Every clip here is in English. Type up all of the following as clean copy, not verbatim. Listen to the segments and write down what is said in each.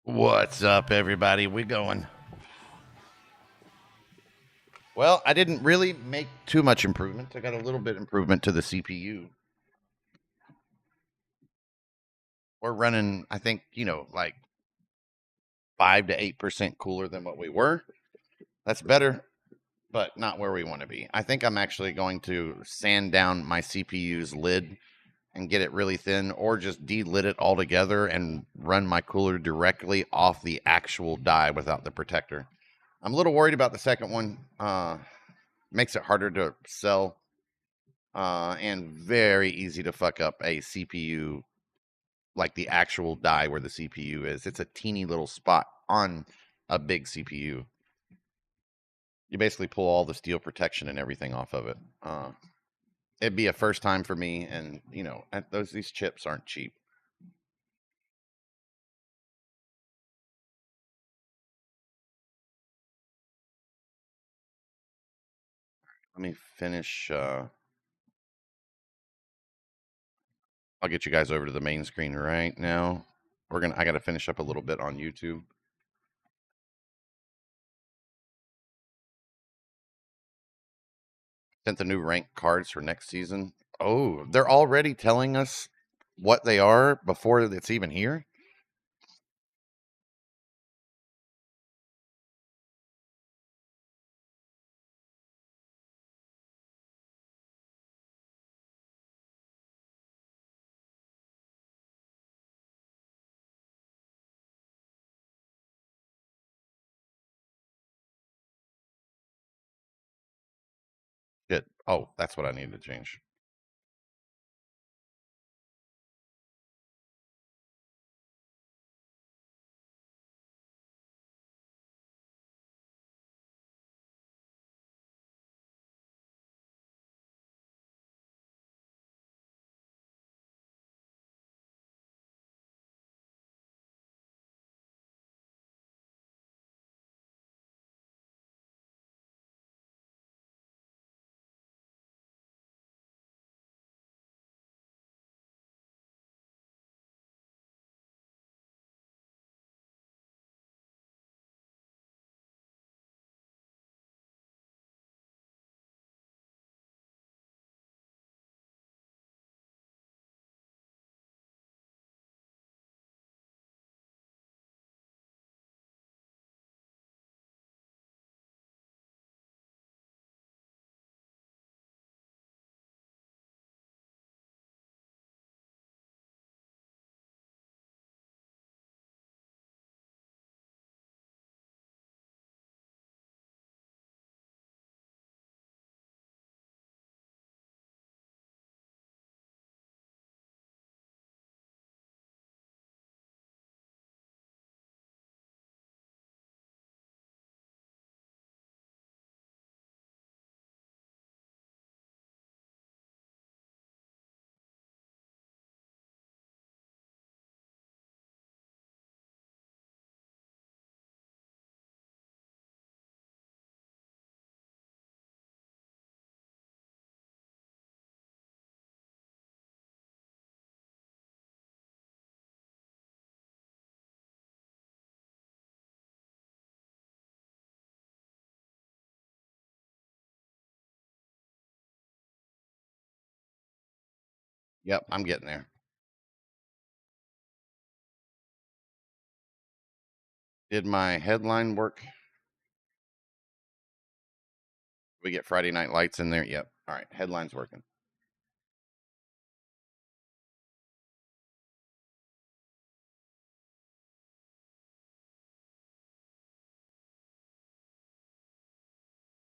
What's up, everybody? We going. Well, I didn't really make too much improvement. I got a little bit improvement to the CPU. We're running, I think, like 5 to 8% cooler than what we were. That's better, but not where we want to be. I think I'm actually going to sand down my CPU's lid and get it really thin, or just de-lid it altogether and run my cooler directly off the actual die without the protector. I'm a little worried about the second one. Makes it harder to sell, and very easy to fuck up a CPU, like the actual die where the CPU is. It's a teeny little spot on a big CPU. You basically pull all the steel protection and everything off of it. It'd be a first time for me, and these chips aren't cheap. Let me finish. I'll get you guys over to the main screen right now. I got to finish up a little bit on YouTube. Sent the new ranked cards for next season. Oh, they're already telling us what they are before it's even here. Shit. Oh, that's what I need to change. Yep, I'm getting there. Did my headline work? We get Friday Night Lights in there. Yep. All right, headline's working.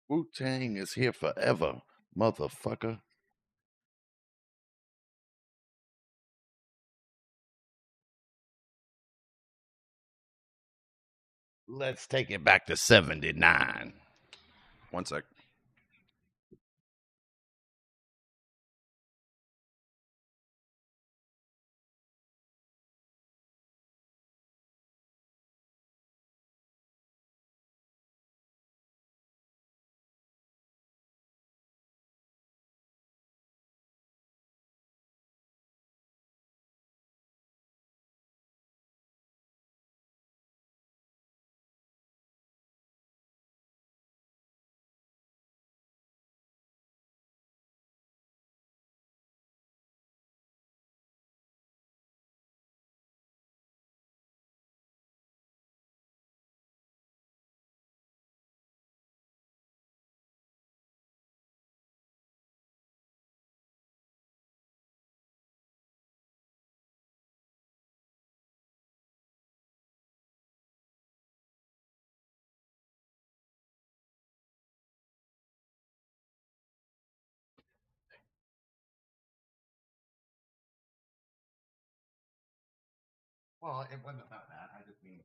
Wu-Tang is here forever, motherfucker. Let's take it back to 79. One sec. Well, it wasn't about that. I just mean.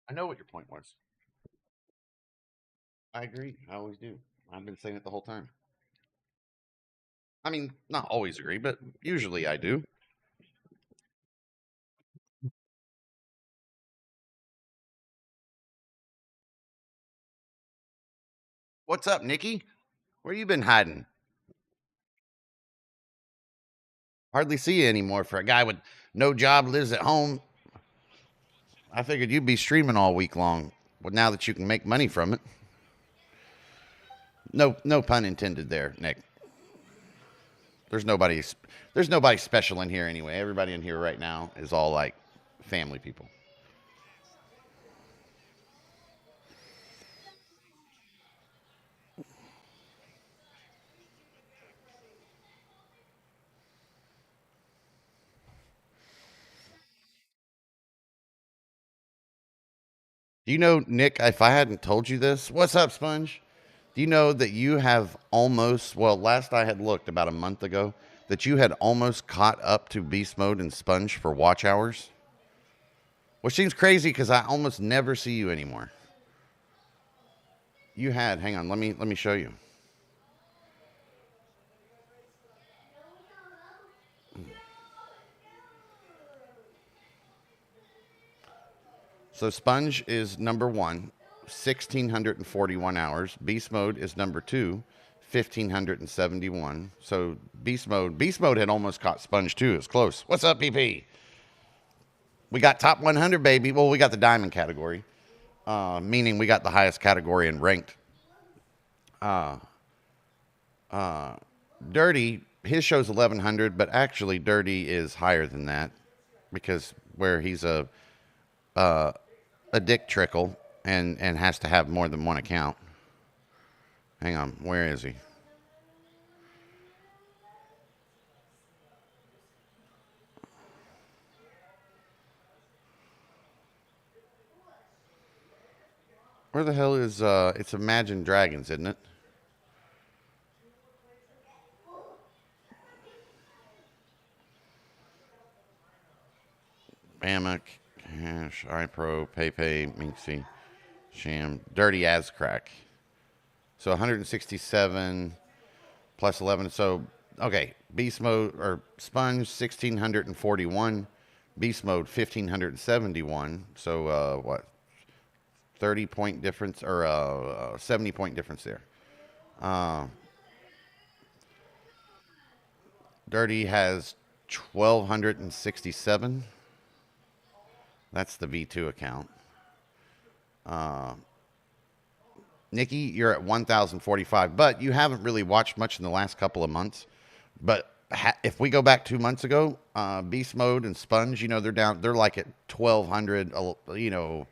I know what your point was. I agree. I always do. I've been saying it the whole time. I mean, not always agree, but usually I do. What's up, Nikki? Where you been hiding? Hardly see you anymore for a guy with no job, lives at home. I figured you'd be streaming all week long. Well, now that you can make money from it. No, no pun intended there, Nick. There's nobody. There's nobody special in here anyway. Everybody in here right now is all like family people. Do you know, Nick? If I hadn't told you this, what's up, Sponge? Do you know that you have almost? Well, last I had looked about a month ago, that you had almost caught up to beast mode and Sponge for watch hours, which seems crazy because I almost never see you anymore. You had. Hang on. Let me show you. So Sponge is number one, 1,641 hours. Beast Mode is number two, 1,571. So Beast Mode had almost caught Sponge too. It's close. What's up, PP? We got top 100, baby. Well, we got the diamond category, meaning we got the highest category in ranked. Dirty, his show's 1,100, but actually Dirty is higher than that because where he's a dick trickle and has to have more than one account. Hang on, where is he? Where the hell is it's Imagine Dragons, isn't it? Bama, Cash, iPro, PayPay, Minxie, Sham, Dirty as Crack. So 167 plus 11. So, okay, Beast Mode or Sponge 1,641. Beast Mode 1,571. So, what? 30-point difference or 70-point difference there. Uh, Dirty has 1,267. That's the V2 account. Nikki, you're at 1,045, but you haven't really watched much in the last couple of months. But if we go back 2 months ago, Beast Mode and Sponge, you know, they're down. They're like at 1,200. You know,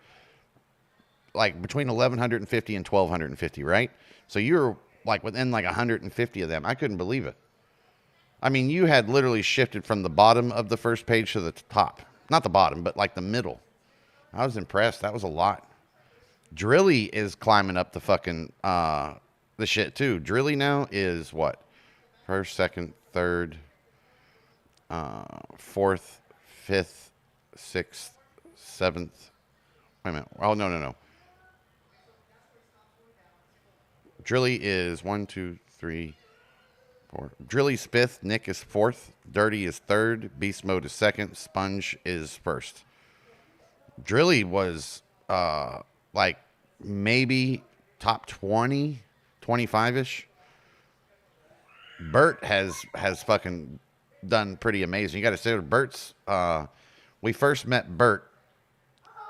like between 1,150 and 1,250, right? So you're like within like 150 of them. I couldn't believe it. I mean, you had literally shifted from the bottom of the first page to the top. Not the bottom, but like the middle. I was impressed. That was a lot. Drilly is climbing up the fucking the shit too. Drilly now is what? first, second, third, fourth, fifth, sixth, seventh. Wait a minute. Oh, no. Drilly is 1, 2, 3, 4. Drilly's fifth. Nick is fourth. Dirty is third. Beast Mode is second. Sponge is first. Drilly was like maybe top 20, 25-ish. Bert has fucking done pretty amazing. You got to say, Bert's. We first met Bert.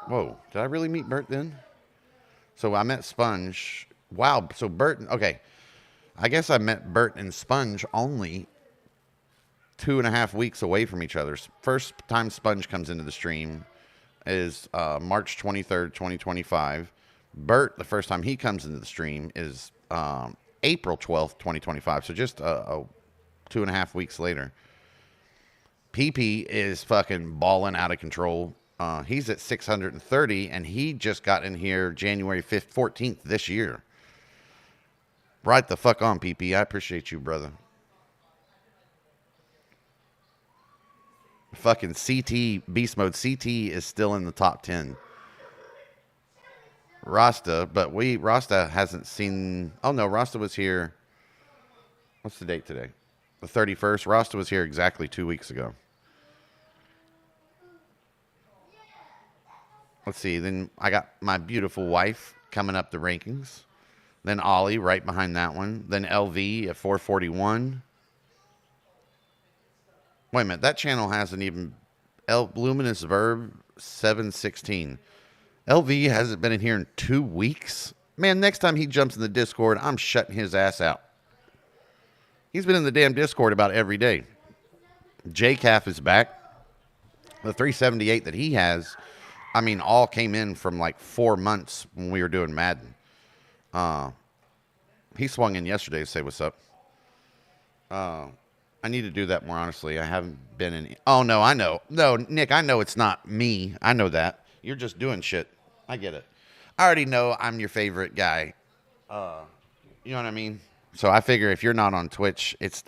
Whoa, did I really meet Bert then? So I met Sponge. Wow. So Bert. Okay, I guess I met Bert and Sponge only 2.5 weeks away from each other. First time Sponge comes into the stream is March 23rd, 2025. Bert, the first time he comes into the stream is April 12th, 2025. So just 2.5 weeks later. PP is fucking balling out of control. He's at 630, and he just got in here January 5th, 14th this year. Right the fuck on, PP. I appreciate you, brother. Fucking CT, Beast Mode. CT is still in the top 10. Rasta, but Rasta hasn't seen. Oh no, Rasta was here. What's the date today? The 31st. Rasta was here exactly 2 weeks ago. Let's see. Then I got my beautiful wife coming up the rankings. Then Ollie right behind that one. Then LV at 441. Wait a minute. That channel hasn't even. Luminous Verb 716. LV hasn't been in here in 2 weeks. Man, next time he jumps in the Discord, I'm shutting his ass out. He's been in the damn Discord about every day. JCAF is back. The 378 that he has, I mean, all came in from like 4 months when we were doing Madden. He swung in yesterday to say what's up. I need to do that more honestly. I haven't been in. Oh, no, I know. No, Nick, I know it's not me. I know that. You're just doing shit. I get it. I already know I'm your favorite guy. You know what I mean? So I figure if you're not on Twitch, it's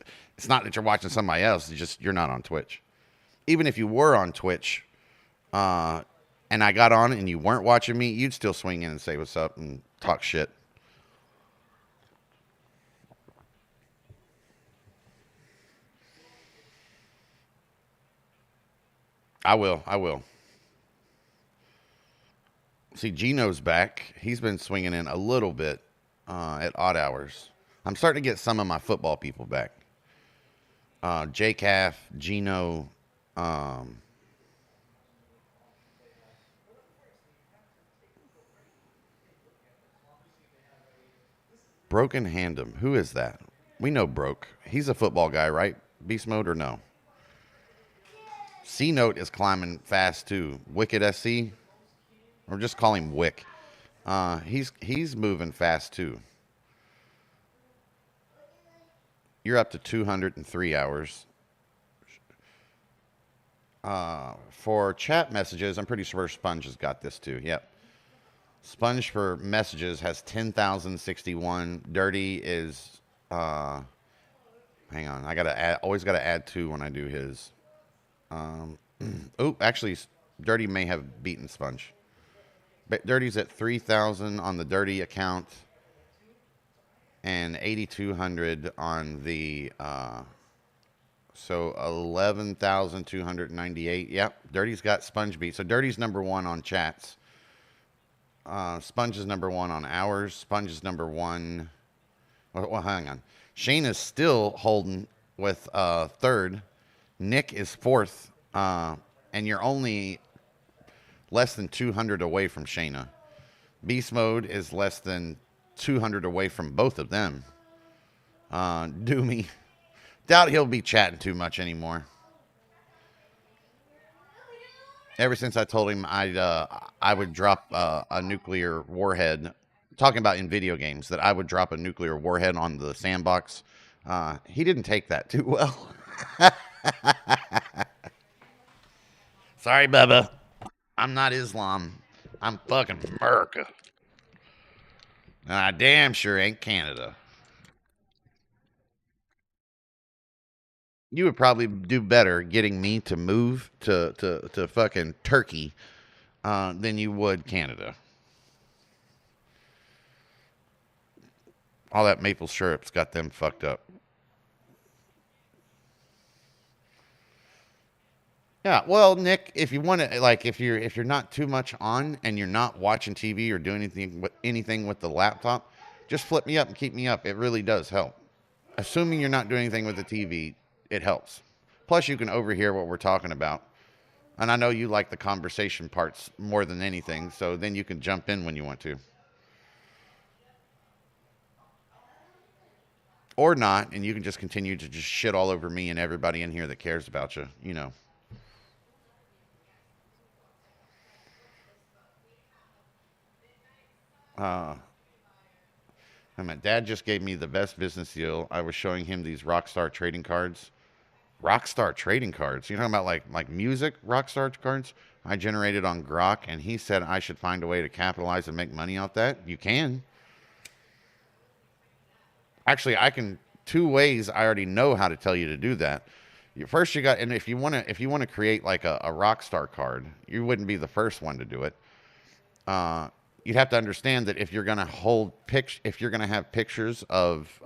not that you're watching somebody else. It's just you're not on Twitch. Even if you were on Twitch, and I got on and you weren't watching me, you'd still swing in and say what's up and talk shit. I will. See, Gino's back. He's been swinging in a little bit at odd hours. I'm starting to get some of my football people back. JCAF, Gino, Broken Handem. Who is that? We know Broke. He's a football guy, right? Beast Mode or no? C-Note is climbing fast too. Wicked SC, or just call him Wick. He's moving fast too. You're up to 203 hours. For chat messages, I'm pretty sure Sponge has got this too. Yep. Sponge for messages has 10,061. Dirty is hang on. I gotta add, always gotta add 2 when I do his. Oh, actually, Dirty may have beaten Sponge. But Dirty's at 3,000 on the Dirty account and 8,200 on the so 11,298. Yep, Dirty's got Sponge beat. So Dirty's number 1 on chats. Sponge is number 1 on hours. Sponge is number 1. Well, hang on. Shane is still holding with third. Nick is 4th, and you're only less than 200 away from Shayna. Beast Mode is less than 200 away from both of them. Doomy, doubt he'll be chatting too much anymore. Ever since I told him I would drop a nuclear warhead, talking about in video games, that I would drop a nuclear warhead on the sandbox, he didn't take that too well. Sorry, Bubba. I'm not Islam. I'm fucking America. And I damn sure ain't Canada. you would probably do better getting me to move to fucking Turkey than you would Canada. All that maple syrup's got them fucked up. Yeah, well, Nick, if you want to, like, if you're not too much on and you're not watching TV or doing anything with the laptop, just flip me up and keep me up. It really does help. Assuming you're not doing anything with the TV, it helps. Plus, you can overhear what we're talking about, and I know you like the conversation parts more than anything, so then you can jump in when you want to, or not, and you can just continue to just shit all over me and everybody in here that cares about you. You know. Uh, and my dad just gave me the best business deal. I was showing him these Rockstar trading cards. Rockstar trading cards. You're talking about like music Rockstar cards? I generated on Grok, and he said I should find a way to capitalize and make money off that. You can. Actually, I can. Two ways I already know how to tell you to do that. First, you got, and if you want to create like a Rockstar card, you wouldn't be the first one to do it. Uh, you'd have to understand that if you're gonna if you're gonna have pictures of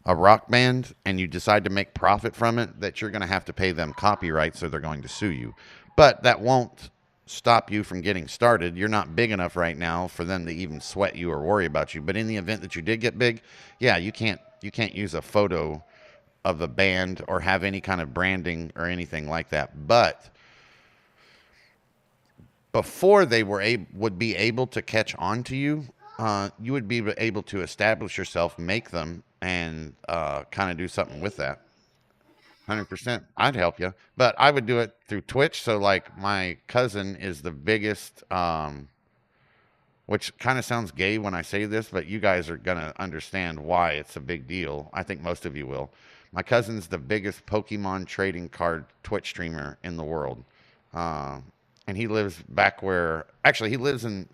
a rock band and you decide to make profit from it, that you're going to have to pay them copyright, so they're going to sue you. But that won't stop you from getting started. You're not big enough right now for them to even sweat you or worry about you. But in the event that you did get big, yeah, you can't use a photo of the band or have any kind of branding or anything like that. But before they would be able to catch on to you, you would be able to establish yourself, make them, and kind of do something with that. 100%. I'd help you, but I would do it through Twitch. So, like, my cousin is the biggest, which kind of sounds gay when I say this, but you guys are gonna understand why it's a big deal. I think most of you will. My cousin's the biggest Pokemon trading card Twitch streamer in the world. Uh, and he lives back where, actually, he lives in,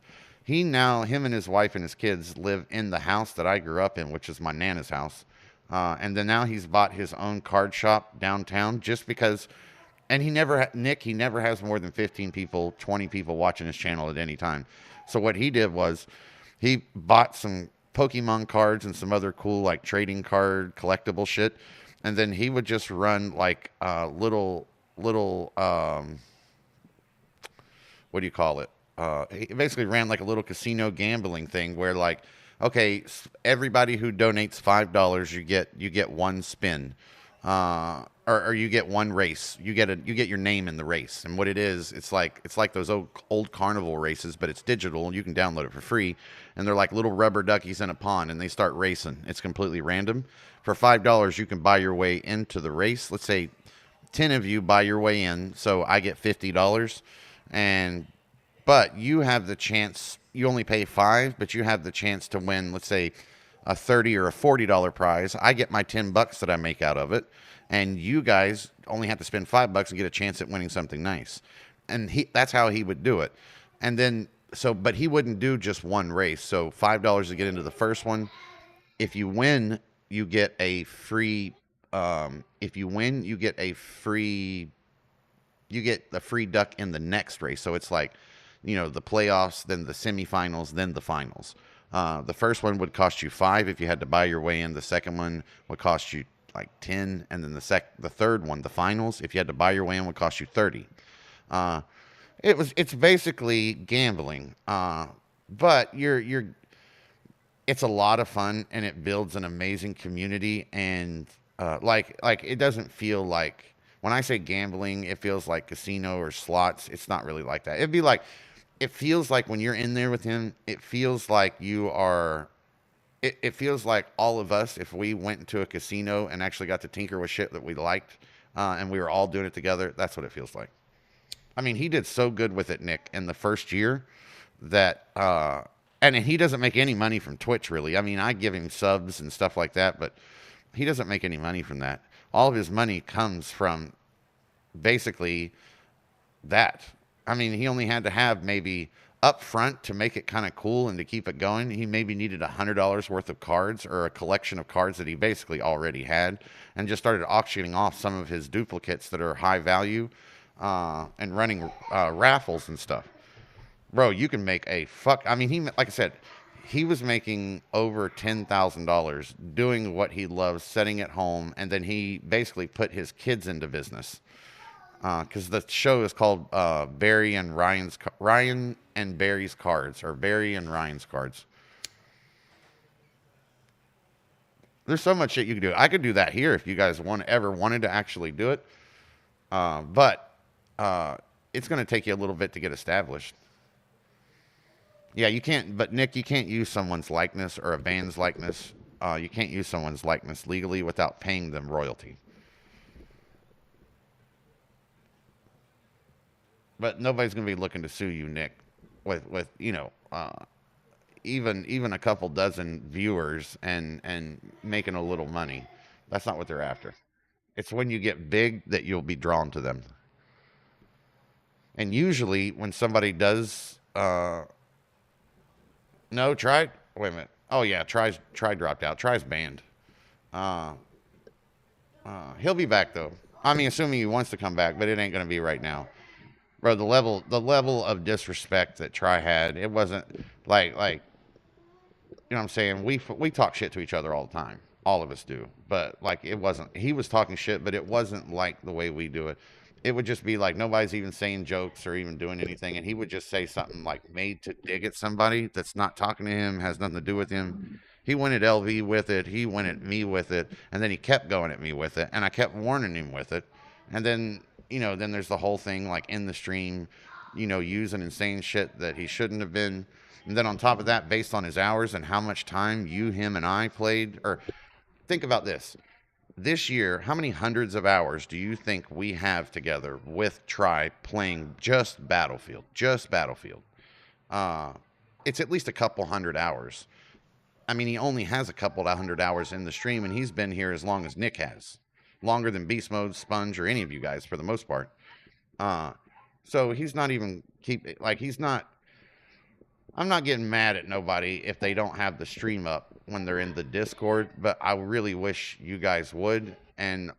him and his wife and his kids live in the house that I grew up in, which is my Nana's house. And then now he's bought his own card shop downtown just because, and Nick, he never has more than 15 people, 20 people watching his channel at any time. So what he did was he bought some Pokemon cards and some other cool, like, trading card collectible shit. And then he would just run like little what do you call it? He basically ran like a little casino gambling thing where, like, okay, everybody who donates $5, you get one spin, or you get one race. You get your name in the race, and what it is, it's like those old carnival races, but it's digital, and you can download it for free. And they're like little rubber duckies in a pond, and they start racing. It's completely random. For $5, you can buy your way into the race. Let's say 10 of you buy your way in, so I get $50. And but you have the chance, you only pay 5, but you have the chance to win, let's say, a $30 or a $40 prize. I get my $10 that I make out of it, and you guys only have to spend $5 and get a chance at winning something nice. And that's how he would do it. And then, but he wouldn't do just one race. So $5 to get into the first one. If you win, you get a free, if you win, you get a free duck in the next race. So it's like, the playoffs, then the semifinals, then the finals. The first one would cost you 5 if you had to buy your way in. The second one would cost you like 10, and then the third one, the finals, if you had to buy your way in, would cost you 30. It's basically gambling, but it's a lot of fun, and it builds an amazing community. And like it doesn't feel like, when I say gambling, it feels like casino or slots. It's not really like that. It feels like when you're in there with him, it feels like you are, it feels like all of us, if we went into a casino and actually got to tinker with shit that we liked, and we were all doing it together. That's what it feels like. I mean, he did so good with it, Nick, in the first year that, and he doesn't make any money from Twitch, really. I mean, I give him subs and stuff like that, but he doesn't make any money from that. All of his money comes from basically that. I mean, he only had to have maybe up front to make it kind of cool and to keep it going, he maybe needed $100 worth of cards or a collection of cards that he basically already had, and just started auctioning off some of his duplicates that are high value, and running raffles and stuff. Bro, you can make a fuck. I mean, like I said, he was making over $10,000 doing what he loves, sitting at home, and then he basically put his kids into business. Because the show is called Ryan and Barry's Cards, or Barry and Ryan's Cards. There's so much shit you can do. I could do that here if you guys ever wanted to actually do it, but it's going to take you a little bit to get established. Yeah, you can't. But Nick, you can't use someone's likeness or a band's likeness. You can't use someone's likeness legally without paying them royalty. But nobody's going to be looking to sue you, Nick, with even a couple dozen viewers and making a little money. That's not what they're after. It's when you get big that you'll be drawn to them. And usually when somebody does no, try wait a minute. Oh yeah, try dropped out. Try's banned. Uh he'll be back though. I mean, assuming he wants to come back, but it ain't gonna be right now. Bro, the level of disrespect that Try had, it wasn't like you know what I'm saying? We talk shit to each other all the time. All of us do. But like it wasn't he was talking shit, but it wasn't like the way we do it. It would just be like nobody's even saying jokes or even doing anything, and he would just say something like made to dig at somebody that's not talking to him, has nothing to do with him. He went at LV with it, he went at me with it, and then he kept going at me with it, and I kept warning him with it. And then, then there's the whole thing like in the stream, using insane shit that he shouldn't have been. And then on top of that, based on his hours and how much time you, him, and I played, or think about this year, how many hundreds of hours do you think we have together with Try playing just Battlefield? Just Battlefield. Uh, it's at least a couple hundred hours. I mean, he only has a couple of hundred hours in the stream, and he's been here as long as Nick has. Longer than Beast Mode, Sponge, or any of you guys for the most part. Uh, so he's not even he's not. I'm not getting mad at nobody if they don't have the stream up when they're in the Discord, but I really wish you guys would. And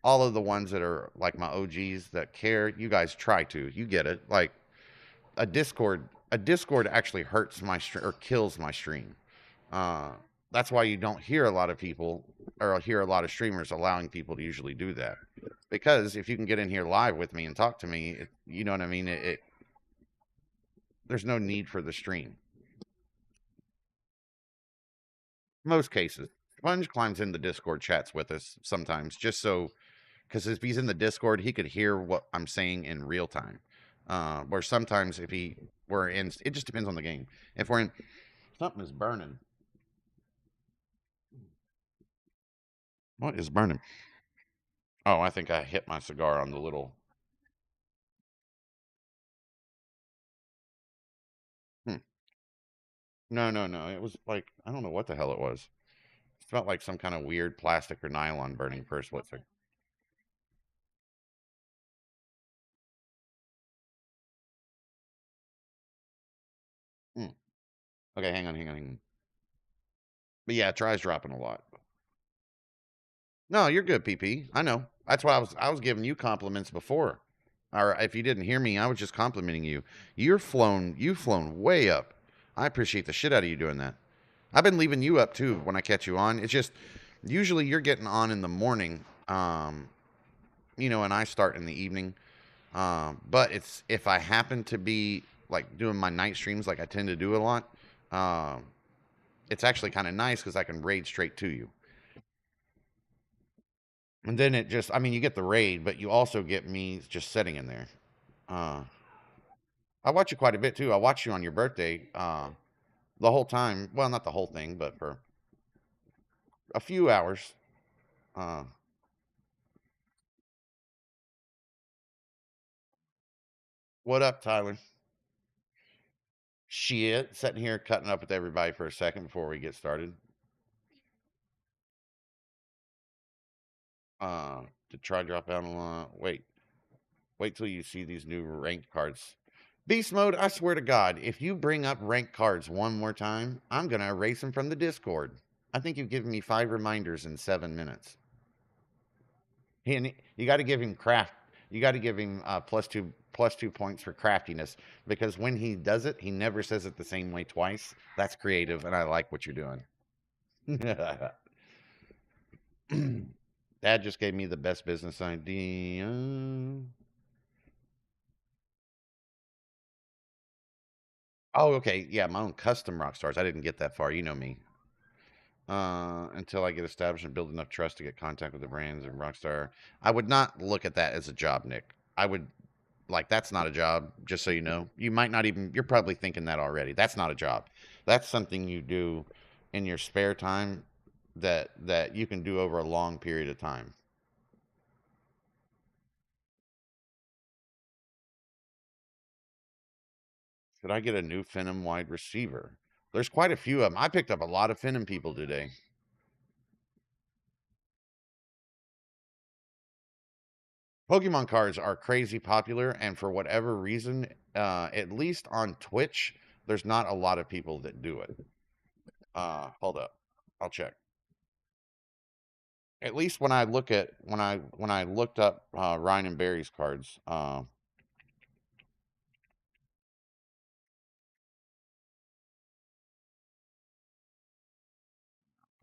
all of the ones that are like my OGs that care, you guys try to. You get it. Like a Discord actually hurts my stream or kills my stream. Uh, that's why you don't hear a lot of people or hear a lot of streamers allowing people to usually do that. Because if you can get in here live with me and talk to me, you know what I mean? There's no need for the stream. Most cases. Sponge climbs in the Discord chats with us sometimes, just so, because if he's in the Discord, he could hear what I'm saying in real time. Or sometimes if we're in, it just depends on the game. If we're in, something is burning. What is burning? Oh, I think I hit my cigar on the little. Hmm. No, no, no. It was like I don't know what the hell it was. It felt like some kind of weird plastic or nylon burning for a split second. Hmm. Okay, hang on, hang on, hang on. But yeah, tries dropping a lot. No, you're good, PP. I know. That's why I was giving you compliments before. Or if you didn't hear me, I was just complimenting you. You've flown way up. I appreciate the shit out of you doing that. I've been leaving you up too when I catch you on. It's just usually you're getting on in the morning, and I start in the evening. But it's if I happen to be like doing my night streams like I tend to do a lot, um, it's actually kind of nice because I can raid straight to you. And then I mean, you get the raid, but you also get me just sitting in there. Uh, I watch you quite a bit too. I watched you on your birthday, the whole time. Well, not the whole thing, but for a few hours. Uh, what up, Tyler? Shit, sitting here cutting up with everybody for a second before we get started. Uh, to try drop out a lot. Wait till you see these new ranked cards. Beast mode, I swear to God, if you bring up ranked cards one more time, I'm going to erase them from the Discord. I think you've given me 5 reminders in 7 minutes. You got to give him craft. You got to give him +2 points for craftiness, because when he does it, he never says it the same way twice. That's creative, and I like what you're doing. Dad just gave me the best business idea. Oh, okay. Yeah, my own custom rock stars. I didn't get that far. You know me. Until I get established and build enough trust to get contact with the brands and Rockstar. I would not look at that as a job, Nick. I would like that's not a job, just so you know. You might not even you're probably thinking that already. That's not a job. That's something you do in your spare time that you can do over a long period of time. Should I get a new Phenom wide receiver? There's quite a few of them. I picked up a lot of Phenom people today. Pokemon cards are crazy popular, and for whatever reason, at least on Twitch, there's not a lot of people that do it. Hold up, I'll check. At least when I look at when I looked up Ryan and Barry's cards,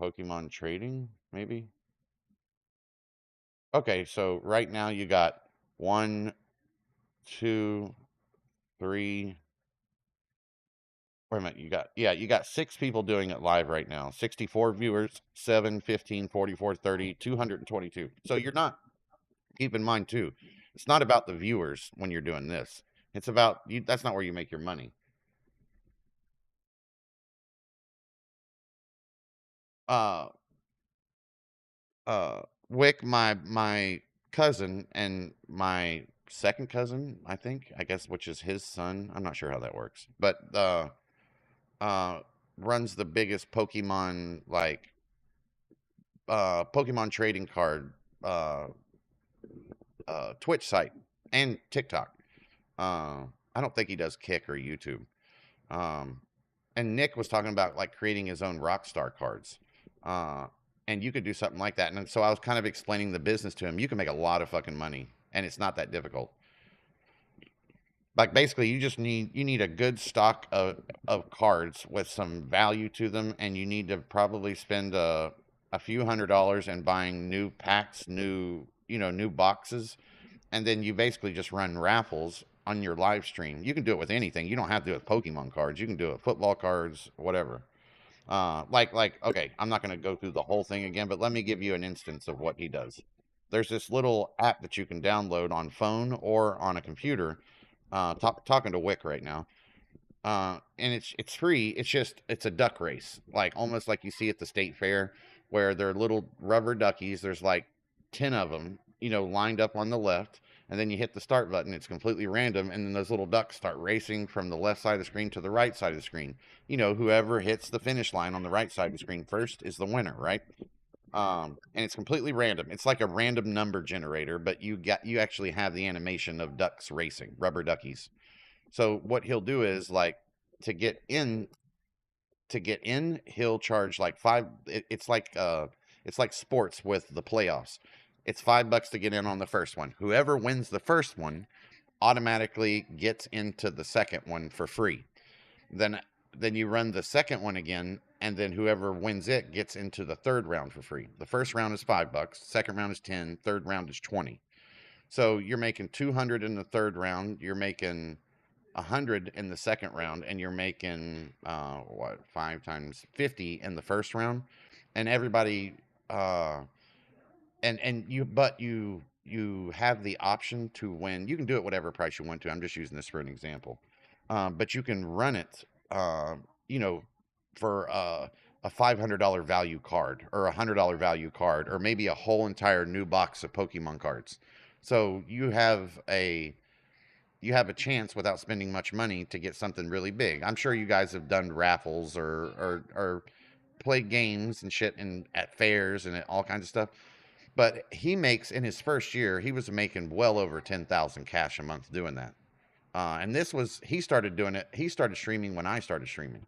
Pokemon trading maybe. Okay, so right now you got 1, 2, 3. Wait a minute, you got 6 people doing it live right now. 64 viewers, 7, 15, 44, 30, 222. So you're not, keep in mind too, it's not about the viewers when you're doing this. It's about you. That's not where you make your money. Uh, Wick, my cousin and my second cousin, I think, I guess, which is his son. I'm not sure how that works, but uh, runs the biggest Pokemon Pokemon trading card Twitch site and TikTok. I don't think he does Kick or YouTube. Um, and Nick was talking about like creating his own Rockstar cards. Uh, and you could do something like that. And so I was kind of explaining the business to him. You can make a lot of fucking money, and it's not that difficult. Like basically, you need a good stock of cards with some value to them, and you need to probably spend a few $100s in buying new packs, new boxes, and then you basically just run raffles on your live stream. You can do it with anything. You don't have to do it with Pokemon cards. You can do it with football cards, whatever. Okay, I'm not going to go through the whole thing again, but let me give you an instance of what he does. There's this little app that you can download on phone or on a computer. Talking to Wick right now. And it's free. It's a duck race, like almost like you see at the state fair, where they're little rubber duckies. There's like 10 of them, lined up on the left, and then you hit the start button. It's completely random, and then those little ducks start racing from the left side of the screen to the right side of the screen. Whoever hits the finish line on the right side of the screen first is the winner, right? And it's completely random. It's like a random number generator, but you actually have the animation of ducks racing, rubber duckies. So what he'll do is like to get in, he'll charge like it's like sports with the playoffs. It's $5 to get in on the first one. Whoever wins the first one automatically gets into the second one for free. Then you run the second one again, and then whoever wins it gets into the third round for free. The first round is $5, second round is 10, third round is 20. So you're making 200 in the third round, you're making 100 in the second round, and you're making 5 times 50 in the first round, and everybody you have the option to win. You can do it whatever price you want to. I'm just using this for an example. But you can run it, you know, for a $500 value card or $100 value card, or maybe a whole entire new box of Pokemon cards. So you have a chance without spending much money to get something really big. I'm sure you guys have done raffles or played games and shit at fairs and all kinds of stuff. But he makes, in his first year, he was making well over 10,000 cash a month doing that. And this was he started doing it. He started streaming when I started streaming.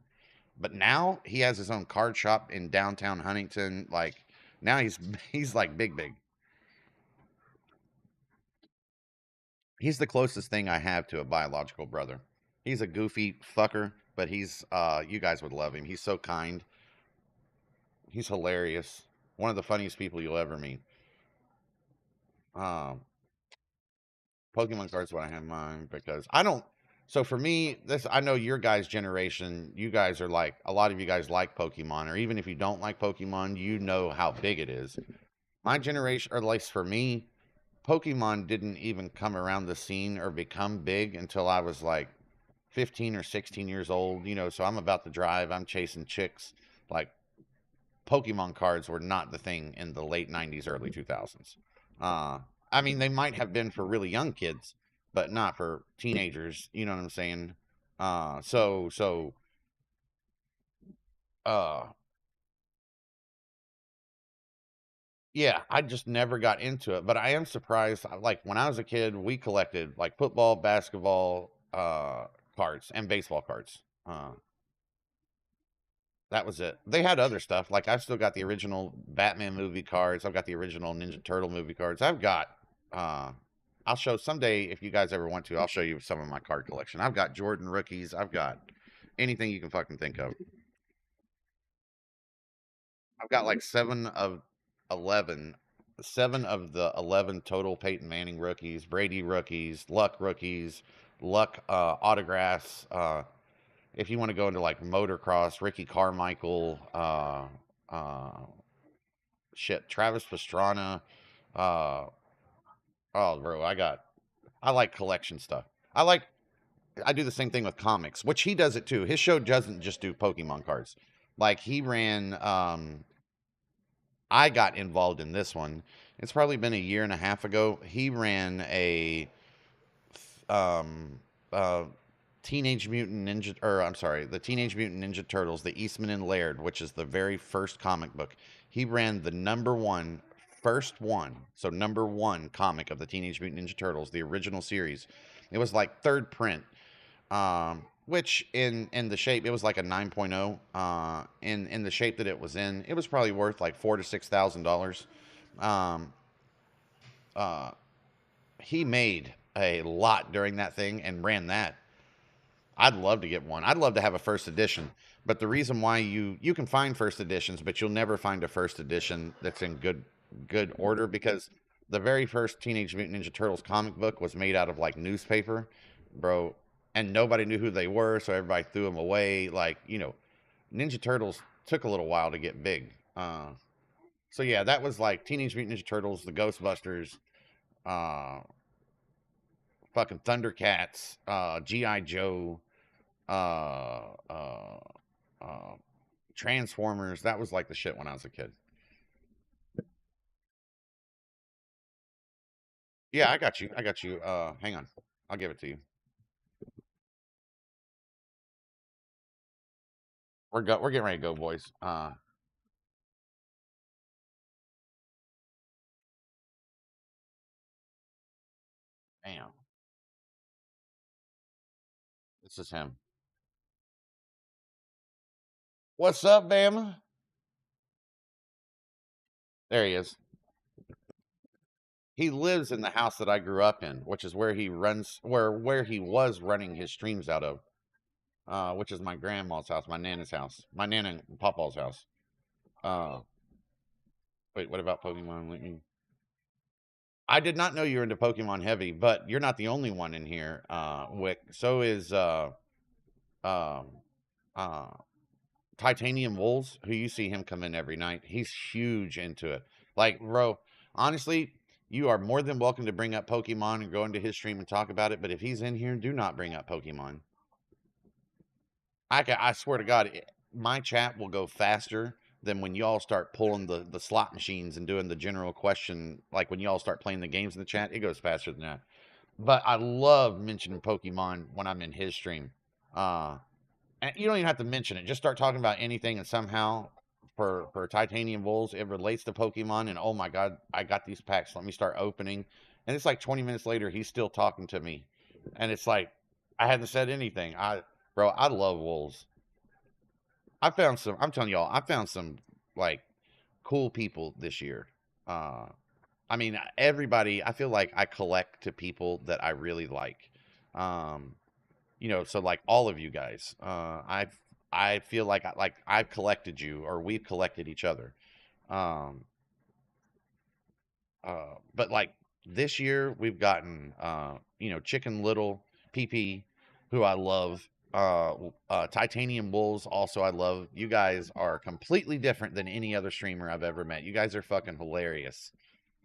But now he has his own card shop in downtown Huntington. Like now he's like big. He's the closest thing I have to a biological brother. He's a goofy fucker, but he's you guys would love him. He's so kind. He's hilarious. One of the funniest people you'll ever meet. Um, Pokemon cards what I have in mind because I don't. So for me, this I know your guys' generation. You guys are like a lot of you guys like Pokemon, or even if you don't like Pokemon, you know how big it is. My generation, or at least for me, Pokemon didn't even come around the scene or become big until I was like 15 or 16 years old. You know, so I'm about to drive. I'm chasing chicks. Like Pokemon cards were not the thing in the late 90s, early 2000s. Uh, I mean, they might have been for really young kids, but not for teenagers. You know what I'm saying? So, uh, yeah, I just never got into it. But I am surprised. Like when I was a kid, we collected like football, basketball, cards and baseball cards. That was it. They had other stuff. Like I've still got the original Batman movie cards. I've got the original Ninja Turtle movie cards. I've got uh I'll show someday if you guys ever want to, I'll show you some of my card collection. I've got Jordan rookies. I've got anything you can fucking think of. I've got like 11 7 of the 11 total Peyton Manning rookies, Brady rookies, Luck rookies, Luck autographs. If you want to go into like motocross, Ricky Carmichael, uh, shit, Travis Pastrana. Uh, oh, bro, I like collection stuff. I do the same thing with comics, which he does it too. His show doesn't just do Pokemon cards. Like he ran, I got involved in this one. It's probably been a year and a half ago. He ran a, um, uh, Teenage Mutant Ninja, or I'm sorry, the Teenage Mutant Ninja Turtles, the Eastman and Laird, which is the very first comic book. He ran the number one, first one, so number one comic of the Teenage Mutant Ninja Turtles, the original series. It was like third print, which in the shape it was like a 9.0. In the shape that it was in, it was probably worth like $4,000 to $6,000. Um, uh, he made a lot during that thing and ran that. I'd love to get one. I'd love to have a first edition. But the reason why you can find first editions, but you'll never find a first edition that's in good order because the very first Teenage Mutant Ninja Turtles comic book was made out of like newspaper, bro, and nobody knew who they were, so everybody threw them away. Like Ninja Turtles took a little while to get big. So yeah, that was like Teenage Mutant Ninja Turtles, the Ghostbusters, uh, fucking Thundercats, GI Joe, uh, uh, uh, Transformers. That was like the shit when I was a kid. Yeah, I got you. I got you. Hang on. I'll give it to you. We're getting ready to go, boys. Damn. This is him. What's up, Bama? There he is. He lives in the house that I grew up in, which is where he runs where he was running his streams out of. Which is my grandma's house, my nana's house, my nana and papa's house. Uh, wait, what about Pokemon? I did not know you were into Pokemon heavy, but you're not the only one in here, Wick. So is um uh Titanium Wolves, who you see him come in every night. He's huge into it. Like, bro, honestly, you are more than welcome to bring up Pokemon and go into his stream and talk about it. But if he's in here, do not bring up Pokemon. I swear to God, my chat will go faster than when y'all start pulling the slot machines and doing the general question. Like when y'all start playing the games in the chat, it goes faster than that. But I love mentioning Pokemon when I'm in his stream. Uh, and you don't even have to mention it. Just start talking about anything, and somehow for Titanium Bulls, it relates to Pokemon. And oh my God, I got these packs. Let me start opening. And it's like 20 minutes later, he's still talking to me, and it's like I hadn't said anything. Bro, I love wolves. I found some. I'm telling y'all, I found some like cool people this year. Uh, I mean, everybody. I feel like I collect to people that I really like. Um, so like all of you guys, I feel like I've collected you, or we've collected each other. Um, but like this year, we've gotten Chicken Little, PP, who I love. Titanium Wolves, also I love. You guys are completely different than any other streamer I've ever met. You guys are fucking hilarious.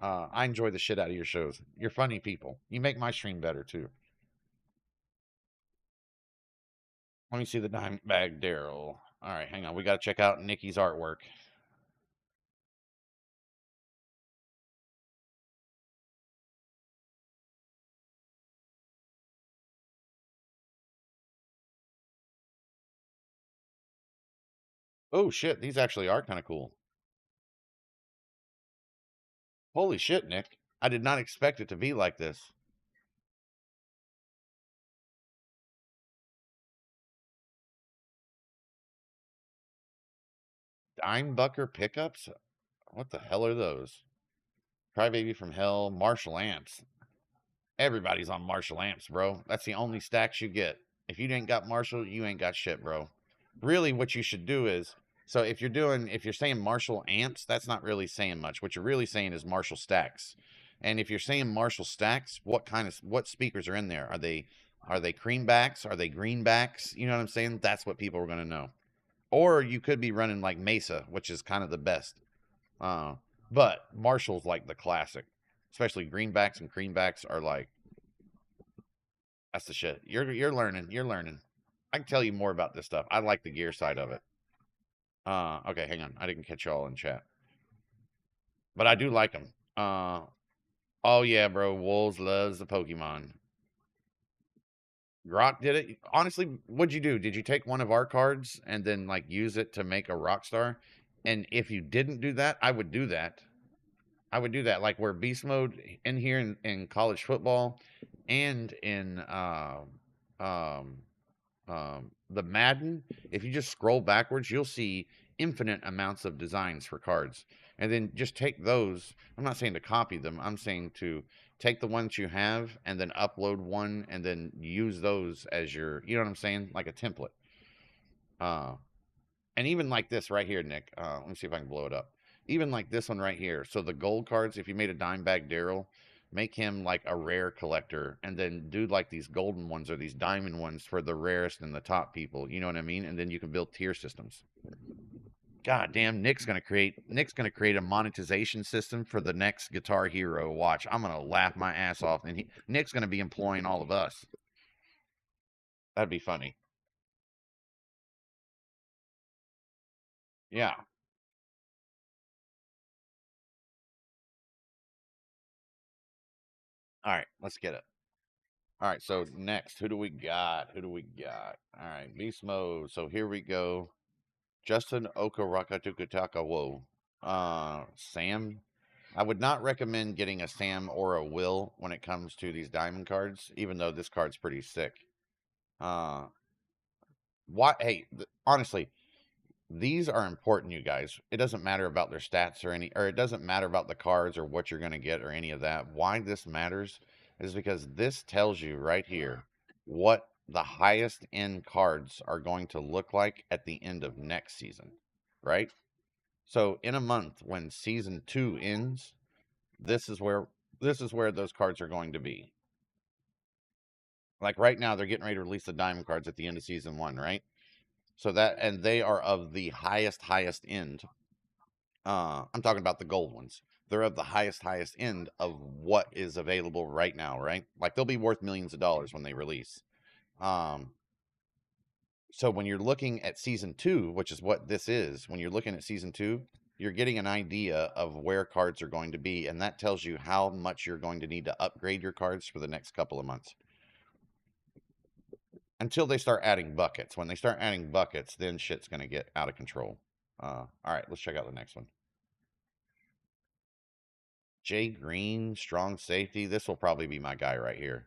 I enjoy the shit out of your shows. You're funny people. You make my stream better too. Let me see the dime bag Daryl. All right, hang on. We got to check out Nikki's artwork. Oh shit, these actually are kind of cool. Holy shit, Nick. I did not expect it to be like this. Dimebucker pickups? What the hell are those? Crybaby from Hell, Marshall amps. Everybody's on Marshall amps, bro. That's the only stacks you get. If you ain't got Marshall, you ain't got shit, bro. Really, what you should do is, so if you're saying Marshall amps, that's not really saying much. What you're really saying is Marshall stacks. And if you're saying Marshall stacks, what speakers are in there? Are they creambacks? Are they greenbacks? You know what I'm saying? That's what people are gonna know. Or you could be running like Mesa, which is kind of the best. Uh, but Marshall's like the classic, especially greenbacks and creambacks are like that's the shit. You're learning. You're learning. I can tell you more about this stuff. I like the gear side of it. Okay, hang on. I didn't catch y'all in chat, but I do like them. Oh yeah, bro. Wolves loves the Pokemon. Grok did it. Honestly, what'd you do? Did you take one of our cards and then like use it to make a Rockstar? And if you didn't do that, I would do that. I would do that. Like where beast mode in here in college football and in um, the Madden, if you just scroll backwards, you'll see infinite amounts of designs for cards. And then just take those. I'm not saying to copy them. I'm saying to take the ones you have and then upload one and then use those as your, you know what I'm saying? Like a template. Uh, and even like this right here, Nick. Let me see if I can blow it up. Even like this one right here. So the gold cards, if you made a dime bag Daryl, make him like a rare collector, and then do like these golden ones or these diamond ones for the rarest and the top people. You know what I mean? And then you can build tier systems. God damn, Nick's gonna create a monetization system for the next Guitar Hero. Watch, I'm gonna laugh my ass off, and Nick's gonna be employing all of us. That'd be funny. Yeah. All right, let's get it. All right, so next, who do we got? Who do we got? All right, beast mode. So here we go. Justin Okarakatugataka. Whoa. Sam. I would not recommend getting a Sam or a Will when it comes to these diamond cards, even though this card's pretty sick. Uh, why? Hey, honestly, these are important, you guys. It doesn't matter about their stats or it doesn't matter about the cards or what you're going to get or any of that. Why this matters is because this tells you right here what the highest end cards are going to look like at the end of next season, right? So in a month when season 2 ends, this is where those cards are going to be. Like right now they're getting ready to release the diamond cards at the end of season 1, right? So that and they are of the highest end. I'm talking about the gold ones. They're of the highest end of what is available right now, right? Like they'll be worth millions of dollars when they release. Um, so when you're looking at season 2, which is what this is, when you're looking at season 2, you're getting an idea of where cards are going to be, and that tells you how much you're going to need to upgrade your cards for the next couple of months. Until they start adding buckets. When they start adding buckets, then shit's going to get out of control. All right, let's check out the next one. Jay Green, strong safety. This will probably be my guy right here.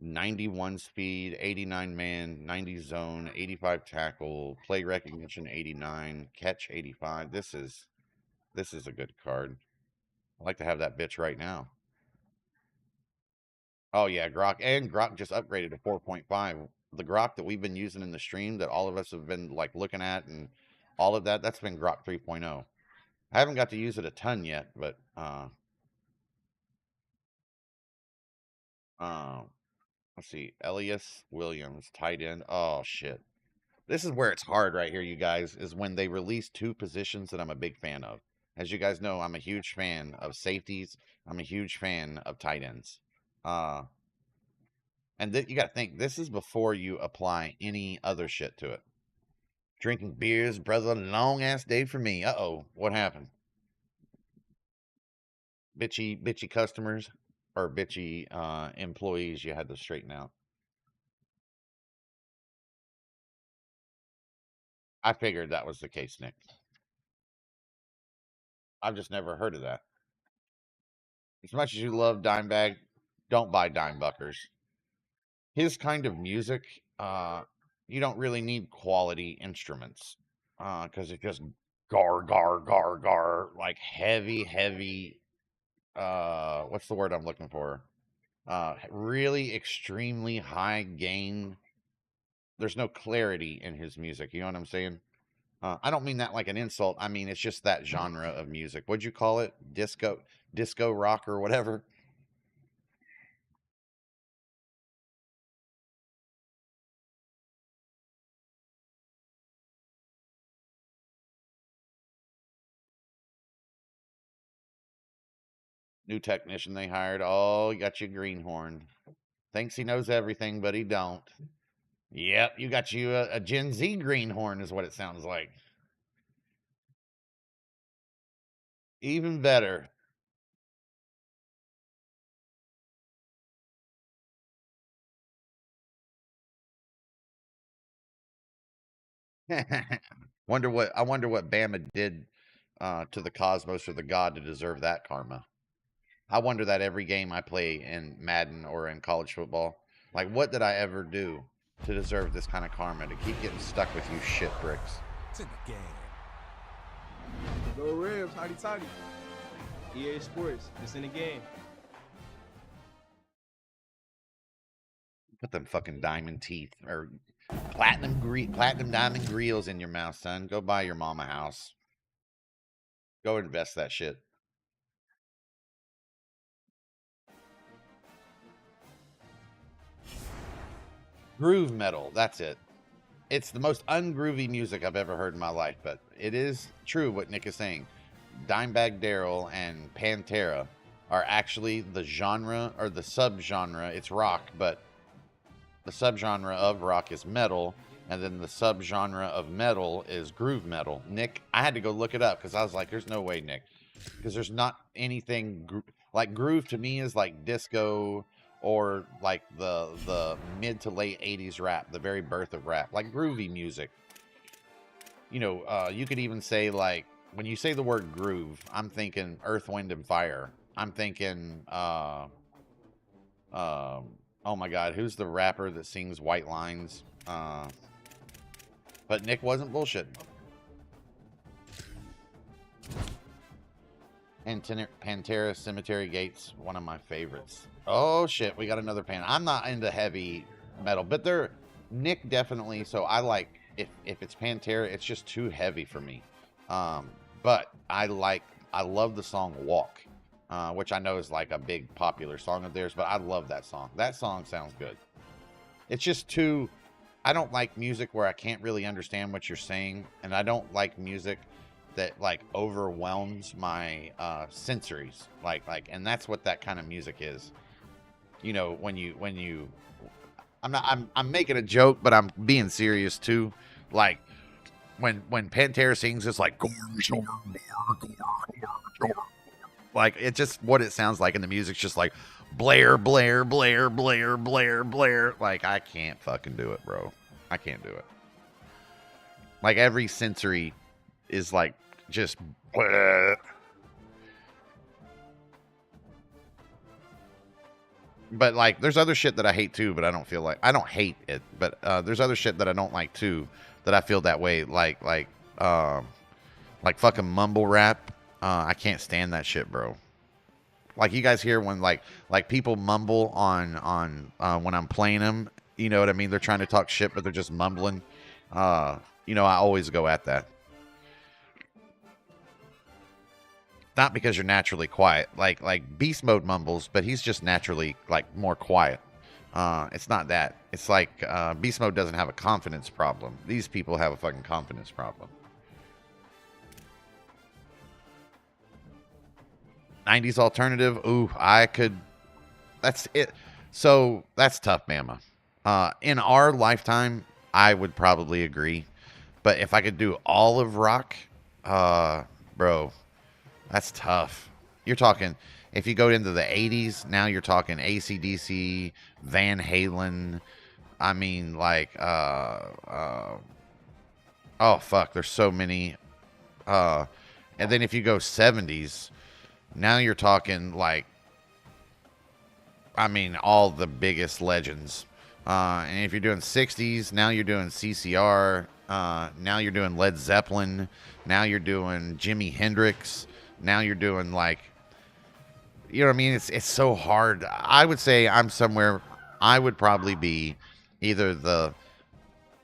91 speed, 89 man, 90 zone, 85 tackle, play recognition 89, catch 85. This is a good card. I'd like to have that bitch right now. Oh yeah, Grok just upgraded to 4.5. The Grok that we've been using in the stream that all of us have been like looking at and all of that, that's been Grok 3.0. I haven't got to use it a ton yet, but let's see. Elias Williams, tight end. Oh shit. This is where it's hard right here, you guys, is when they release two positions that I'm a big fan of. As you guys know, I'm a huge fan of safeties. I'm a huge fan of tight ends. And you got to think, this is before you apply any other shit to it. Drinking beers, brother, long ass day for me. Uh-oh, what happened? Bitchy customers or bitchy employees you had to straighten out. I figured that was the case, Nick. I've just never heard of that. As much as you love Dimebag, don't buy Dimebuckers. His kind of music, you don't really need quality instruments because it's just gar gar gar gar, like heavy. What's the word I'm looking for? Really extremely high gain. There's no clarity in his music. You know what I'm saying? I don't mean that like an insult. I mean, it's just that genre of music. What'd you call it? Disco rock or whatever. New technician they hired. Oh, you got your greenhorn. Thinks he knows everything, but he don't. Yep, you got you a Gen Z greenhorn is what it sounds like. Even better. wonder what Bama did to the cosmos or the god to deserve that karma. I wonder that every game I play in Madden or in college football. Like, what did I ever do to deserve this kind of karma to keep getting stuck with you shit bricks? It's in the game. Go Rams, hotty toddy. EA Sports, it's in the game. Put them fucking diamond teeth or platinum diamond grills in your mouth, son. Go buy your mama house. Go invest that shit. Groove metal, that's it. It's the most ungroovy music I've ever heard in my life, but it is true what Nick is saying. Dimebag Darrell and Pantera are actually the genre or the subgenre. It's rock, but the subgenre of rock is metal, and then the subgenre of metal is groove metal. Nick, I had to go look it up because I was like, there's no way, Nick, because there's not anything like groove to me is like disco or like the mid to late 80s rap, the very birth of rap, like groovy music. You know, you could even say, like, when you say the word groove, I'm thinking Earth, Wind, and Fire. I'm thinking, oh my God, who's the rapper that sings White Lines? But Nick wasn't bullshitting. And Pantera Cemetery Gates, one of my favorites. Oh shit, we got another pan. I'm not into heavy metal, but Nick definitely. So I like if it's Pantera, it's just too heavy for me. But I love the song Walk, which I know is like a big popular song of theirs, but I love that song. That song sounds good. It's just too. I don't like music where I can't really understand what you're saying, and I don't like music that like overwhelms my sensories, and that's what that kind of music is. You know, when you I'm making a joke, but I'm being serious too. Like when Pantera sings, it's like it's just what it sounds like, and the music's just like Blair. Like, I can't fucking do it, bro. I can't do it. Like, every sensory is like just But like, there's other shit that I hate too, but I don't feel like I don't hate it. But there's other shit that I don't like too, that I feel that way. Like fucking mumble rap. I can't stand that shit, bro. Like, you guys hear when like people mumble on when I'm playing them. You know what I mean? They're trying to talk shit, but they're just mumbling. You know, I always go at that. Not because you're naturally quiet. Like Beast Mode mumbles, but he's just naturally like more quiet. It's not that. It's like Beast Mode doesn't have a confidence problem. These people have a fucking confidence problem. 90s alternative. Ooh, I could. That's it. So that's tough, Mama. In our lifetime, I would probably agree. But if I could do all of rock, bro, that's tough. You're talking, if you go into the 80s, now you're talking AC/DC, Van Halen. I mean, like, oh, fuck, there's so many. And then if you go 70s, now you're talking, like, I mean, all the biggest legends. And if you're doing 60s, now you're doing CCR. Now you're doing Led Zeppelin. Now you're doing Jimi Hendrix. Now you're doing, like, you know what I mean? It's so hard. I would say I'm somewhere. I would probably be either the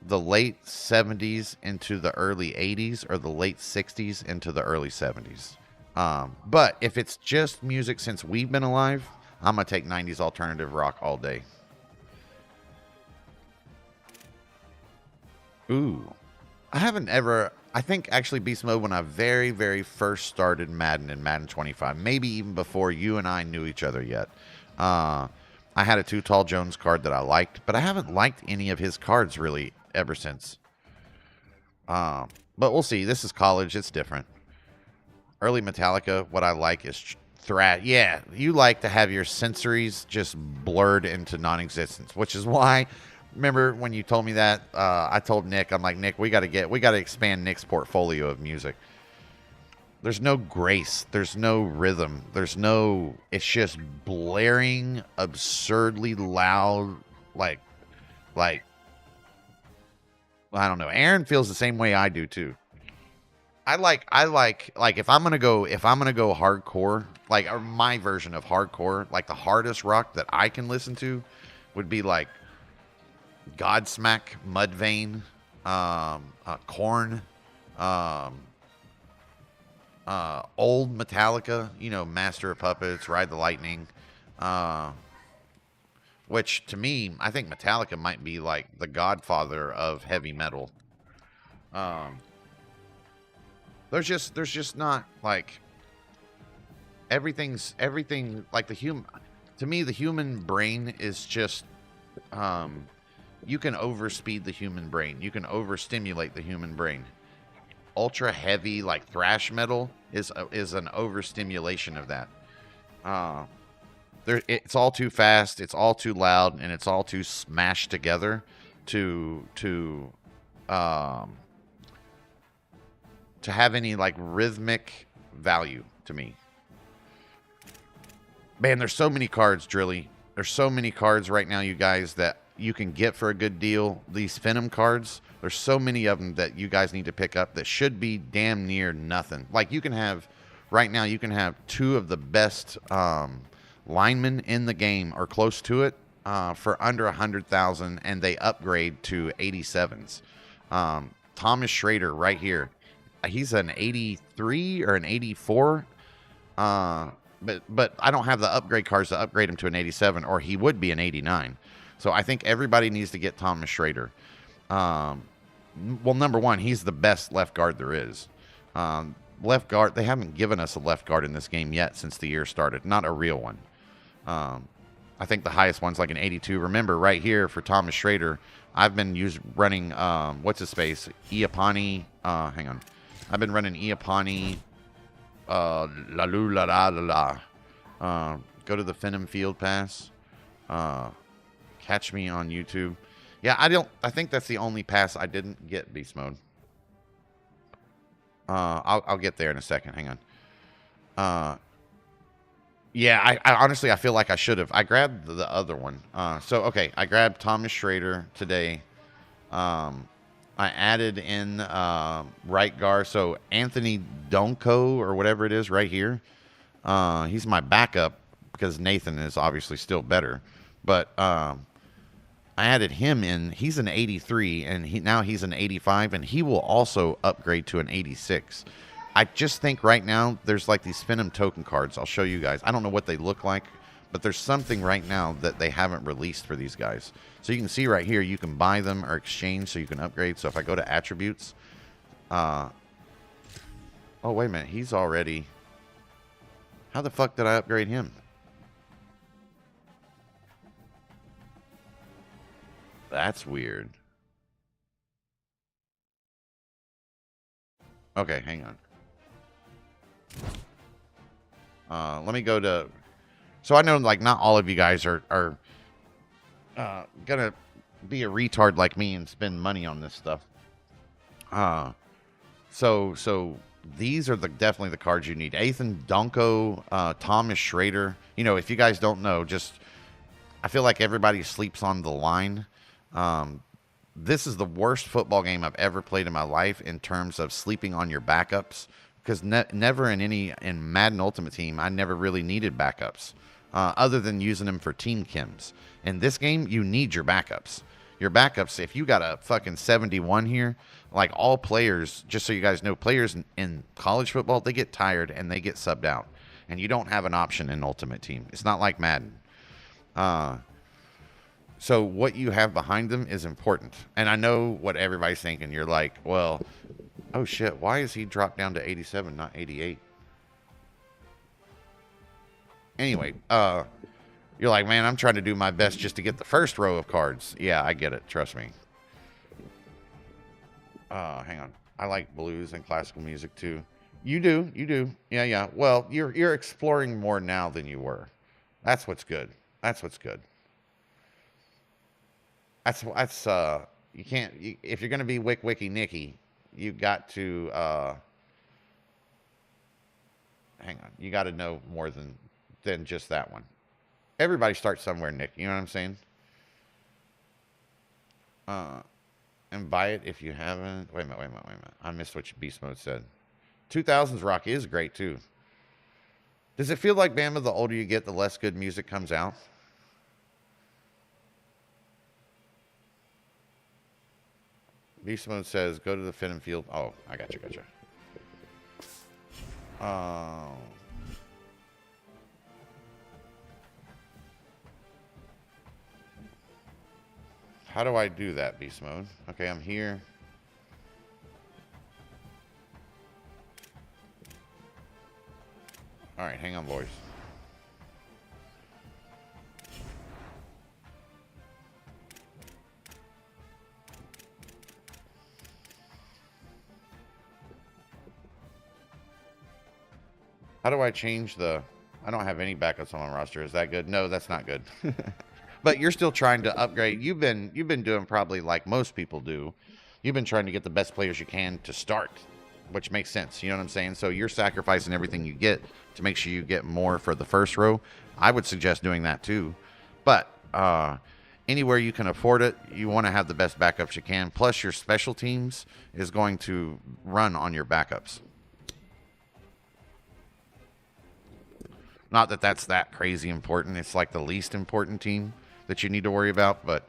late 70s into the early 80s, or the late 60s into the early 70s. But if it's just music since we've been alive, I'm gonna take 90s alternative rock all day. Ooh, I think actually Beast Mode, when I very, very first started Madden in Madden 25, maybe even before you and I knew each other yet. I had a Too Tall Jones card that I liked, but I haven't liked any of his cards really ever since. But we'll see. This is college. It's different. Early Metallica, what I like is thrash. Yeah, you like to have your sensories just blurred into non-existence, which is why, remember when you told me that, I told Nick, I'm like, Nick, we got to expand Nick's portfolio of music. There's no grace. There's no rhythm. It's just blaring, absurdly loud, like, I don't know. Aaron feels the same way I do too. I like if I'm gonna go hardcore, like, or my version of hardcore, like the hardest rock that I can listen to would be like Godsmack, Mudvayne, Korn, old Metallica, you know, Master of Puppets, Ride the Lightning, which to me, I think Metallica might be like the godfather of heavy metal. There's just not, like, everything like to me, the human brain is just, you can overspeed the human brain. You can overstimulate the human brain. Ultra heavy, like thrash metal is an overstimulation of that. It's all too fast, it's all too loud, and it's all too smashed together to have any, like, rhythmic value to me. Man, there's so many cards, Drilly. There's so many cards right now, you guys, that you can get for a good deal. These Phenom cards, there's so many of them that you guys need to pick up that should be damn near nothing. Like, you can have, right now, you can have two of the best linemen in the game, or close to it, for under 100,000, and they upgrade to 87s. Thomas Schrader right here. He's an 83 or an 84. But I don't have the upgrade cards to upgrade him to an 87, or he would be an 89. So I think everybody needs to get Thomas Schrader. Well, number one, he's the best left guard there is. Left guard, they haven't given us a left guard in this game yet since the year started. Not a real one. I think the highest one's like an 82. Remember, right here for Thomas Schrader, I've been running, what's his face? Iapani. Hang on. I've been running Iapani. La la la la la. Go to the Phenom Field Pass. Catch me on YouTube. Yeah, I think that's the only pass I didn't get, Beast Mode. I'll get there in a second. Hang on. Yeah, I honestly I feel like I should have. I grabbed the other one. So okay, I grabbed Thomas Schrader today. Um, I added in right guard. So Anthony Donko or whatever it is right here. He's my backup because Nathan is obviously still better. But I added him in. He's an 83, and now he's an 85, and he will also upgrade to an 86. I just think right now there's like these Phantom token cards. I'll show you guys. I don't know what they look like, but there's something right now that they haven't released for these guys. So you can see right here, you can buy them or exchange so you can upgrade. So if I go to attributes, oh, wait a minute. He's already, how the fuck did I upgrade him? That's weird. Okay, hang on. Let me go to, so I know like not all of you guys are gonna be a retard like me and spend money on this stuff. So these are definitely the cards you need. Ethan Donko, Thomas Schrader. You know, if you guys don't know, just I feel like everybody sleeps on the line. This is the worst football game I've ever played in my life in terms of sleeping on your backups. Because never in Madden Ultimate Team, I never really needed backups, other than using them for team chems. In this game, you need your backups. Your backups, if you got a fucking 71 here, like all players, just so you guys know, players in college football, they get tired and they get subbed out. And you don't have an option in Ultimate Team. It's not like Madden. So what you have behind them is important. And I know what everybody's thinking. You're like, well, oh shit, why is he dropped down to 87, not 88? Anyway, you're like, man, I'm trying to do my best just to get the first row of cards. Yeah, I get it. Trust me. Hang on. I like blues and classical music too. You do. Yeah. Well, you're exploring more now than you were. That's what's good. That's what's good. That's you can't if you're gonna be Wiki Nicky, you got to hang on. You got to know more than just that one. Everybody starts somewhere, Nick. You know what I'm saying? And buy it if you haven't. Wait a minute. I missed what Beast Mode said. 2000s rock is great too. Does it feel like Bama, the older you get, the less good music comes out? Beast Mode says, go to the Fit and Field. Oh, I gotcha. How do I do that, Beast Mode? Okay, I'm here. All right, hang on, boys. How do I change the... I don't have any backups on my roster. Is that good? No, that's not good. But you're still trying to upgrade. You've been doing probably like most people do. You've been trying to get the best players you can to start, which makes sense. You know what I'm saying? So you're sacrificing everything you get to make sure you get more for the first row. I would suggest doing that too. But anywhere you can afford it, you want to have the best backups you can. Plus, your special teams is going to run on your backups. Not that that's that crazy important. It's like the least important team that you need to worry about, but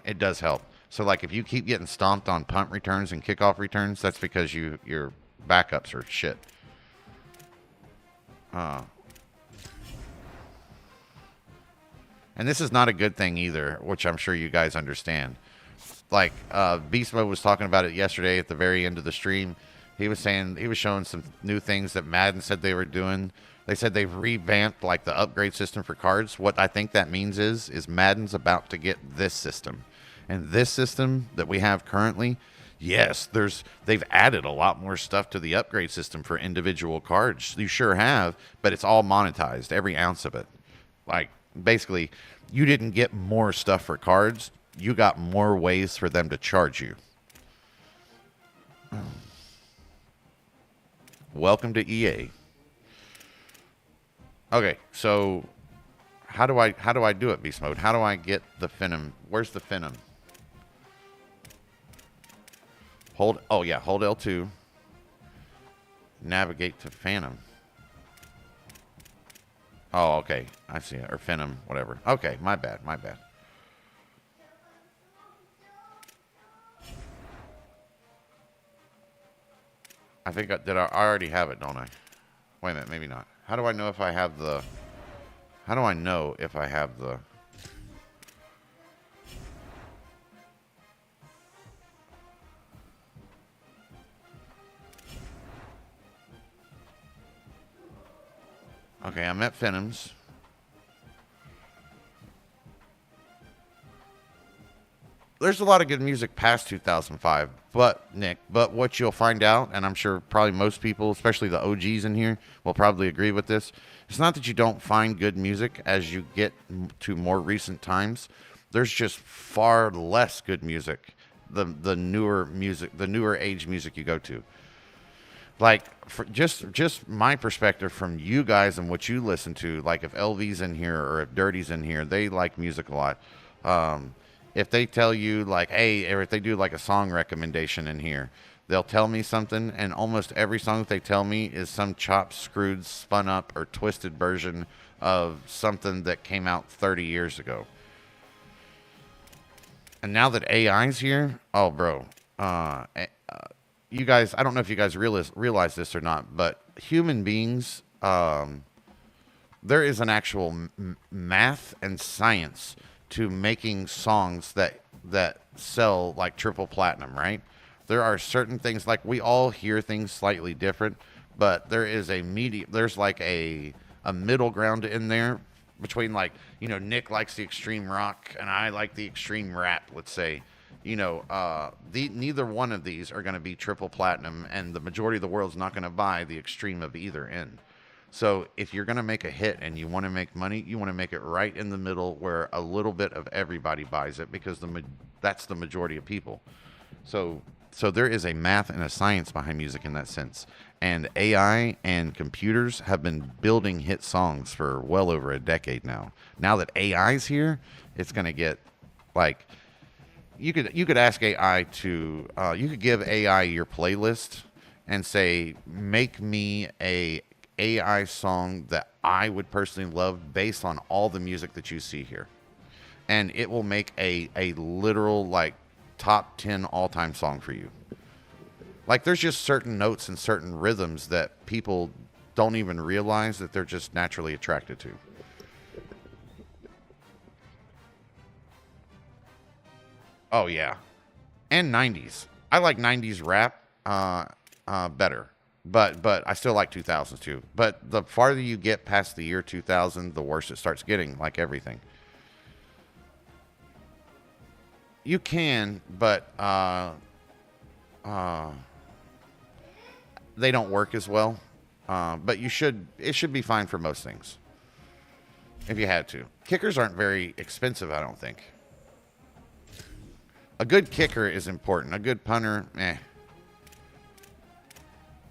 it does help. So, like, if you keep getting stomped on punt returns and kickoff returns, that's because your backups are shit. And this is not a good thing either, which I'm sure you guys understand. Like, Beast Mode was talking about it yesterday at the very end of the stream. He was saying, he was showing some new things that Madden said they were doing. They said they've revamped like the upgrade system for cards. What I think that means is Madden's about to get this system. And this system that we have currently, yes, they've added a lot more stuff to the upgrade system for individual cards. You sure have, but it's all monetized, every ounce of it. Like, basically, you didn't get more stuff for cards. You got more ways for them to charge you. Welcome to EA. Okay, so how do I do it, beast mode? How do I get the Phenom? Where's the Phenom? Hold, oh yeah, hold L2. Navigate to Phantom. Oh, okay. I see it. Or Phenom, whatever. Okay, my bad, my bad. I think I already have it, don't I? Wait a minute, maybe not. How do I know if I have the... How do I know if I have the... Okay, I'm at Phenoms. There's a lot of good music past 2005, but what you'll find out, and I'm sure probably most people, especially the OGs in here, will probably agree with this. It's not that you don't find good music as you get to more recent times. There's just far less good music. The newer music, the newer age music you go to. Like, for just my perspective from you guys and what you listen to, like if LV's in here or if Dirty's in here, they like music a lot. If they tell you like, hey, or if they do like a song recommendation in here, they'll tell me something, and almost every song that they tell me is some chopped, screwed, spun up, or twisted version of something that came out 30 years ago. And now that AI's here, oh, bro, you guys, I don't know if you guys realize this or not, but human beings, there is an actual math and science to making songs that sell like triple platinum, right? There are certain things, like we all hear things slightly different, but there is there's like a middle ground in there between, like, you know, Nick likes the extreme rock and I like the extreme rap, let's say. You know, neither one of these are going to be triple platinum, and the majority of the world's not going to buy the extreme of either end. So if you're going to make a hit and you want to make money, you want to make it right in the middle where a little bit of everybody buys it, because that's the majority of people. So there is a math and a science behind music in that sense. And AI and computers have been building hit songs for well over a decade now. Now that AI's here, it's going to get, like, you could ask AI to you could give AI your playlist and say, make me a AI song that I would personally love based on all the music that you see here, and it will make a literal, like, top 10 all-time song for you. Like, there's just certain notes and certain rhythms that people don't even realize that they're just naturally attracted to. Oh yeah, and 90s. I like 90s rap better, but I still like 2000s too. But the farther you get past the year 2000, the worse it starts getting, like everything. You can, but they don't work as well. But it should be fine for most things if you had to. Kickers aren't very expensive, I don't think. A good kicker is important. A good punter,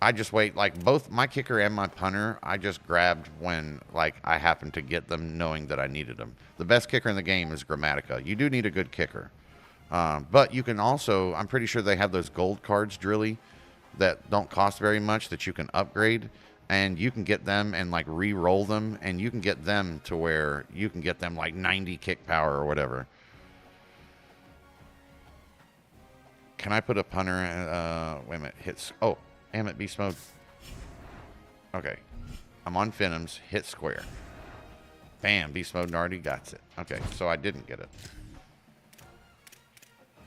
I just wait. Like, both my kicker and my punter, I just grabbed when, like, I happened to get them knowing that I needed them. The best kicker in the game is Grammatica. You do need a good kicker. But you can also, I'm pretty sure they have those gold cards, Drilly, that don't cost very much, that you can upgrade. And you can get them and, like, re-roll them. And you can get them to where you can get them, like, 90 kick power or whatever. Can I put a punter? Wait a minute. Hits. Oh, damn it, beast mode. Okay. I'm on Phenoms. Hit square. Bam. Beast mode already got it. Okay, so I didn't get it.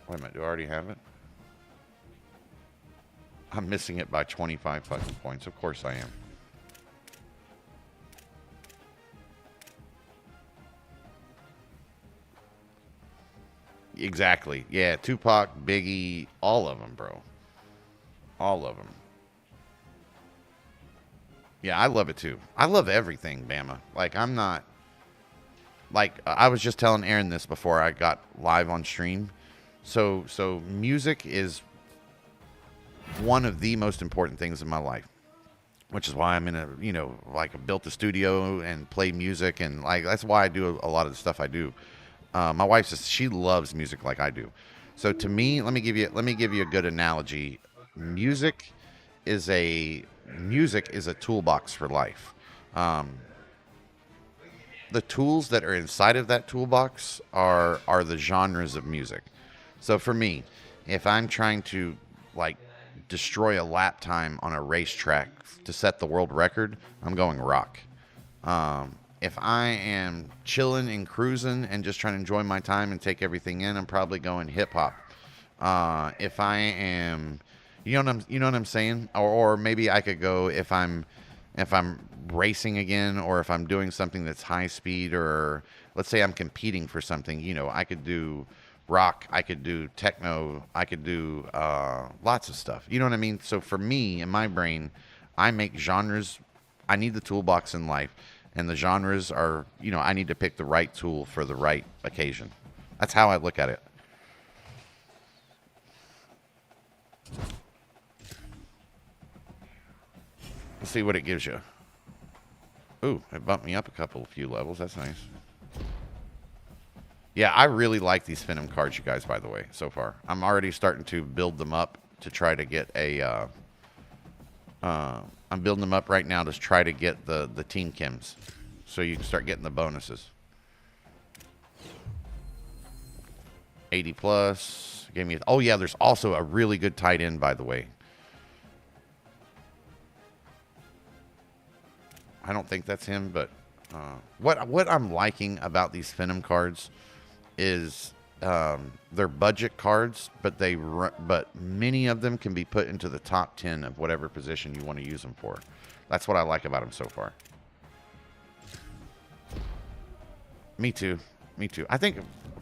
Wait a minute. Do I already have it? I'm missing it by 25 fucking points. Of course I am. Exactly. Yeah, Tupac, Biggie, all of them, bro. All of them. Yeah, I love it too. I love everything, Bama. Like, I'm not... Like, I was just telling Aaron this before I got live on stream. So music is one of the most important things in my life. which is why I'm in a, like built a studio and play music, and like that's why I do a lot of the stuff I do. My wife says she loves music like I do. So to me, let me give you a good analogy. Music music is a toolbox for life. Um, the tools that are inside of that toolbox are the genres of music. So for me, if I'm trying to like destroy a lap time on a racetrack to set the world record, I'm going rock. If I am chilling and cruising and just trying to enjoy my time and take everything in, I'm probably going hip hop. If I am, you know what I'm saying, or maybe I could go if I'm racing again, or if I'm doing something that's high speed, or let's say I'm competing for something. I could do rock, I could do techno, I could do lots of stuff. You know what I mean? So for me, in my brain, I make genres. I need the toolbox in life, and the genres are, I need to pick the right tool for the right occasion. That's how I look at it. Let's see what it gives you. Ooh, it bumped me up a few levels. That's nice. Yeah, I really like these Phenom cards, you guys, by the way, so far. I'm already starting to build them up to try to get I'm building them up right now to try to get the Team Chems, so you can start getting the bonuses. 80 plus. Gave me. Oh, yeah, there's also a really good tight end, by the way. I don't think that's him, but what I'm liking about these Phenom cards is they're budget cards, but but many of them can be put into the top 10 of whatever position you want to use them for. That's what I like about them so far. Me too. Me too. I think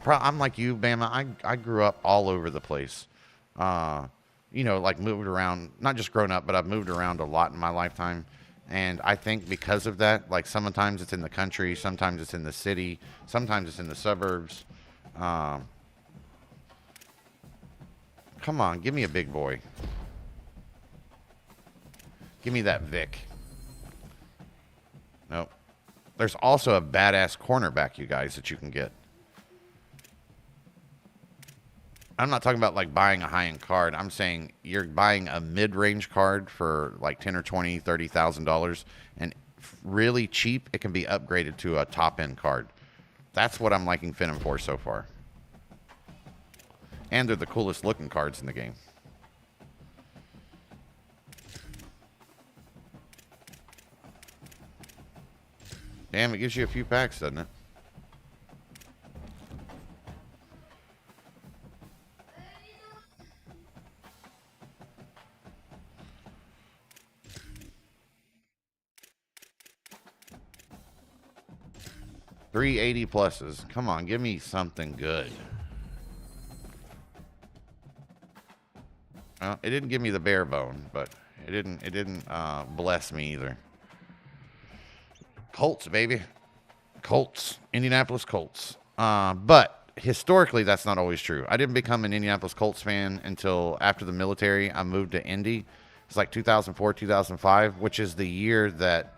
I'm like you, Bama. I grew up all over the place. Like moved around, not just grown up, but I've moved around a lot in my lifetime. And I think because of that, like sometimes it's in the country, sometimes it's in the city, sometimes it's in the suburbs. Come on, give me a big boy. Give me that Vic. Nope. There's also a badass cornerback, you guys, that you can get. I'm not talking about like buying a high-end card. I'm saying you're buying a mid-range card for like 10 or 20, $30,000, and really cheap, it can be upgraded to a top-end card. That's what I'm liking Phenom for so far. And they're the coolest looking cards in the game. Damn, it gives you a few packs, doesn't it? $380 pluses. Come on, give me something good. Well, it didn't give me the bare bone, but it didn't bless me either. Colts, baby. Colts. Indianapolis Colts. But historically, that's not always true. I didn't become an Indianapolis Colts fan until after the military. I moved to Indy. It's like 2004, 2005, which is the year that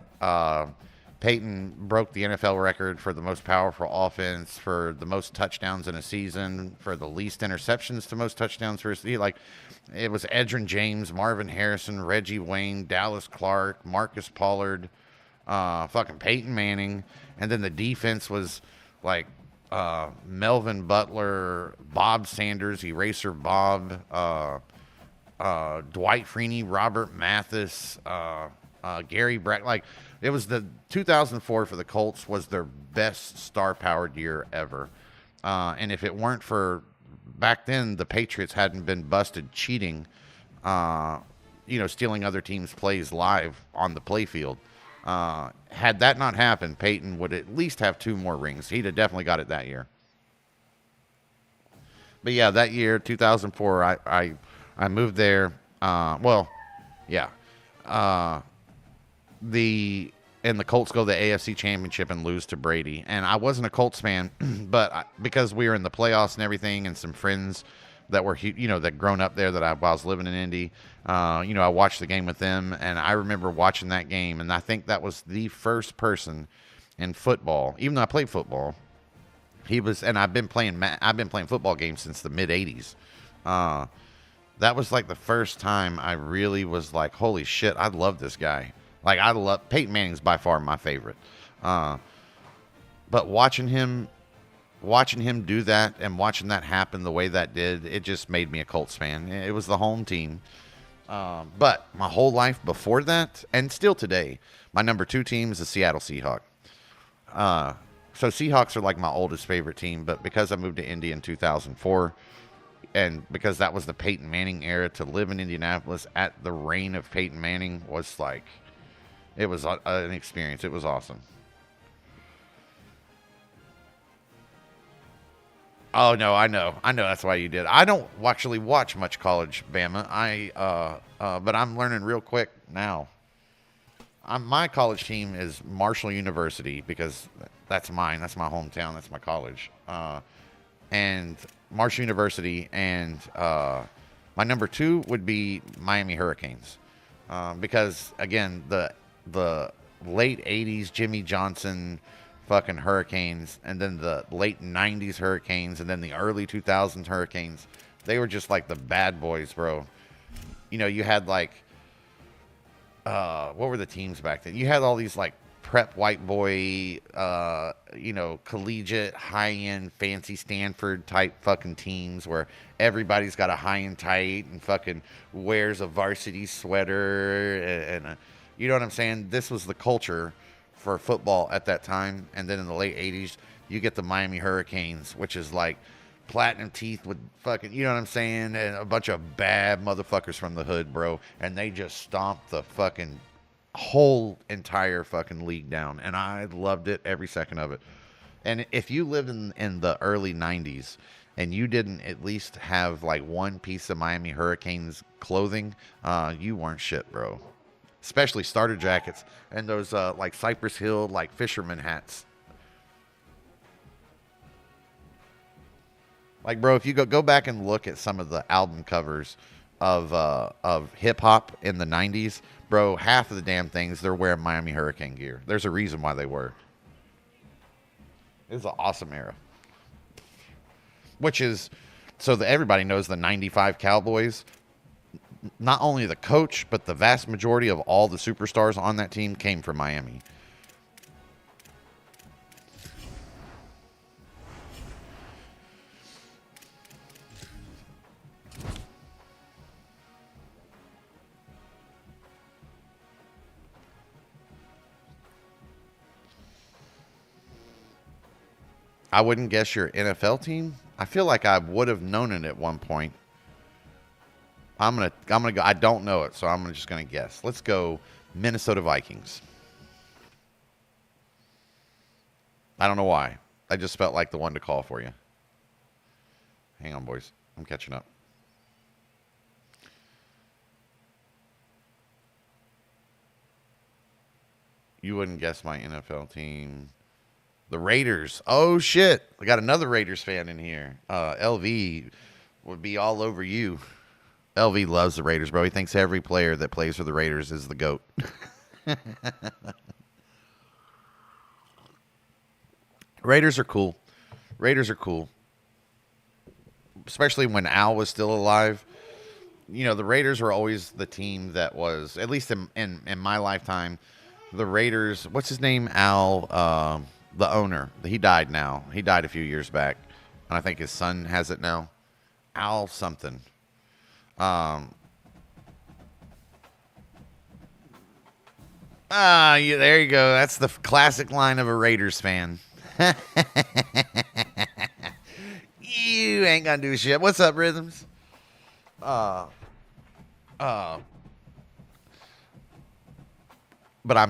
Peyton broke the NFL record for the most powerful offense, for the most touchdowns in a season, for the least interceptions to most touchdowns for a season. Like, it was Edgerrin James, Marvin Harrison, Reggie Wayne, Dallas Clark, Marcus Pollard, fucking Peyton Manning, and then the defense was like Melvin Butler, Bob Sanders, Eraser Bob, Dwight Freeney, Robert Mathis, Gary Brack. Like, it was the 2004 for the Colts was their best star-powered year ever. And if it weren't for back then, the Patriots hadn't been busted cheating, stealing other teams' plays live on the playfield. Had that not happened, Peyton would at least have 2 more rings. He'd have definitely got it that year. But yeah, that year, 2004, I moved there. The Colts go to the AFC Championship and lose to Brady. And I wasn't a Colts fan, but because we were in the playoffs and everything, and some friends that were, that grown up there that I was living in Indy. I watched the game with them, and I remember watching that game, and I think that was the first person in football, even though I played football. He was, and I've been playing football games since the mid '80s. That was like the first time I really was like, holy shit, I love this guy. Like, I love Peyton Manning's by far my favorite. But watching him do that and watching that happen the way that did, it just made me a Colts fan. It was the home team. But my whole life before that, and still today, my number 2 team is the Seattle Seahawks. So Seahawks are like my oldest favorite team, but because I moved to Indy in 2004, and because that was the Peyton Manning era, to live in Indianapolis at the reign of Peyton Manning was like, it was an experience. It was awesome. Oh, no, I know that's why you did. I don't actually watch much college, Bama. But I'm learning real quick now. My college team is Marshall University because that's mine. That's my hometown. That's my college. And Marshall University, and my number 2 would be Miami Hurricanes, because again, the late '80s Jimmy Johnson fucking Hurricanes, and then the late '90s Hurricanes, and then the early 2000s Hurricanes. They were just like the bad boys, bro. You had like, what were the teams back then? You had all these like prep white boy, collegiate, high-end, fancy Stanford type fucking teams where everybody's got a high and tight and fucking wears a varsity sweater and you know what I'm saying? This was the culture for football at that time. And then in the late 80s, you get the Miami Hurricanes, which is like platinum teeth with fucking, you know what I'm saying? And a bunch of bad motherfuckers from the hood, bro. And they just stomped the fucking whole entire fucking league down, and I loved it every second of it. And if you lived in the early 90s and you didn't at least have like one piece of Miami Hurricanes clothing, you weren't shit, bro. Especially starter jackets and those like Cypress Hill like fisherman hats. Like, bro, if you go back and look at some of the album covers of hip hop in the 90s, bro, half of the damn things they're wearing Miami Hurricane gear. There's a reason why they were. It was an awesome era. Which is, so that everybody knows, the 95 Cowboys, not only the coach, but the vast majority of all the superstars on that team came from Miami. I wouldn't guess your NFL team. I feel like I would have known it at one point. I'm gonna go. I don't know it, so I'm just gonna guess. Let's go Minnesota Vikings. I don't know why. I just felt like the one to call for you. Hang on, boys. I'm catching up. You wouldn't guess my NFL team. The Raiders. Oh, shit. I got another Raiders fan in here. LV would be all over you. LV loves the Raiders, bro. He thinks every player that plays for the Raiders is the GOAT. Raiders are cool. Raiders are cool. Especially when Al was still alive. The Raiders were always the team that was, at least in my lifetime, the Raiders, what's his name? Al, the owner. He died now. He died a few years back. And I think his son has it now. Al something. There you go. That's the classic line of a Raiders fan. You ain't gonna do shit. What's up, Rhythms? But I'm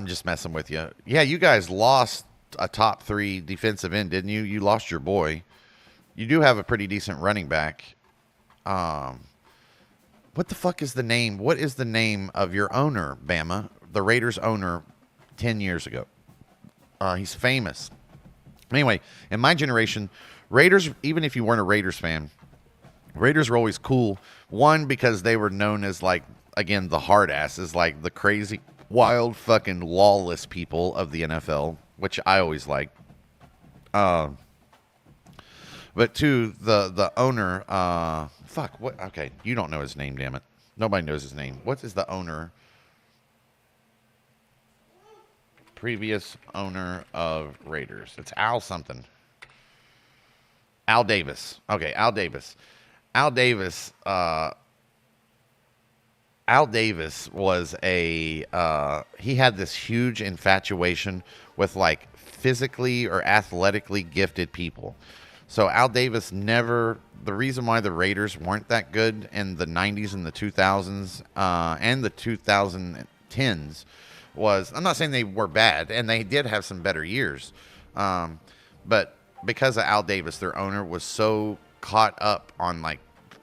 just messing with you. Yeah, you guys lost a top 3 defensive end, didn't you? You lost your boy. You do have a pretty decent running back. What the fuck is the name? What is the name of your owner, Bama? The Raiders owner 10 years ago. He's famous. Anyway, in my generation, Raiders, even if you weren't a Raiders fan, Raiders were always cool. One, because they were known as, like, again, the hard asses, like the crazy, wild, fucking lawless people of the NFL, which I always liked. But two, the owner, fuck, what? Okay, you don't know his name, damn it. Nobody knows his name. What is the owner? Previous owner of Raiders. It's Al something. Al Davis. Okay, Al Davis. Al Davis. Al Davis was a. He had this huge infatuation with, like, physically or athletically gifted people. So Al Davis never. The reason why the Raiders weren't that good in the 90s and the 2000s and the 2010s was, I'm not saying they were bad, and they did have some better years, but because of Al Davis, their owner was so caught up on, like,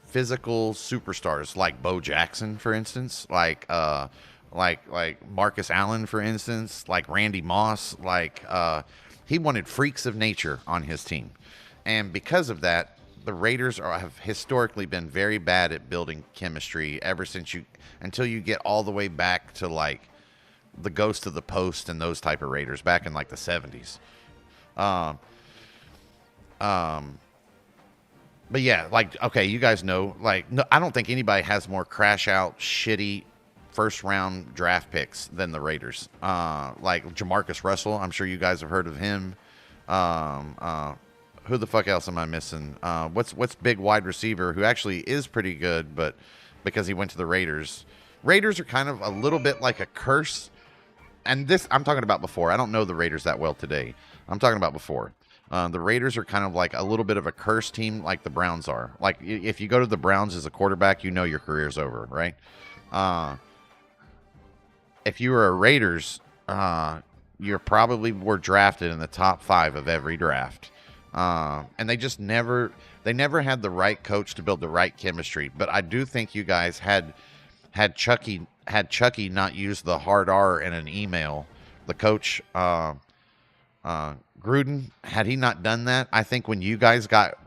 physical superstars like Bo Jackson, for instance, like Marcus Allen, for instance, like Randy Moss, like he wanted freaks of nature on his team, and because of that, the Raiders have historically been very bad at building chemistry until you get all the way back to, like, the Ghost of the Post and those type of Raiders back in, like, the 70s. But yeah, like, okay, you guys know, like, no, I don't think anybody has more crash out, shitty first round draft picks than the Raiders. Like Jamarcus Russell, I'm sure you guys have heard of him. Who the fuck else am I missing? What's big wide receiver who actually is pretty good, but because he went to the Raiders. Raiders are kind of a little bit like a curse. And this, I'm talking about before. I don't know the Raiders that well today. I'm talking about before. The Raiders are kind of like a little bit of a curse team like the Browns are. Like, if you go to the Browns as a quarterback, you know your career's over, right? If you were a Raiders, you probably were drafted in the top 5 of every draft. And they just never had the right coach to build the right chemistry. But I do think you guys had Chucky not used the hard R in an email, the coach, Gruden, had he not done that, I think when you guys got,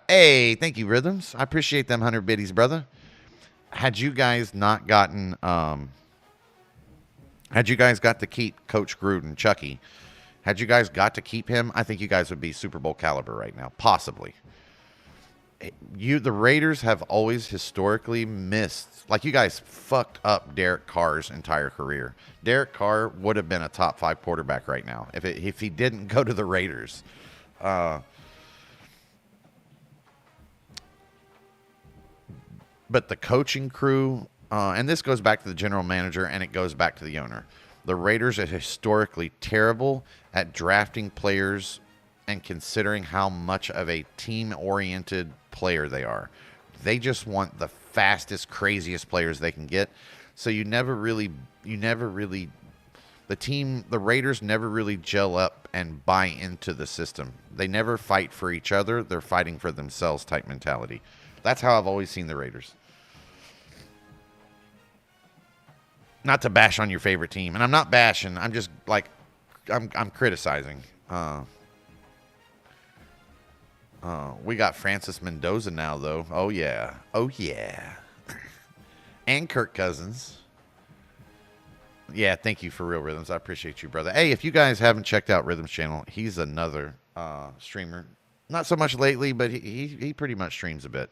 hey, thank you, Rhythms. I appreciate them 100 biddies, brother. Had you guys not gotten, had you guys got to keep Coach Gruden, Chucky, had you guys got to keep him, I think you guys would be Super Bowl caliber right now, possibly. The Raiders have always historically missed, like, you guys fucked up Derek Carr's entire career. Derek Carr would have been a top 5 quarterback right now if he didn't go to the Raiders. But the coaching crew, and this goes back to the general manager and it goes back to the owner. The Raiders are historically terrible at drafting players and considering how much of a team-oriented player they are. They just want the fastest, craziest players they can get. So the Raiders never really gel up and buy into the system. They never fight for each other. They're fighting for themselves type mentality. That's how I've always seen the Raiders. Not to bash on your favorite team. And I'm not bashing. I'm just, like, I'm criticizing. We got Francis Mendoza now, though. Oh, yeah. And Kirk Cousins. Yeah, thank you for Real Rhythms. I appreciate you, brother. Hey, if you guys haven't checked out Rhythms channel, he's another streamer. Not so much lately, but he pretty much streams a bit.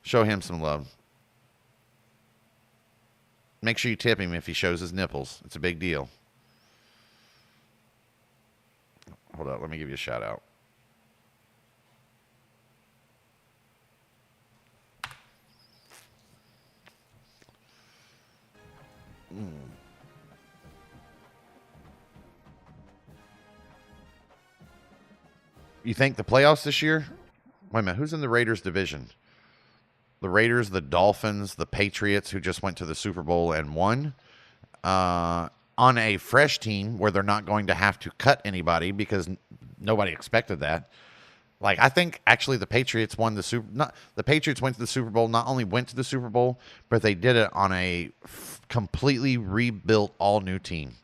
Show him some love. Make sure you tip him if he shows his nipples. It's a big deal. Hold up, let me give you a shout out. You think the playoffs this year? Wait a minute, who's in the Raiders division? The Raiders, the Dolphins, the Patriots, who just went to the Super Bowl and won. On a fresh team where they're not going to have to cut anybody because nobody expected that. Like, I think actually the Patriots won the Patriots went to the Super Bowl, not only went to the Super Bowl, but they did it on a completely rebuilt all new team.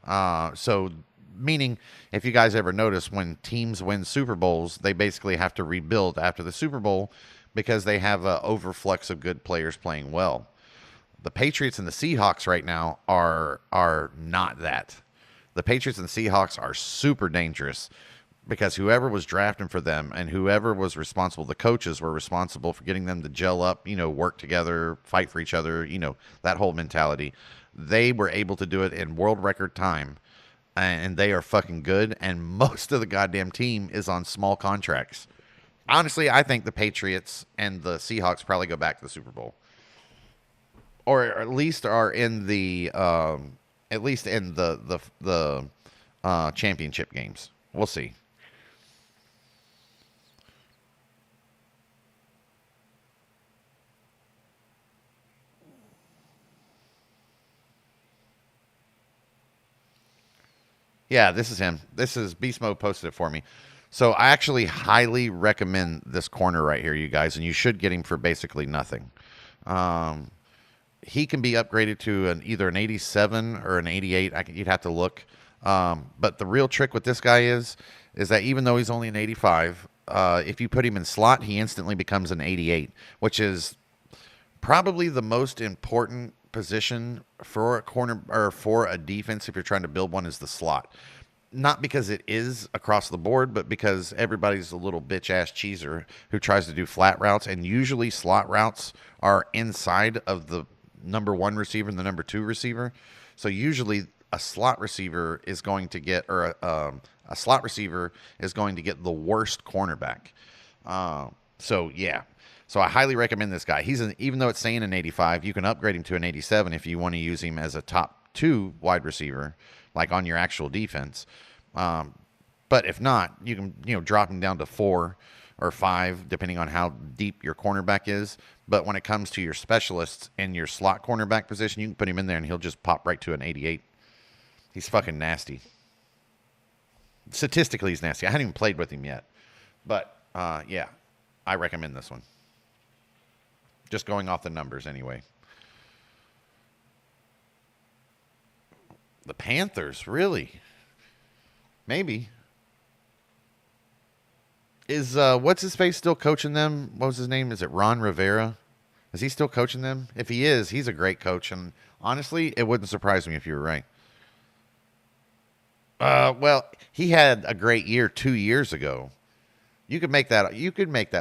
So Meaning, if you guys ever notice, when teams win Super Bowls, they basically have to rebuild after the Super Bowl because they have an overflux of good players playing well. The Patriots and the Seahawks right now are not that. The Patriots and the Seahawks are super dangerous because whoever was drafting for them and whoever was responsible, the coaches were responsible for getting them to gel up, work together, fight for each other, that whole mentality. They were able to do it in world record time, and they are fucking good, and most of the goddamn team is on small contracts. Honestly, I think the Patriots and the Seahawks probably go back to the Super Bowl, or at least are in the championship games. We'll see. Yeah, this is him. This is Beast Mode posted it for me. So I actually highly recommend this corner right here, you guys, and you should get him for basically nothing. He can be upgraded to either an 87 or an 88. You'd have to look. But the real trick with this guy is that even though he's only an 85, if you put him in slot, he instantly becomes an 88, which is probably the most important position for a corner or for a defense if you're trying to build one is the slot. Not because it is across the board, but because everybody's a little bitch ass cheeser who tries to do flat routes, and usually slot routes are inside of the number one receiver and the number two receiver. So usually a slot receiver is going to get, or a slot receiver is going to get the worst cornerback. So yeah. So I highly recommend this guy. Even though it's saying an 85, you can upgrade him to an 87 if you want to use him as a top 2 wide receiver, like on your actual defense. But if not, you can drop him down to 4 or 5, depending on how deep your cornerback is. But when it comes to your specialists in your slot cornerback position, you can put him in there and he'll just pop right to an 88. He's fucking nasty. Statistically, he's nasty. I haven't even played with him yet. But yeah, I recommend this one. Just going off the numbers anyway. The Panthers, really? Maybe. Is what's his face still coaching them? What was his name? Is it Ron Rivera? Is he still coaching them? If he is, he's a great coach, and honestly, it wouldn't surprise me if you were right. Well, he had a great year 2 years ago. You could make that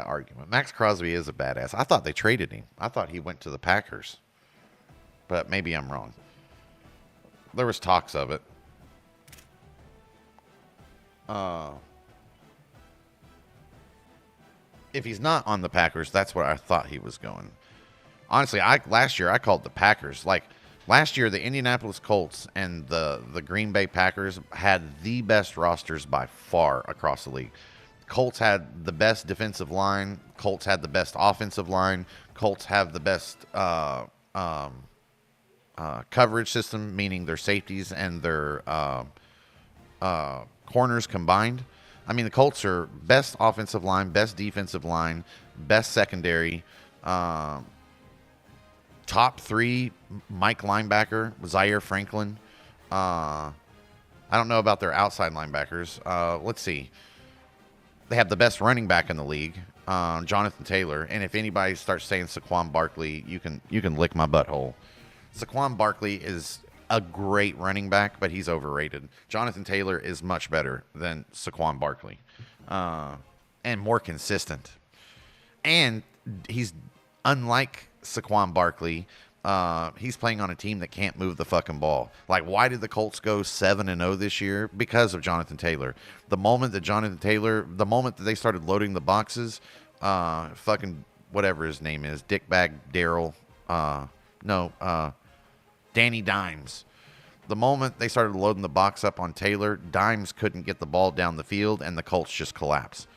argument. Max Crosby is a badass. I thought they traded him. I thought he went to the Packers. But maybe I'm wrong. There was talks of it. If he's not on the Packers, that's where I thought he was going. Honestly, last year I called the Packers. Like last year, the Indianapolis Colts and the Green Bay Packers had the best rosters by far across the league. Colts had the best defensive line. Colts had the best offensive line. Colts have the best coverage system, meaning their safeties and their corners combined. I mean, the Colts are best offensive line, best defensive line, best secondary, top 3 Mike linebacker, Zaire Franklin. I don't know about their outside linebackers. Let's see. They have the best running back in the league, Jonathan Taylor. And if anybody starts saying Saquon Barkley, you can lick my butthole. Saquon Barkley is a great running back, but he's overrated. Jonathan Taylor is much better than Saquon Barkley, and more consistent. And he's unlike Saquon Barkley. He's playing on a team that can't move the fucking ball. Like, why did the Colts go 7-0 this year? Because of Jonathan Taylor. The moment that they started loading the boxes, fucking whatever his name is, Dickbag Daryl, Danny Dimes. The moment they started loading the box up on Taylor, Dimes couldn't get the ball down the field, and the Colts just collapsed.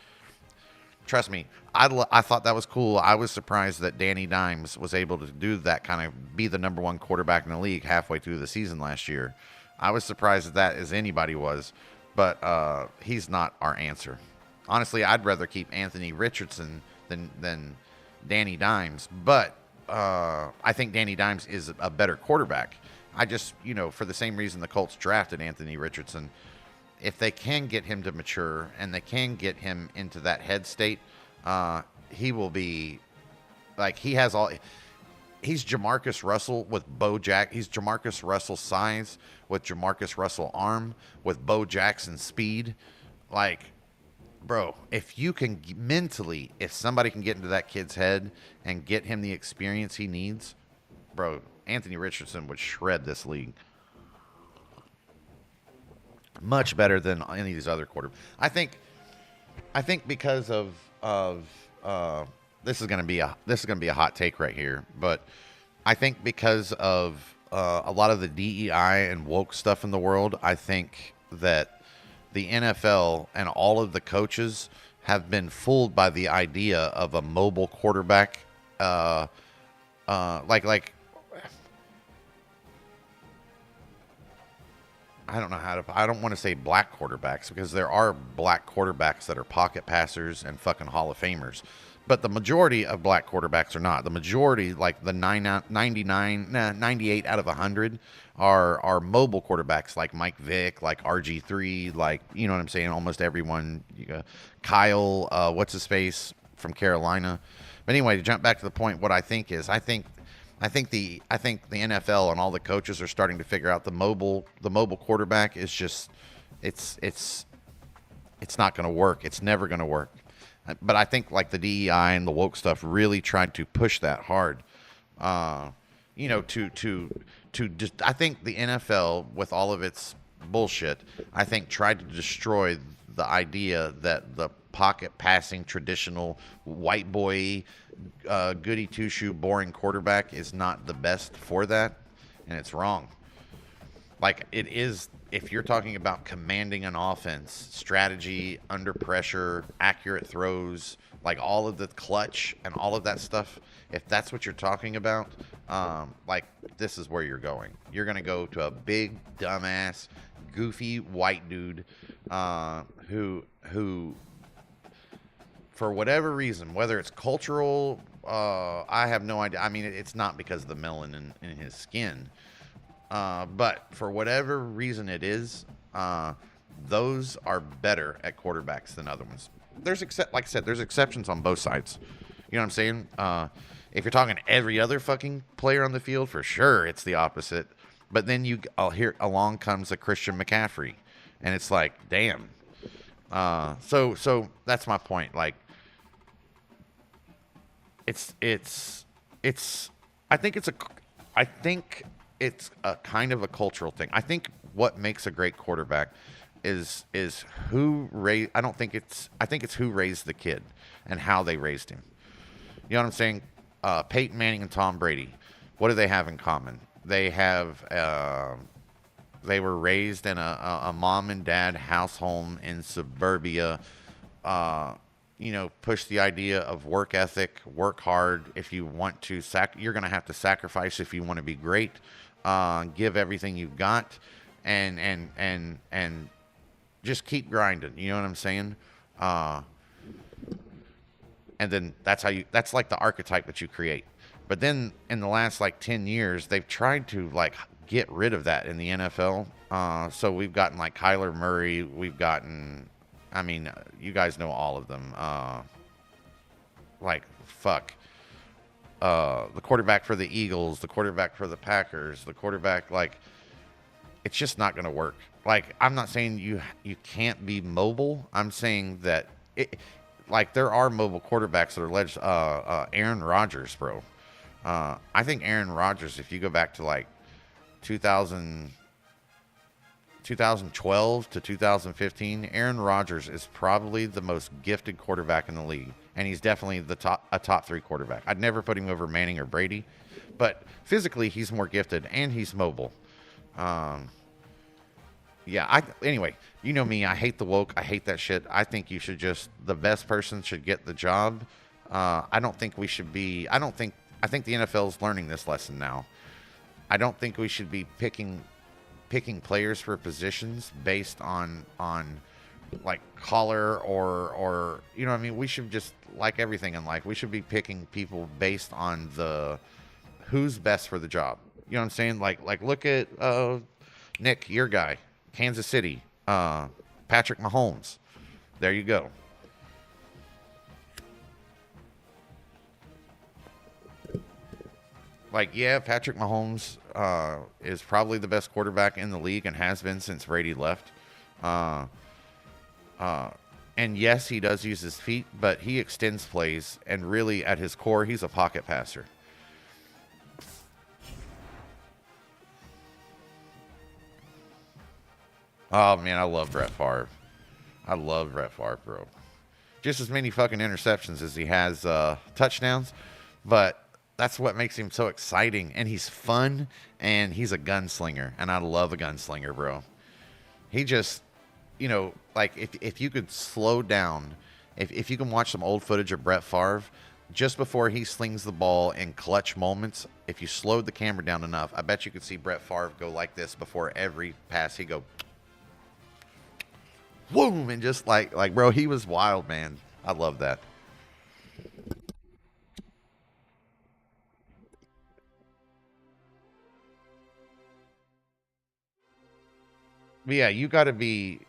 Trust me, I thought that was cool. I was surprised that Danny Dimes was able to do that, kind of be the number 1 quarterback in the league halfway through the season last year. I was surprised at that, as anybody was, but he's not our answer. Honestly, I'd rather keep Anthony Richardson than Danny Dimes, but I think Danny Dimes is a better quarterback. I just, for the same reason the Colts drafted Anthony Richardson, if they can get him to mature and they can get him into that head state, he will be like he has all. He's Jamarcus Russell with Bo Jack. He's Jamarcus Russell size with Jamarcus Russell arm with Bo Jackson speed. Like, bro, if you can mentally, if somebody can get into that kid's head and get him the experience he needs, bro, Anthony Richardson would shred this league. Much better than any of these other quarterbacks. I think because of this is going to be a hot take right here, but I think because of a lot of the DEI and woke stuff in the world, I think that the NFL and all of the coaches have been fooled by the idea of a mobile quarterback, like I don't know how to. I don't want to say black quarterbacks because there are black quarterbacks that are pocket passers and fucking Hall of Famers. But the majority of black quarterbacks are not. The majority, like the 98 out of 100, are mobile quarterbacks like Mike Vick, like RG3, like, you know what I'm saying? Almost everyone. Kyle, what's his face from Carolina. But anyway, to jump back to the point, what I think is, I think the NFL and all the coaches are starting to figure out the mobile quarterback is just it's not going to work. It's never going to work. But I think like the DEI and the woke stuff really tried to push that hard. To just, I think the NFL with all of its bullshit, I think tried to destroy the idea that the pocket passing traditional white boy goody two shoe boring quarterback is not the best for that, and it's wrong. Like it is. If you're talking about commanding an offense, strategy, under pressure, accurate throws, like all of the clutch and all of that stuff, if that's what you're talking about, like this is where you're going. You're going to go to a big, dumbass, goofy white dude who, for whatever reason, whether it's cultural, I have no idea. I mean, it's not because of the melanin in his skin. But for whatever reason it is, those are better at quarterbacks than other ones. Like I said, there's exceptions on both sides. You know what I'm saying? If you're talking every other fucking player on the field, for sure it's the opposite. But then here along comes a Christian McCaffrey, and it's like, damn. So that's my point. Like, I think it's a kind of a cultural thing. I think what makes a great quarterback is who raised. I think it's who raised the kid and how they raised him. You know what I'm saying? Peyton Manning and Tom Brady. What do they have in common? They were raised in a mom and dad house home in suburbia. Push the idea of work ethic, work hard. If you want to you're going to have to sacrifice if you want to be great. Give everything you've got, and just keep grinding. You know what I'm saying? And then that's like the archetype that you create. But then in the last like 10 years, they've tried to like get rid of that in the NFL. So we've gotten like Kyler Murray. We've gotten, I mean, you guys know all of them. The quarterback for the Eagles, the quarterback for the Packers, the quarterback, like, it's just not going to work. Like, I'm not saying you can't be mobile. I'm saying that there are mobile quarterbacks that are alleged. Aaron Rodgers, bro. I think Aaron Rodgers, if you go back to like 2012 to 2015, Aaron Rodgers is probably the most gifted quarterback in the league. And he's definitely a top 3 quarterback. I'd never put him over Manning or Brady, but physically he's more gifted and he's mobile. Anyway, you know me, I hate the woke. I hate that shit. I think the best person should get the job. I think the NFL's learning this lesson now. I don't think we should be picking players for positions based on like color or you know what I mean. We should just, like everything in life, we should be picking people based on who's best for the job. You know what I'm saying? Like look at Nick, your guy, Kansas City. Patrick Mahomes. There you go. Like, yeah, Patrick Mahomes is probably the best quarterback in the league and has been since Brady left. Uh, and yes, he does use his feet, but he extends plays, and really at his core, he's a pocket passer. Oh, man, I love Brett Favre. I love Brett Favre, bro. Just as many fucking interceptions as he has touchdowns, but that's what makes him so exciting. And he's fun, and he's a gunslinger, and I love a gunslinger, bro. He just, you know, like if you could slow down, if you can watch some old footage of Brett Favre, just before he slings the ball in clutch moments, if you slowed the camera down enough, I bet you could see Brett Favre go like this before every pass. He'd go, boom, and just like, bro, he was wild, man. I love that. But yeah, you got to be.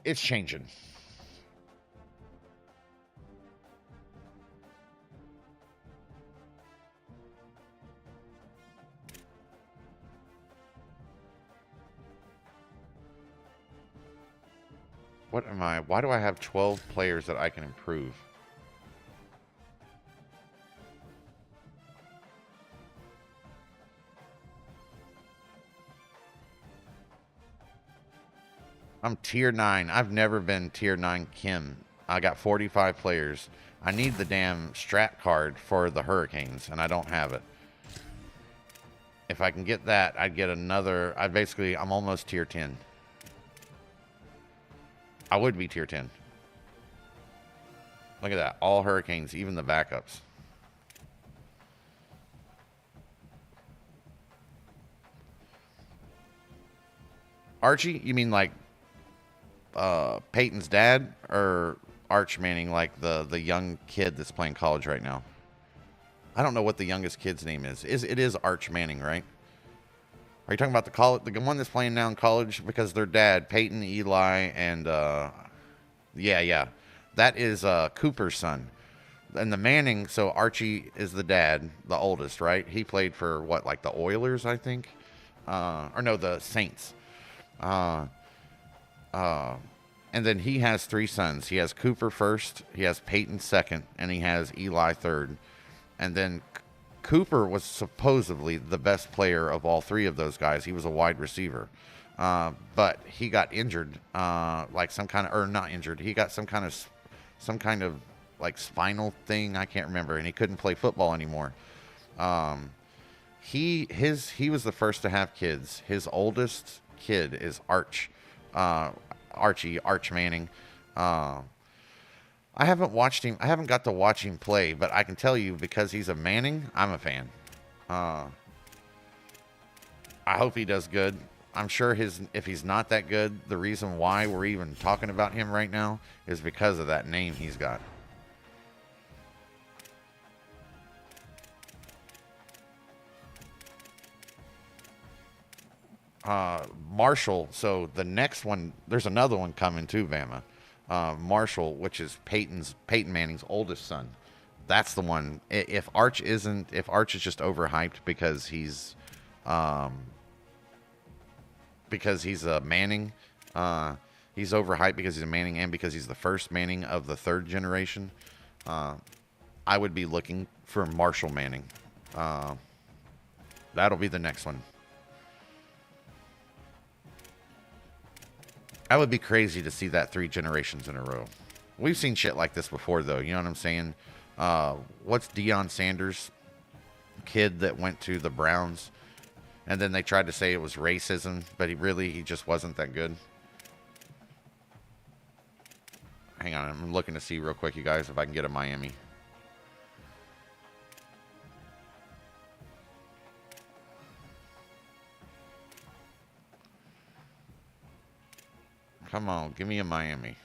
It's changing. What am I? Why do I have 12 players that I can improve? I'm tier 9. I've never been tier 9 Kim. I got 45 players. I need the damn strat card for the Hurricanes, and I don't have it. If I can get that, I'd get another. I'm almost tier 10. I would be tier 10. Look at that. All Hurricanes, even the backups. Archie, you mean like Peyton's dad, or Arch Manning, like the young kid that's playing college right now? I don't know what the youngest kid's name is. It is Arch Manning, right? Are you talking about the one that's playing now in college? Because their dad, Peyton, Eli, and yeah, that is Cooper's son. And the Manning, so Archie is the dad, the oldest, right? He played for what, like the Oilers, I think, or no, the Saints. And then he has 3 sons. He has Cooper first, he has Peyton second, and he has Eli third. And then Cooper was supposedly the best player of all 3 of those guys. He was a wide receiver. But he got injured, like some kind of, or not injured. He got some kind of like spinal thing. I can't remember. And he couldn't play football anymore. He was the first to have kids. His oldest kid is Arch Manning. I haven't watched him. I haven't got to watch him play, but I can tell you, because he's a Manning, I'm a fan. I hope he does good. I'm sure if he's not that good, the reason why we're even talking about him right now is because of that name he's got. Marshall. So the next one, there's another one coming too, Bama. Marshall, which is Peyton Manning's oldest son. That's the one. If Arch is just overhyped because he's a Manning, he's overhyped because he's a Manning and because he's the first Manning of the 3rd generation. I would be looking for Marshall Manning. That'll be the next one. I would be crazy to see that 3 generations in a row. We've seen shit like this before, though. You know what I'm saying? What's Deion Sanders' kid that went to the Browns, and then they tried to say it was racism, but he just wasn't that good. Hang on, I'm looking to see real quick, you guys, if I can get a Miami. Come on, give me a Miami.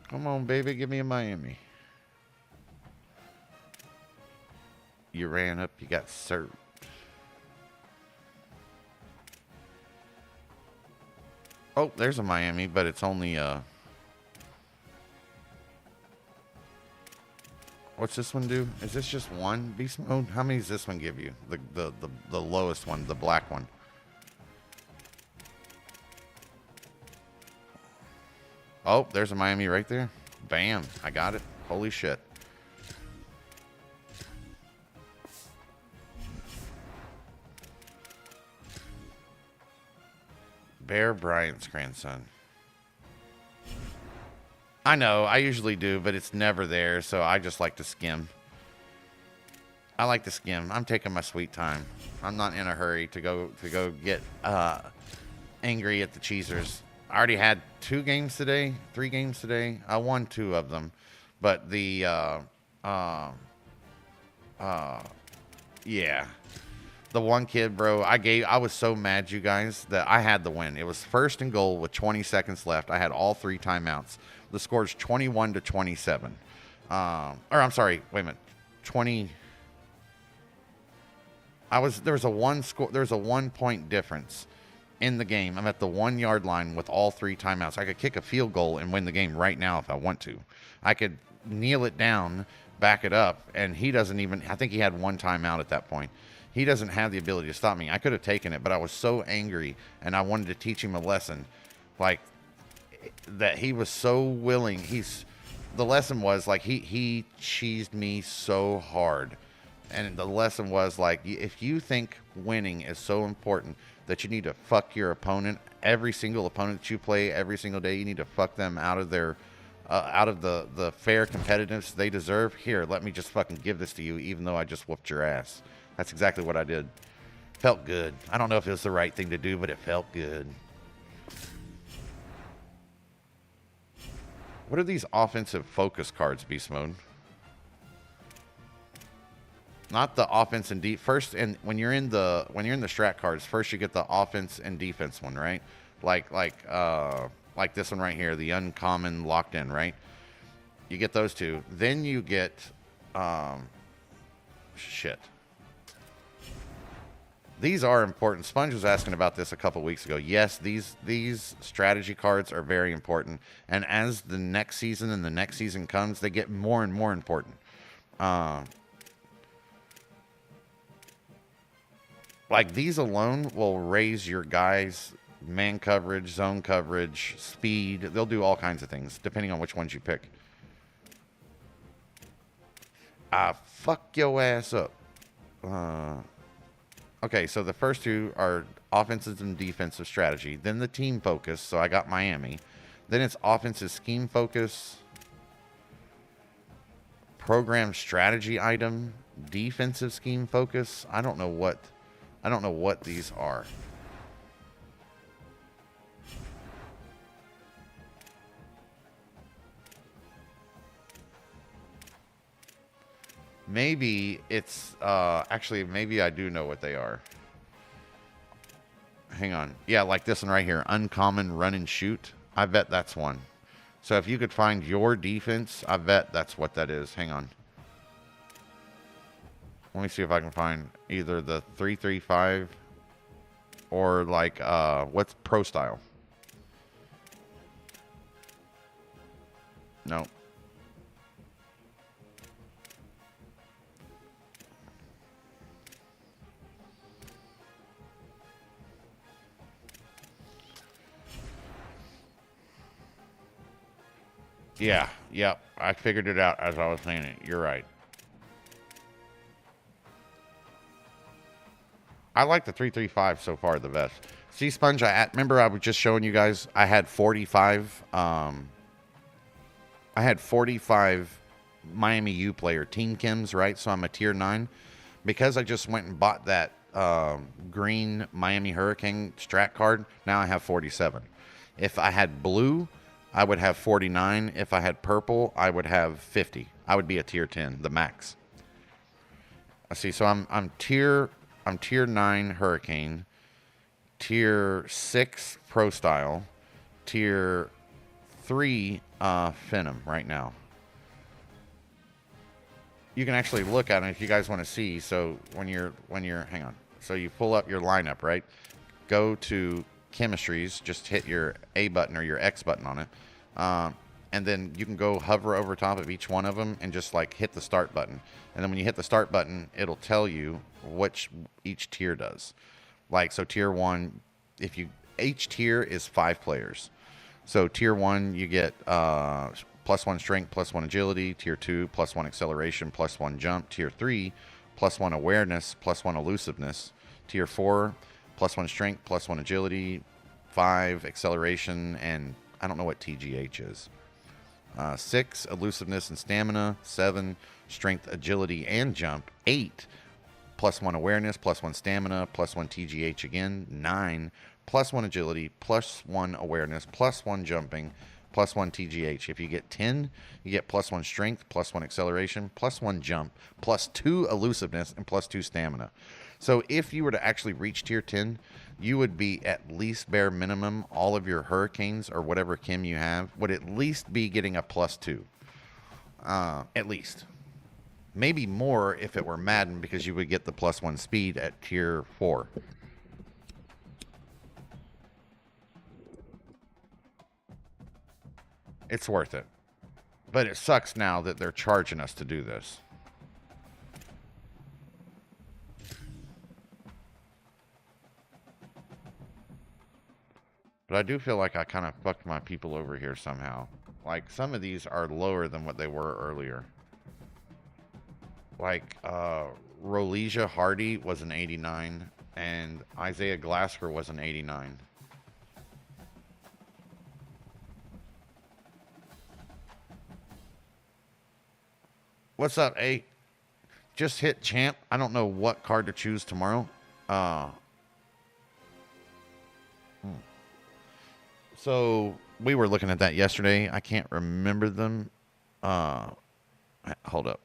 Come on, baby, give me a Miami. You ran up, you got served. Oh, there's a Miami, but it's only what's this one do? Is this just one beast mode? How many does this one give you? The lowest one, the black one. Oh, there's a Miami right there. Bam, I got it. Holy shit. Bear Bryant's grandson. I know, I usually do, but it's never there, so I just like to skim. I like to skim. I'm taking my sweet time. I'm not in a hurry to go get angry at the cheesers. I already had 3 games today. I won 2 of them, but the yeah. The one kid, bro, I was so mad, you guys, that I had the win. It was 1st and goal with 20 seconds left. I had all 3 timeouts. The score's 21-27. Or I'm sorry, wait a minute. 20. There was a 1 point difference in the game. I'm at the 1 yard line with all 3 timeouts. I could kick a field goal and win the game right now if I want to. I could kneel it down, back it up, and he doesn't even, I think he had 1 timeout at that point. He doesn't have the ability to stop me. I could have taken it, but I was so angry, and I wanted to teach him a lesson. Like, that he was so willing. The lesson was, like, he cheesed me so hard. And the lesson was, like, if you think winning is so important that you need to fuck your opponent, every single opponent that you play every single day, you need to fuck them out of their, out of the fair competitiveness they deserve. Here, let me just fucking give this to you, even though I just whooped your ass. That's exactly what I did. Felt good. I don't know if it was the right thing to do, but it felt good. What are these offensive focus cards, Beast Mode? Not the offense and first, and when you're in the strat cards, first you get the offense and defense one, right? Like this one right here, the uncommon locked in, right? You get those 2. Then you get shit. These are important. Sponge was asking about this a couple weeks ago. Yes, these strategy cards are very important. And as the next season and the next season comes, they get more and more important. Like, these alone will raise your guys' man coverage, zone coverage, speed. They'll do all kinds of things, depending on which ones you pick. Fuck your ass up. Okay, so the first 2 are offensive and defensive strategy. Then the team focus, so I got Miami. Then it's offensive scheme focus, program strategy item, defensive scheme focus. I don't know what these are. Maybe it's, actually, maybe I do know what they are. Hang on. Yeah, like this one right here. Uncommon run and shoot. I bet that's one. So if you could find your defense, I bet that's what that is. Hang on. Let me see if I can find either the 335 or like, what's pro style? No. Yeah, yep. I figured it out as I was saying it. You're right. I like the 335 so far the best. See, Sponge, remember I was just showing you guys, I had 45 Miami U player Team Chems, right? So I'm a tier 9. Because I just went and bought that green Miami Hurricane strat card, now I have 47. If I had blue, I would have 49. If I had purple, I would have 50. I would be a tier 10, the max. I see. So I'm tier 9 Hurricane, tier 6 Pro Style, tier 3 Phenom right now. You can actually look at it if you guys want to see. So when you're hang on. So you pull up your lineup, right? Go to chemistries, just hit your A button or your X button on it. And then you can go hover over top of each one of them and just like hit the start button. And then when you hit the start button, it'll tell you which each tier does. Like, so tier 1, each tier is 5 players. So tier 1, you get +1 strength, +1 agility. Tier 2, +1 acceleration, +1 jump. Tier 3, +1 awareness, +1 elusiveness. Tier 4, +1 strength, +1 agility, 5 acceleration, and I don't know what TGH is. 6, elusiveness and stamina. 7, strength, agility, and jump. 8, +1 awareness, +1 stamina, +1 TGH again. 9, +1 agility, +1 awareness, +1 jumping, +1 TGH. If you get 10, you get +1 strength, +1 acceleration, +1 jump, +2 elusiveness, and +2 stamina. So if you were to actually reach tier 10, you would be at least bare minimum, all of your hurricanes or whatever chem you have would at least be getting a +2. At least. Maybe more if it were Madden, because you would get the +1 speed at tier 4. It's worth it. But it sucks now that they're charging us to do this. But I do feel like I kind of fucked my people over here somehow. Like, some of these are lower than what they were earlier. Like, Rolesia Hardy was an 89, and Isaiah Glasser was an 89. What's up, A? Just hit champ. I don't know what card to choose tomorrow. So we were looking at that yesterday. I can't remember them. Hold up.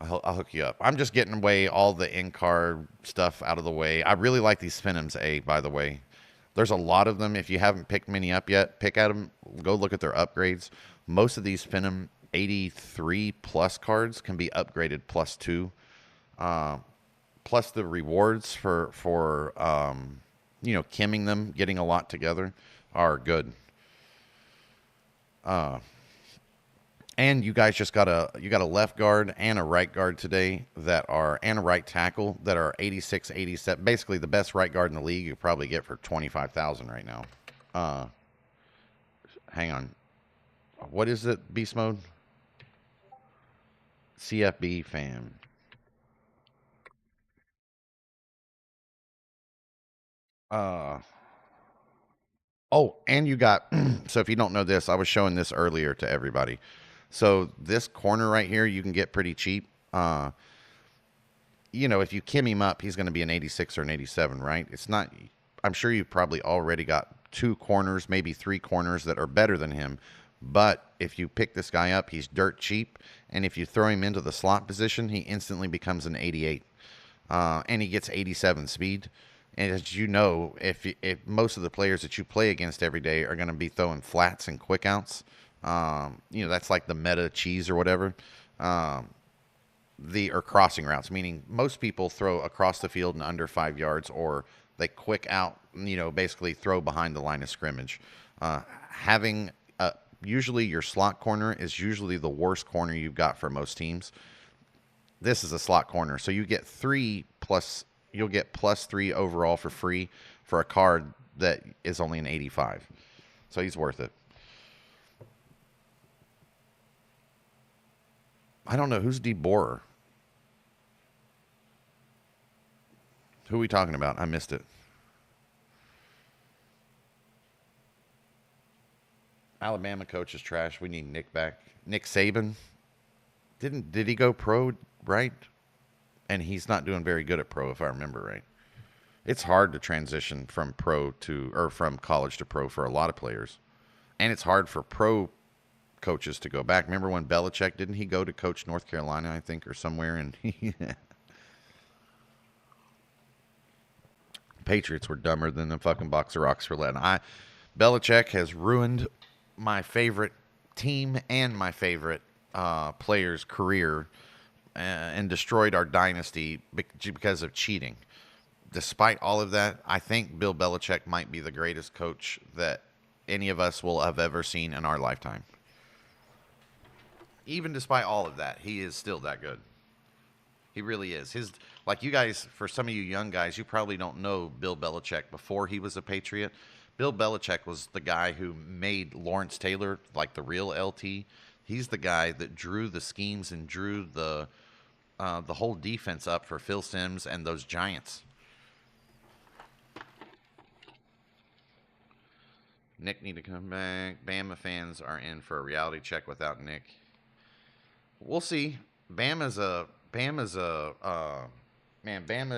I'll hook you up. I'm just getting away all the in-card stuff out of the way. I really like these Phenoms, A, by the way. There's a lot of them. If you haven't picked many up yet, pick at them. Go look at their upgrades. Most of these Phenom 83 plus cards can be upgraded +2. Plus the rewards for chemming them, getting a lot together, are good. And you guys just got a left guard and a right guard today and a right tackle that are 86, 87. Basically, the best right guard in the league you could probably get for 25,000 right now. Hang on. What is it? Beast mode? CFB fam. Oh, and you got, so if you don't know this, I was showing this earlier to everybody. So this corner right here, you can get pretty cheap. If you kim him up, he's going to be an 86 or an 87, right? It's not, I'm sure you've probably already got 2 corners, maybe 3 corners that are better than him. But if you pick this guy up, he's dirt cheap. And if you throw him into the slot position, he instantly becomes an 88. And he gets 87 speed. And as you know, if most of the players that you play against every day are going to be throwing flats and quick outs, that's like the meta cheese or whatever, or crossing routes, meaning most people throw across the field in under 5 yards, or they quick out, basically throw behind the line of scrimmage. Usually your slot corner is usually the worst corner you've got for most teams. This is a slot corner, so you get 3 plus. You'll get +3 overall for free for a card that is only an 85. So he's worth it. I don't know. Who's DeBoer? Who are we talking about? I missed it. Alabama coach is trash. We need Nick back. Nick Saban. Did he go pro, right? And he's not doing very good at pro, if I remember right. It's hard to transition from from college to pro for a lot of players. And it's hard for pro coaches to go back. Remember when Belichick, didn't he go to coach North Carolina, I think, or somewhere? And Patriots were dumber than a fucking box of rocks for letting. Belichick has ruined my favorite team and my favorite player's career and destroyed our dynasty because of cheating. despite all of that, I think Bill Belichick might be the greatest coach that any of us will have ever seen in our lifetime. Even despite all of that, he is still that good. He really is. Like you guys, for some of you young guys, you probably don't know Bill Belichick before he was a Patriot. Bill Belichick was the guy who made Lawrence Taylor like the real LT. He's the guy that drew the schemes and drew the whole defense up for Phil Simms and those Giants. Nick need to come back. Bama fans are in for a reality check without Nick. We'll see. Bama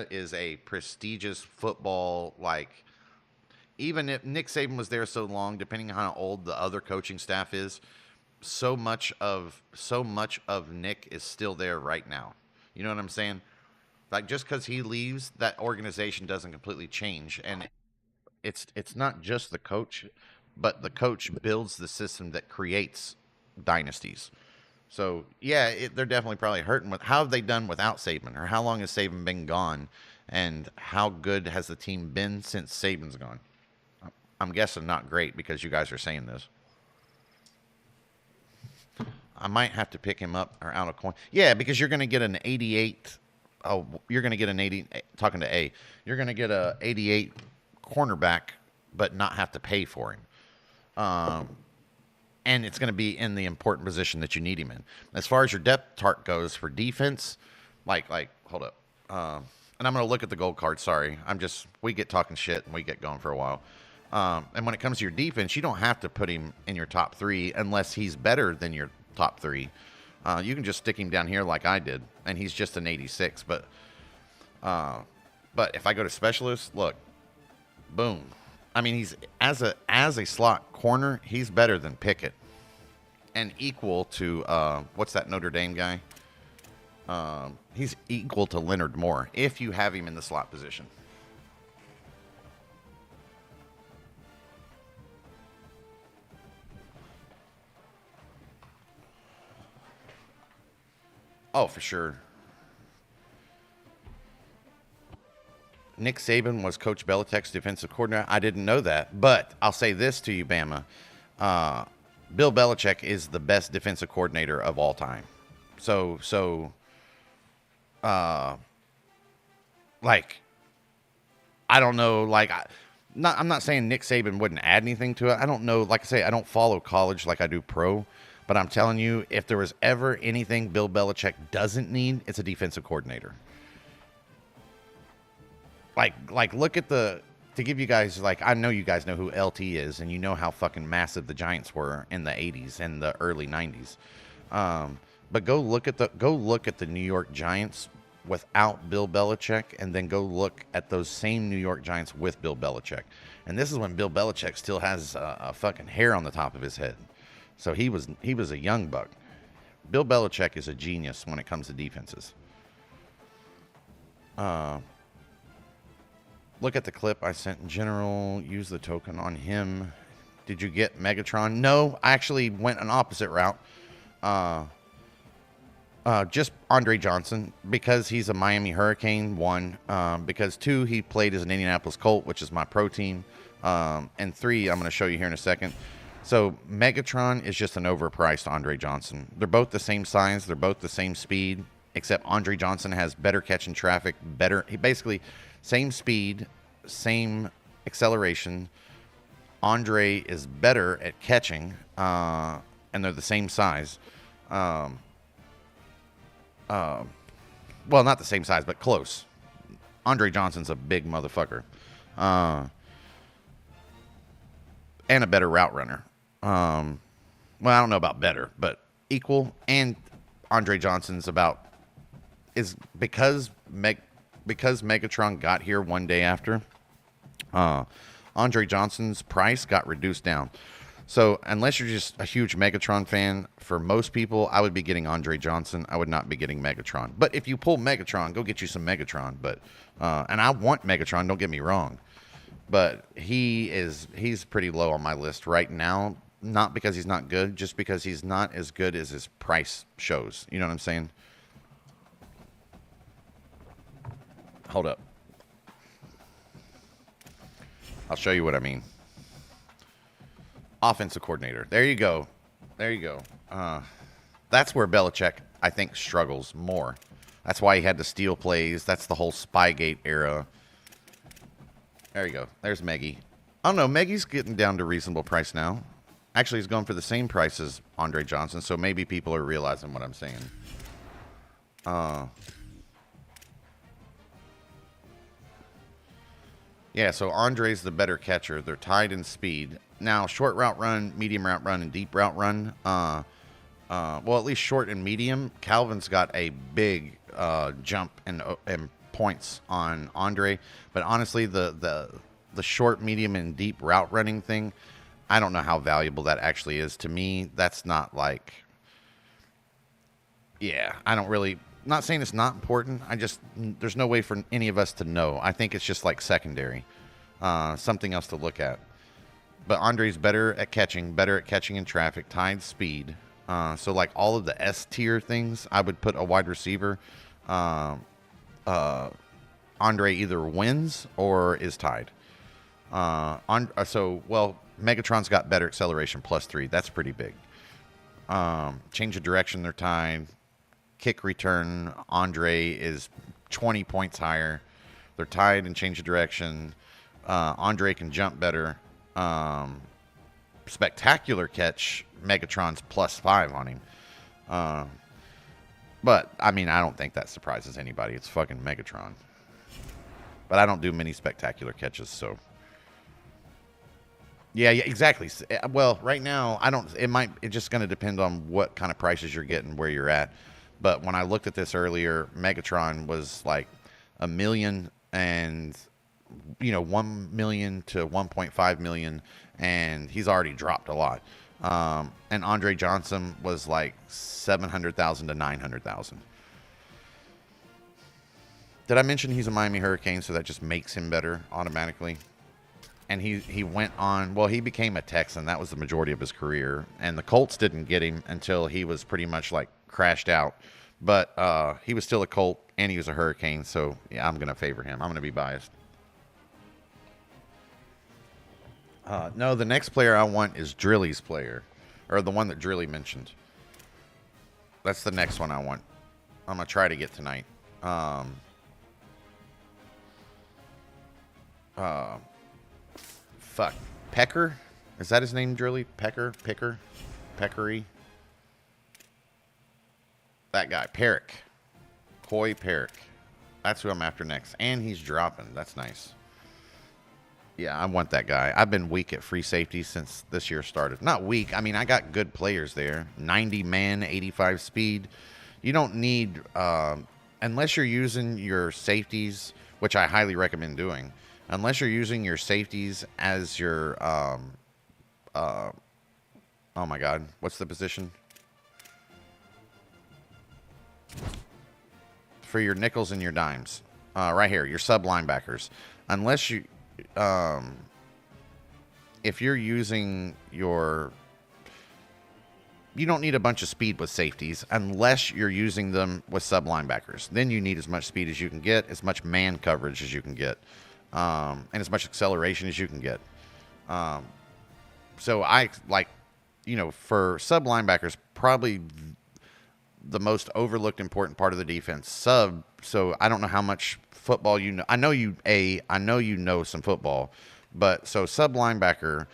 is a prestigious football, like, even if Nick Saban was there so long, depending on how old the other coaching staff is, so much of Nick is still there right now. You know what I'm saying? Like, just because he leaves, that organization doesn't completely change. And it's not just the coach, but the coach builds the system that creates dynasties. So, yeah, they're definitely probably hurting with how have they done without Saban, or how long has Saban been gone, and how good has the team been since Saban's gone? I'm guessing not great because you guys are saying this. I might have to pick him up or out of coin. Yeah, because you're going to get an 88. Oh, you're going to get an 80. Talking to A, you're going to get a 88 cornerback, but not have to pay for him. And it's going to be in the important position that you need him in. As far as your depth chart goes for defense, like hold up. And I'm going to look at the gold card. Sorry. We get talking shit and we get going for a while. And when it comes to your defense, you don't have to put him in your top 3 unless he's better than your top 3. You can just stick him down here like I did, and he's just an 86. But if I go to specialist, look, boom. I mean, he's as a slot corner, he's better than Pickett, and equal to what's that Notre Dame guy? He's equal to Leonard Moore if you have him in the slot position. Oh, for sure. Nick Saban was Coach Belichick's defensive coordinator. I didn't know that, but I'll say this to you, Bama. Bill Belichick is the best defensive coordinator of all time. Like, I don't know, like, I'm not saying Nick Saban wouldn't add anything to it. I don't know. Like I say, I don't follow college like I do pro. But I'm telling you, if there was ever anything Bill Belichick doesn't need, it's a defensive coordinator. Like look at to give you guys, like, I know you guys know who LT is, and you know how fucking massive the Giants were in the 80s and the early 90s. But go look at the New York Giants without Bill Belichick, and then go look at those same New York Giants with Bill Belichick. And this is when Bill Belichick still has a fucking hair on the top of his head. So he was a young buck. Bill Belichick is a genius when it comes to defenses. Look at the clip I sent in general. Use the token on him. Did you get Megatron? No, I actually went an opposite route. Just Andre Johnson, because he's a Miami Hurricane, 1. Because 2, he played as an Indianapolis Colt, which is my pro team. And 3, I'm going to show you here in a second. So Megatron is just an overpriced Andre Johnson. They're both the same size. They're both the same speed, except Andre Johnson has better catch in traffic, he basically same speed, same acceleration. Andre is better at catching, and they're the same size. Well, not the same size, but close. Andre Johnson's a big motherfucker. And a better route runner. Well, I don't know about better, but equal. And Andre Johnson's because Megatron got here one day after, Andre Johnson's price got reduced down. So unless you're just a huge Megatron fan, for most people, I would be getting Andre Johnson. I would not be getting Megatron. But if you pull Megatron, go get you some Megatron. But and I want Megatron, don't get me wrong. But he's pretty low on my list right now. Not because he's not good, just because he's not as good as his price shows. You know what I'm saying? Hold up. I'll show you what I mean. Offensive coordinator. There you go. There you go. That's where Belichick, I think, struggles more. That's why he had to steal plays. That's the whole Spygate era. There you go. There's Meggie. I don't know. Meggie's getting down to reasonable price now. Actually, he's going for the same price as Andre Johnson, so maybe people are realizing what I'm saying. Yeah, so Andre's the better catcher. They're tied in speed. Now, short route run, medium route run, and deep route run. Well, at least short and medium. Calvin's got a big jump and points on Andre. But honestly, the short, medium, and deep route running thing, I don't know how valuable that actually is. To me, that's not like... Yeah, I don't really... Not saying it's not important. There's no way for any of us to know. I think it's just like secondary. Something else to look at. But Andre's better at catching in traffic, tied speed. So like all of the S tier things, I would put a wide receiver. Andre either wins or is tied. Megatron's got better acceleration, +3. That's pretty big. Change of direction, they're tied. Kick return, Andre is 20 points higher. They're tied in change of direction. Andre can jump better. Spectacular catch, Megatron's +5 on him. But, I mean, I don't think that surprises anybody. It's fucking Megatron. But I don't do many spectacular catches, so... Yeah, exactly. Well, right now, it's just going to depend on what kind of prices you're getting, where you're at. But when I looked at this earlier, Megatron was like $1 million and, 1 million to 1.5 million, and he's already dropped a lot. And Andre Johnson was like 700,000 to 900,000. Did I mention he's a Miami Hurricane, so that just makes him better automatically? And he went on, well, he became a Texan. That was the majority of his career. And the Colts didn't get him until he was pretty much like crashed out. But he was still a Colt, and he was a Hurricane. So, yeah, I'm going to favor him. I'm going to be biased. No, the next player I want is Drilly's player. Or the one that Drilly mentioned. That's the next one I want. I'm going to try to get tonight. Fuck. Pecker? Is that his name, Drilly? Pecker? Picker? Peckery? That guy. Perick. Coy Perick. That's who I'm after next. And he's dropping. That's nice. Yeah, I want that guy. I've been weak at free safety since this year started. Not weak. I mean, I got good players there. 90 man, 85 speed. You don't need... unless you're using your safeties, which I highly recommend doing... Unless you're using your safeties as your, oh my God, what's the position? For your nickels and your dimes. Right here, your sub linebackers. Unless you, if you're using your, you don't need a bunch of speed with safeties unless you're using them with sub linebackers. Then you need as much speed as you can get, as much man coverage as you can get. And as much acceleration as you can get. So I like, for sub linebackers, probably the most overlooked important part of the defense. Sub. So I don't know how much football you know. I know you know some football, but so sub linebacker,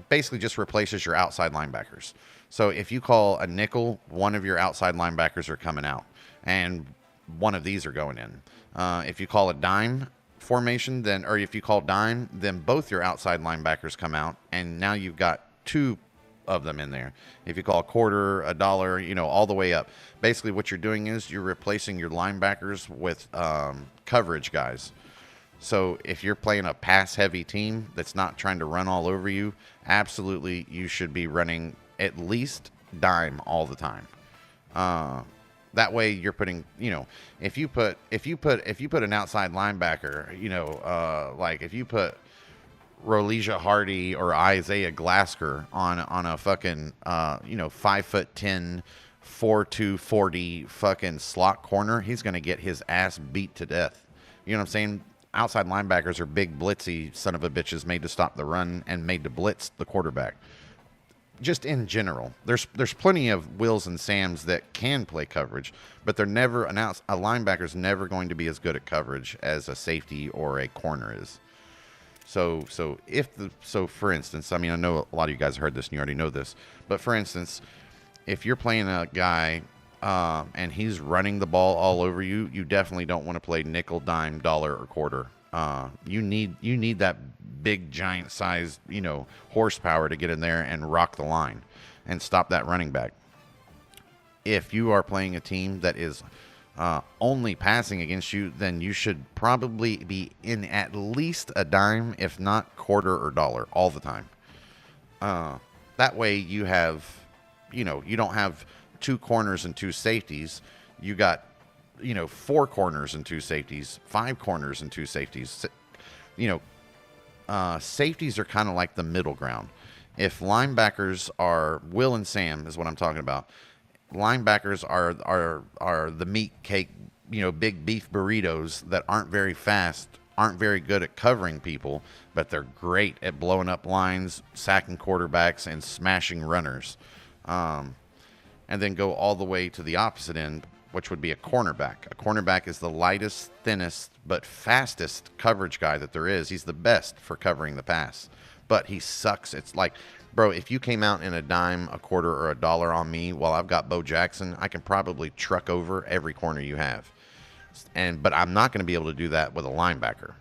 basically just replaces your outside linebackers. So if you call a nickel, one of your outside linebackers are coming out, and one of these are going in. If you call a dime formation, or if you call dime, then both your outside linebackers come out, and now you've got two of them in there. If you call a quarter, a dollar, all the way up. Basically, what you're doing is you're replacing your linebackers with coverage guys. So if you're playing a pass-heavy team that's not trying to run all over you, absolutely you should be running at least dime all the time. That way you're putting, if you put an outside linebacker, like if you put Rolijah Hardy or Isaiah Glasker on a fucking 5'10", 4'2", 40 fucking slot corner, he's gonna get his ass beat to death. You know what I'm saying? outside linebackers are big, blitzy son of a bitches made to stop the run and made to blitz the quarterback. Just in general, there's plenty of Wills and Sams that can play coverage, but they're never a linebacker's never going to be as good at coverage as a safety or a corner is. So for instance, I mean, I know a lot of you guys heard this and you already know this, but for instance, if you're playing a guy and he's running the ball all over you, you definitely don't want to play nickel, dime, dollar, or quarter. You need that big giant size, horsepower to get in there and rock the line and stop that running back. If you are playing a team that is only passing against you, then you should probably be in at least a dime, if not quarter or dollar, all the time. That way you have, you don't have 2 corners and 2 safeties. You got, 4 corners and 2 safeties, 5 corners and 2 safeties. Safeties are kind of like the middle ground. If linebackers are Will and Sam is what I'm talking about. Linebackers are the meat cake, big beef burritos that aren't very fast, aren't very good at covering people, but they're great at blowing up lines, sacking quarterbacks, and smashing runners. And then go all the way to the opposite end, which would be a cornerback. A cornerback is the lightest, thinnest, but fastest coverage guy that there is. He's the best for covering the pass, but he sucks. It's like, bro, if you came out in a dime, a quarter, or a dollar on me while I've got Bo Jackson, I can probably truck over every corner you have. But I'm not going to be able to do that with a linebacker.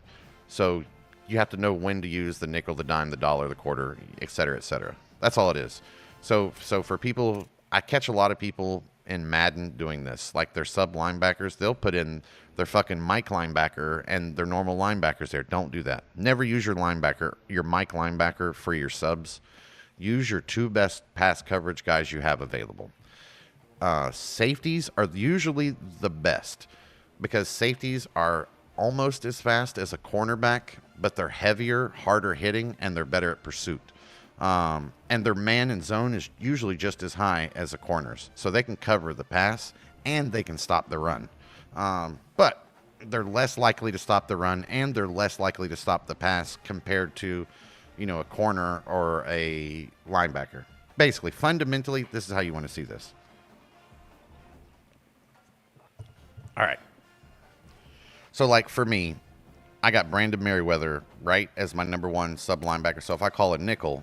So you have to know when to use the nickel, the dime, the dollar, the quarter, et cetera, et cetera. That's all it is. So for people, I catch a lot of people in Madden doing this. Like their sub linebackers, they'll put in their fucking Mike linebacker and their normal linebackers there. Don't do that. Never use your linebacker, your Mike linebacker for your subs. Use your 2 best pass coverage guys you have available. Safeties are usually the best because safeties are almost as fast as a cornerback, but they're heavier, harder hitting, and they're better at pursuit. And their man and zone is usually just as high as a corner's. So they can cover the pass and they can stop the run. But they're less likely to stop the run and they're less likely to stop the pass compared to, a corner or a linebacker. Basically, fundamentally, this is how you want to see this. All right. So, like, for me, I got Brandon Merriweather, right, as my number 1 sub linebacker. So if I call a nickel,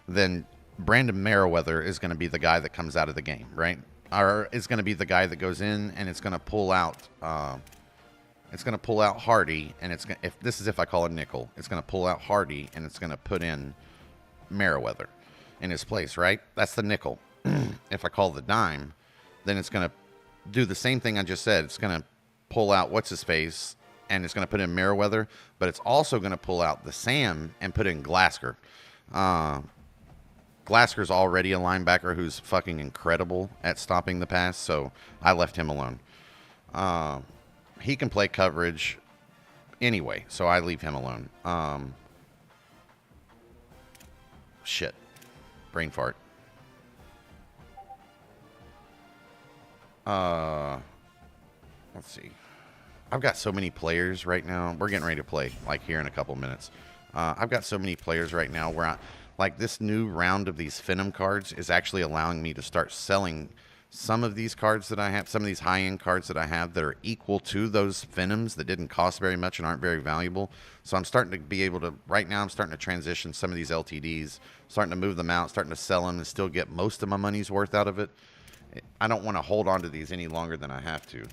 then Brandon Merriweather is going to be the guy that comes out of the game, right? Or is going to be the guy that goes in and it's going to pull out. It's going to pull out Hardy, and if I call a nickel, it's going to pull out Hardy and it's going to put in Merriweather in his place, right? That's the nickel. If I call the dime, then it's going to do the same thing I just said. It's going to pull out what's his face. And it's going to put in Merriweather, but it's also going to pull out the Sam and put in Glasker. Glasker's already a linebacker who's fucking incredible at stopping the pass, so I left him alone. He can play coverage anyway, so I leave him alone. Shit. Brain fart. Let's see. I've got so many players right now. We're getting ready to play, like, here in a couple minutes. I've got so many players right now where this new round of these Phenom cards is actually allowing me to start selling some of these cards that I have, some of these high-end cards that I have that are equal to those Phenoms that didn't cost very much and aren't very valuable. So I'm starting to be able to, right now I'm starting to transition some of these LTDs, starting to move them out, starting to sell them and still get most of my money's worth out of it. I don't want to hold on to these any longer than I have to.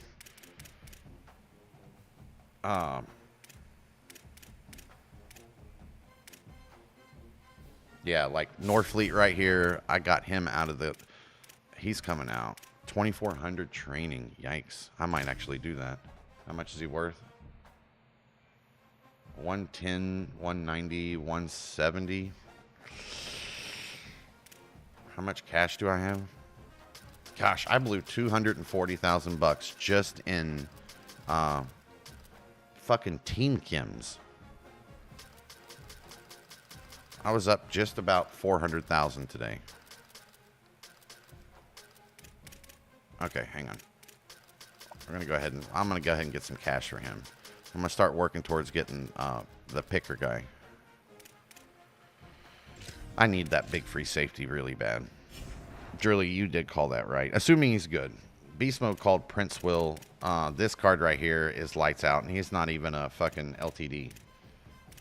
Yeah, like Norfleet right here. I got him out of he's coming out. 2,400 training. Yikes. I might actually do that. How much is he worth? 110, 190, 170. How much cash do I have? Gosh, I blew 240,000 bucks just in fucking Team Kims. I was up just about 400,000 today. Okay, hang on. I'm gonna go ahead and get some cash for him. I'm gonna start working towards getting the picker guy. I need that big free safety really bad. Drilly, you did call that right. Assuming he's good. Beast Mode called Prince Will. This card right here is lights out, and he's not even a fucking LTD.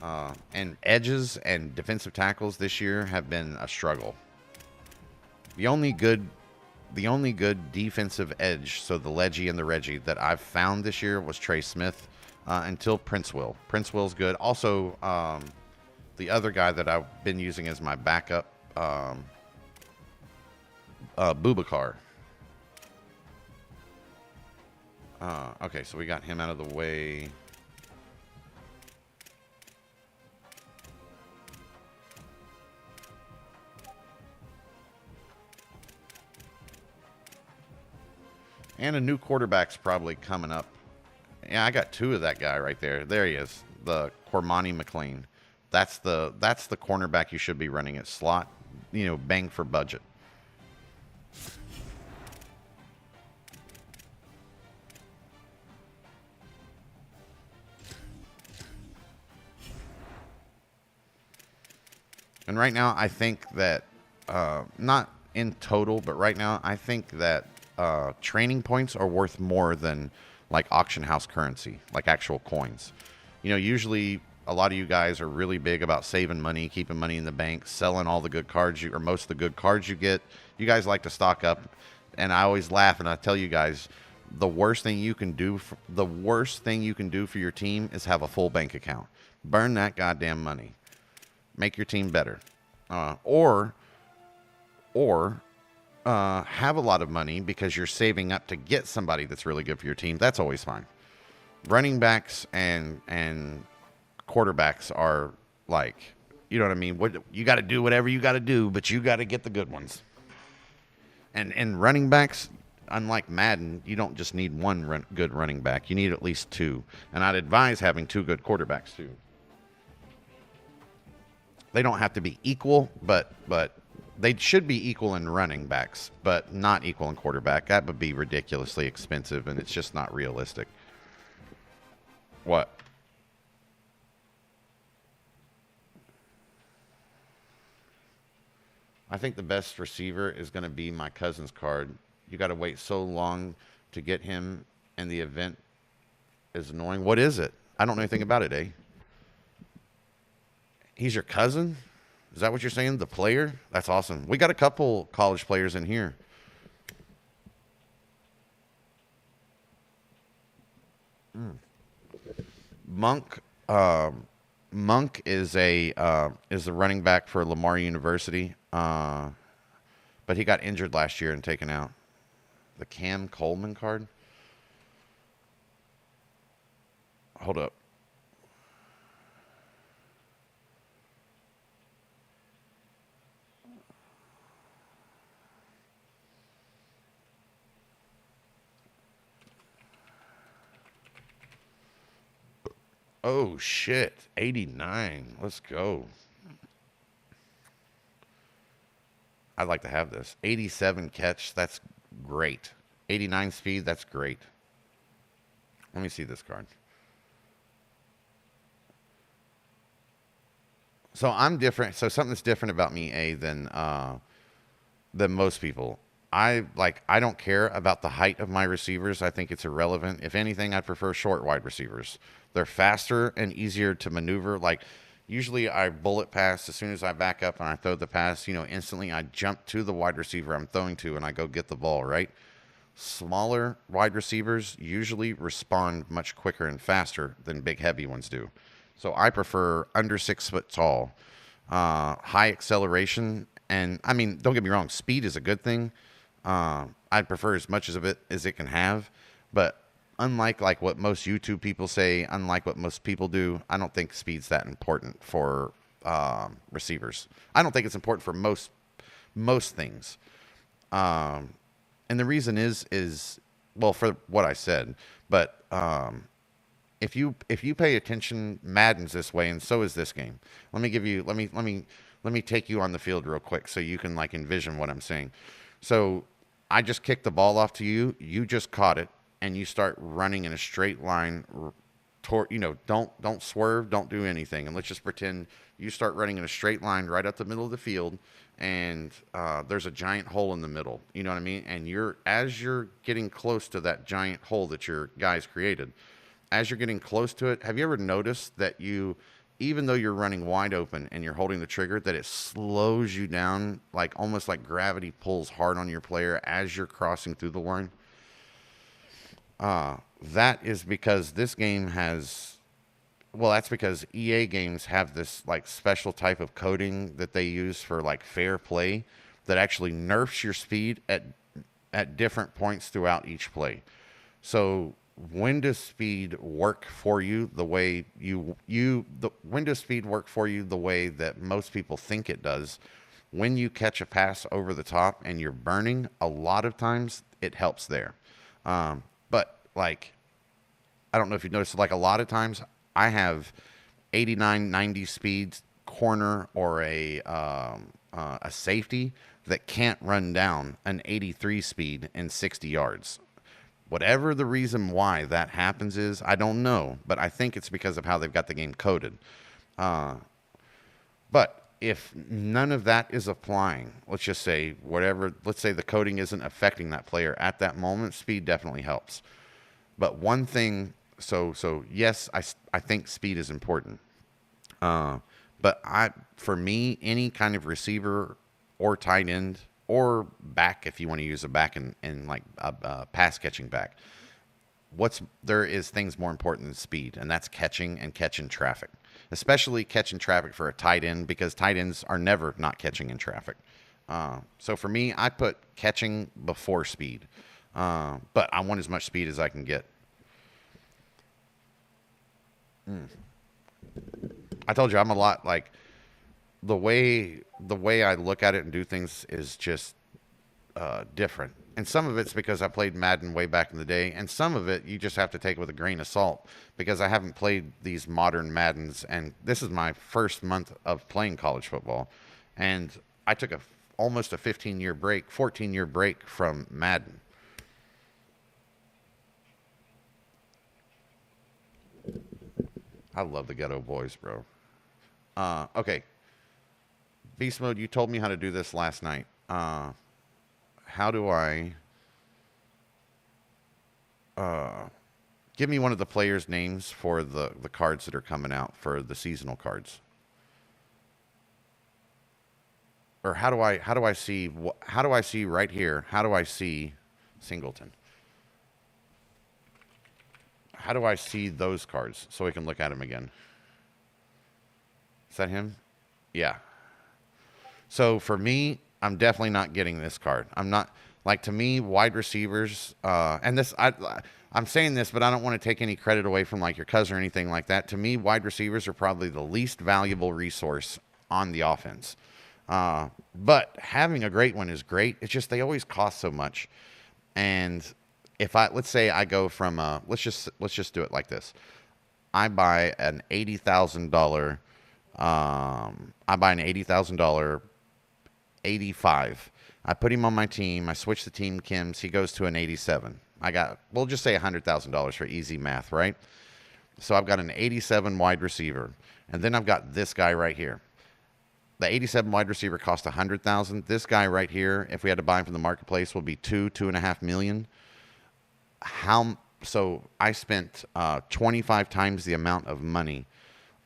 And edges and defensive tackles this year have been a struggle. The only good defensive edge, so the Leggy and the Reggie, that I've found this year was Trey Smith until Prince Will. Prince Will's good. Also, the other guy that I've been using as my backup, Boubacar. Okay, so we got him out of the way. And a new quarterback's probably coming up. Yeah, I got two of that guy right there. There he is, the Cormani McLean. That's the cornerback you should be running at slot. You know, bang for budget. And right now, I think that, not in total, but right now, I think that training points are worth more than like auction house currency, like actual coins. You know, usually a lot of you guys are really big about saving money, keeping money in the bank, selling all the good cards or most of the good cards you get. You guys like to stock up, and I always laugh and I tell you guys, the worst thing you can do for your team is have a full bank account. Burn that goddamn money. Make your team better, or have a lot of money because you're saving up to get somebody that's really good for your team. That's always fine. Running backs and quarterbacks are like, you know what I mean? What you got to do, whatever you got to do, but you got to get the good ones. And running backs, unlike Madden, you don't just need one good running back. You need at least two. And I'd advise having two good quarterbacks too. They don't have to be equal, but they should be equal in running backs, but not equal in quarterback. That would be ridiculously expensive, and it's just not realistic. What? I think the best receiver is going to be my cousin's card. You got to wait so long to get him, and the event is annoying. What is it? I don't know anything about it, eh? He's your cousin? Is that what you're saying? The player? That's awesome. We got a couple college players in here. Monk is the running back for Lamar University, but he got injured last year and taken out. The Cam Coleman card? Hold up. Oh, shit. 89. Let's go. I'd like to have this. 87 catch. That's great. 89 speed. That's great. Let me see this card. So I'm different. So something that's different about me, than most people. I don't care about the height of my receivers. I think it's irrelevant. If anything, I prefer short wide receivers. They're faster and easier to maneuver. Like, usually I bullet pass as soon as I back up and I throw the pass, instantly I jump to the wide receiver I'm throwing to and I go get the ball, right? Smaller wide receivers usually respond much quicker and faster than big, heavy ones do. So I prefer under 6 foot tall, high acceleration. And, I mean, don't get me wrong, speed is a good thing. I'd prefer as much of it as it can have, but unlike what most YouTube people say, unlike what most people do, I don't think speed's that important for receivers. I don't think it's important for most things. And the reason is well, for what I said, but if you pay attention, Madden's this way, and so is this game. Let me take you on the field real quick so you can envision what I'm saying. So I just kicked the ball off to you. You just caught it, and you start running in a straight line don't swerve, don't do anything, and let's just pretend you start running in a straight line right up the middle of the field, and there's a giant hole in the middle. You know what I mean? And as you're getting close to that giant hole that your guys created, as you're getting close to it, have you ever noticed that even though you're running wide open and you're holding the trigger, that it slows you down, like almost like gravity pulls hard on your player as you're crossing through the line? That is because this game that's because EA games have this like special type of coding that they use for like fair play that actually nerfs your speed at different points throughout each play. So when does speed work for you the way when does speed work for you the way that most people think it does? When you catch a pass over the top and you're burning, a lot of times it helps there. But like, I don't know if you noticed, like a lot of times I have 89, 90 speeds corner or a safety that can't run down an 83 speed in 60 yards. Whatever the reason why that happens is, I don't know, but I think it's because of how they've got the game coded. But if none of that is applying, let's just say let's say the coding isn't affecting that player at that moment, speed definitely helps. But one thing, so yes, I think speed is important. But for me, any kind of receiver or tight end or back, if you want to use a back and like a pass catching back, there is things more important than speed, and that's catching traffic, especially catching traffic for a tight end, because tight ends are never not catching in traffic. So for me, I put catching before speed, but I want as much speed as I can get. I told you I'm a lot like the way I look at it and do things is just different. And some of it's because I played Madden way back in the day, and some of it you just have to take with a grain of salt because I haven't played these modern Maddens, and this is my first month of playing college football, and I took almost a 14-year break from Madden. I love the Ghetto Boys, bro. Okay. Beast Mode, you told me how to do this last night. How do I... give me one of the players' names for the cards that are coming out for the seasonal cards. Or how do I see right here? How do I see Singleton? How do I see those cards so we can look at them again? Is that him? Yeah. So for me, I'm definitely not getting this card. I'm not, like, to me, wide receivers, and this, I'm saying this, but I don't want to take any credit away from like your cousin or anything like that. To me, wide receivers are probably the least valuable resource on the offense. But having a great one is great. It's just they always cost so much. And let's say I go from let's just do it like this. I buy an $80,000 85. I put him on my team. I switch the team chems. He goes to an 87. We'll just say $100,000 for easy math, right? So I've got an 87 wide receiver, and then I've got this guy right here. The 87 wide receiver cost $100,000. This guy right here, if we had to buy him from the marketplace, will be $2.5 million. So I spent 25 times the amount of money.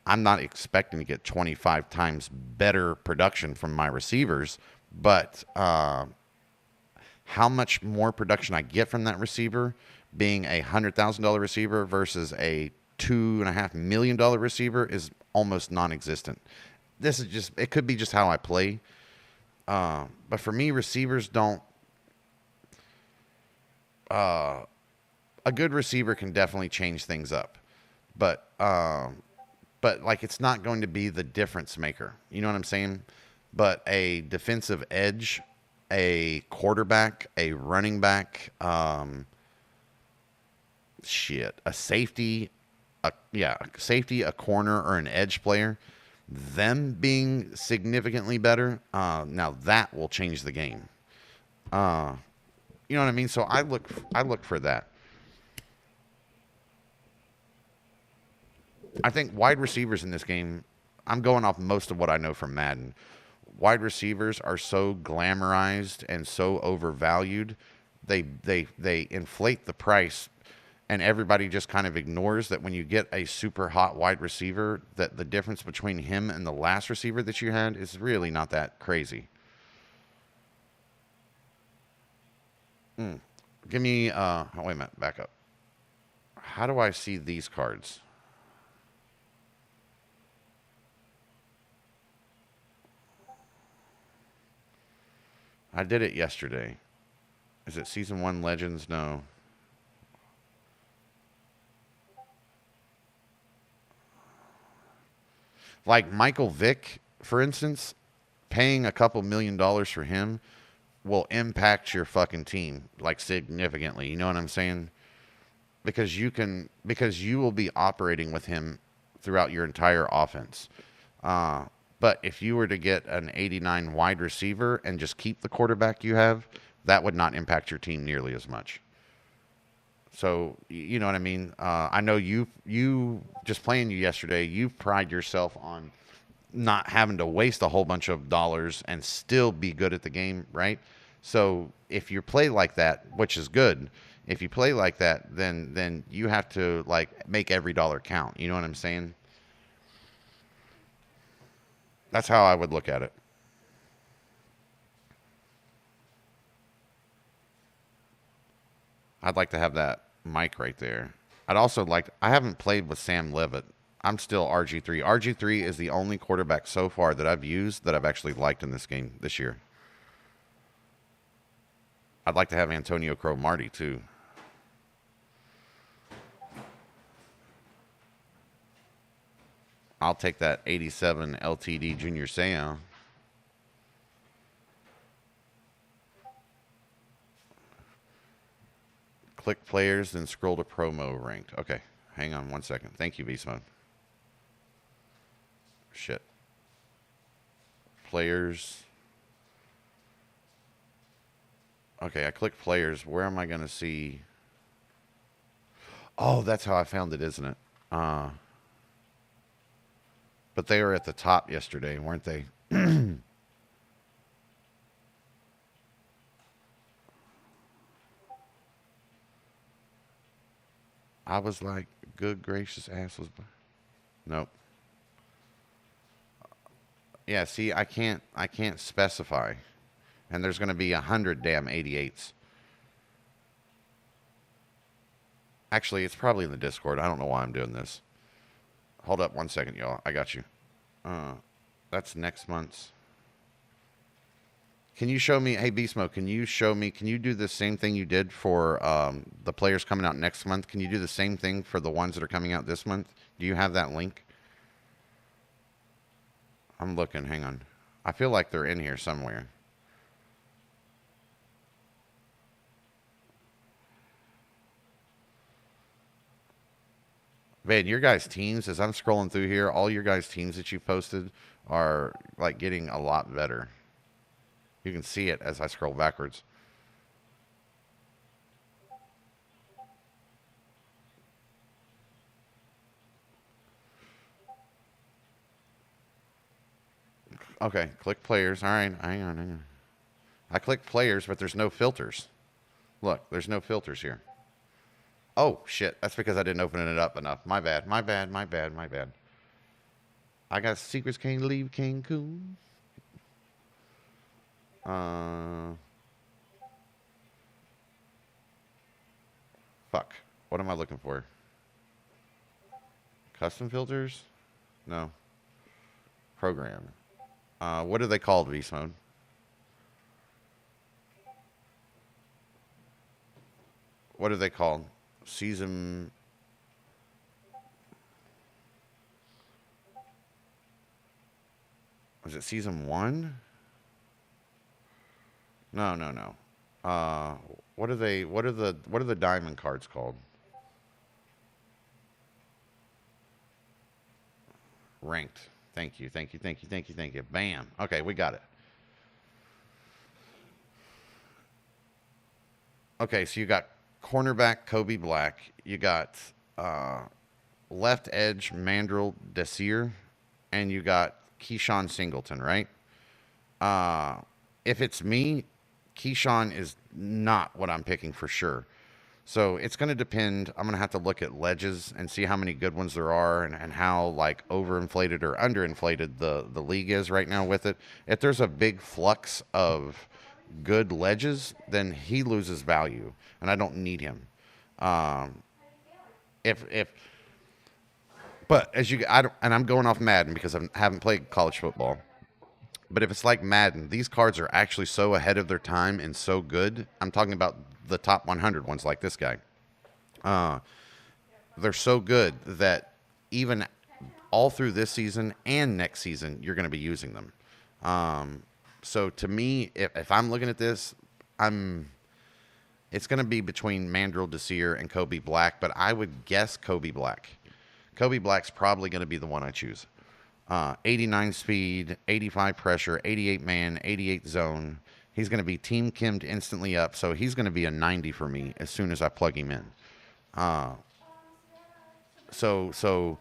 I'm not expecting to get 25 times better production from my receivers, but how much more production I get from that receiver being a $100,000 receiver versus a $2.5 million receiver is almost non-existent. It could be just how I play. But for me, receivers don't, a good receiver can definitely change things up, but like, it's not going to be the difference maker. You know what I'm saying? But a defensive edge, a quarterback, a running back, a safety, a corner, or an edge player, them being significantly better, now that will change the game. You know what I mean? So I look for that. I think wide receivers in this game, I'm going off most of what I know from Madden. Wide receivers are so glamorized and so overvalued. They inflate the price, and everybody just kind of ignores that when you get a super hot wide receiver, that the difference between him and the last receiver that you had is really not that crazy. Give me oh, wait a minute, back up. How do I see these cards? I did it yesterday. Is it Season 1 Legends? No. Like Michael Vick, for instance, paying a couple $1,000,000 for him will impact your fucking team like significantly. You know what I'm saying? Because you will be operating with him throughout your entire offense. But if you were to get an 89 wide receiver and just keep the quarterback you have, that would not impact your team nearly as much. So you know what I mean? I know you just playing you yesterday, you pride yourself on not having to waste a whole bunch of dollars and still be good at the game, right? So if you play like that, which is good, if you play like that, then you have to like make every dollar count. You know what I'm saying? That's how I would look at it. I'd like to have that mic right there. I'd also like, I haven't played with Sam Levitt. I'm still RG3. RG3 is the only quarterback so far that I've used that I've actually liked in this game this year. I'd like to have Antonio Cromartie too. I'll take that 87 LTD Junior Seau. Click players, then scroll to promo ranked. Okay, hang on 1 second. Thank you, Beast Mode. Shit. Players. Okay, I click players. Where am I going to see? Oh, that's how I found it, isn't it? But they were at the top yesterday, weren't they? I was like, good gracious ass was. Nope. Yeah, see, I can't specify. And there's going to be 100 damn 88s. Actually, it's probably in the Discord. I don't know why I'm doing this. Hold up 1 second, y'all. I got you. That's next month's. Can you show me, hey Beast Mode, can you show me, can you do the same thing you did for the players coming out next month? Can you do the same thing for the ones that are coming out this month? Do you have that link? I'm looking, hang on. I feel like they're in here somewhere. Man, your guys' teams, as I'm scrolling through here, all your guys' teams that you posted are like getting a lot better. You can see it as I scroll backwards. Okay, click players. All right, hang on. I clicked players, but there's no filters. Look, there's no filters here. Oh, shit. That's because I didn't open it up enough. My bad. I got secrets can't leave Cancun. Fuck. What am I looking for? Custom filters? No. Program. What are they called, Beast Mode? What are they called? Season. Was it season 1? No. What are they? What are the diamond cards called? Ranked. Thank you. Bam. Okay, we got it. Okay, so you got cornerback Kobe Black. You got left edge Mandrill Desir, and you got Keyshawn Singleton, right? If it's me, Keyshawn is not what I'm picking for sure. So it's going to depend. I'm going to have to look at ledges and see how many good ones there are, and how like overinflated or underinflated the league is right now with it. If there's a big flux of good ledges, then he loses value, and I don't need him. If but as you I don't, and I'm going off Madden because I haven't played college football. But if it's like Madden, these cards are actually so ahead of their time and so good. I'm talking about the top 100 ones like this guy. They're so good that even all through this season and next season, you're going to be using them. So to me, if I'm looking at this, it's going to be between Mandrill Desir and Kobe Black, but I would guess Kobe Black. Kobe Black's probably going to be the one I choose. 89 speed, 85 pressure, 88 man, 88 zone. He's going to be team kimmed instantly up, so he's going to be a 90 for me as soon as I plug him in. So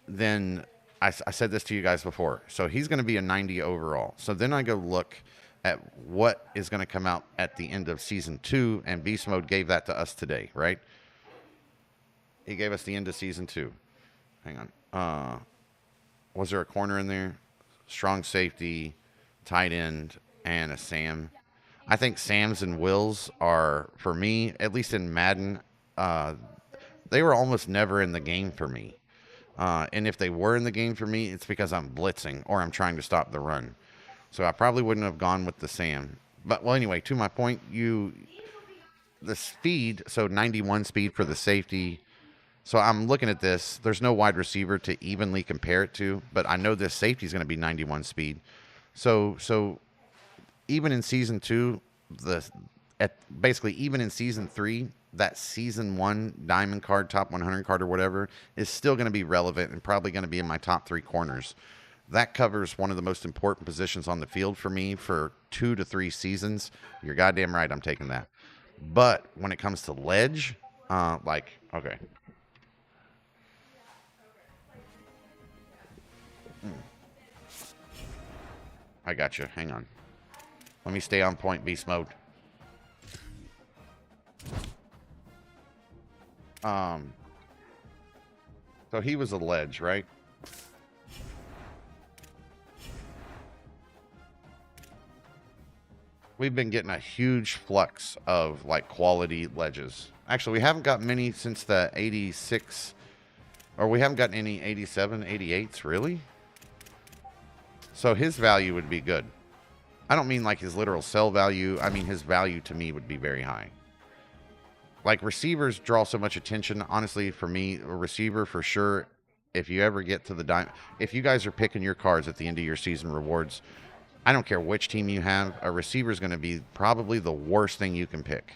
then I said this to you guys before. So he's going to be a 90 overall. So then I go look at what is going to come out at the end of season 2, and Beast Mode gave that to us today, right? He gave us the end of season 2. Hang on. Was there a corner in there? Strong safety, tight end, and a Sam. I think Sams and Wills are, for me, at least in Madden, they were almost never in the game for me. And if they were in the game for me, it's because I'm blitzing or I'm trying to stop the run. So I probably wouldn't have gone with the Sam. But, well, anyway, to my point, the speed, so 91 speed for the safety. So I'm looking at this. There's no wide receiver to evenly compare it to, but I know this safety is going to be 91 speed. So even in season 2, basically even in season 3, that season 1 diamond card, top 100 card or whatever is still going to be relevant and probably going to be in my top 3 corners. That covers one of the most important positions on the field for me for 2 to 3 seasons. You're goddamn right, I'm taking that. But when it comes to ledge, okay. I got you. Hang on. Let me stay on point, Beast Mode. So he was a ledge, right? We've been getting a huge flux of like quality ledges. Actually, we haven't got many since the 86, or we haven't gotten any 87, 88s, really? So his value would be good. I don't mean like his literal sell value. I mean his value to me would be very high. Like receivers draw so much attention. Honestly, for me, a receiver for sure. If you ever get to the if you guys are picking your cards at the end of your season rewards, I don't care which team you have, a receiver is going to be probably the worst thing you can pick.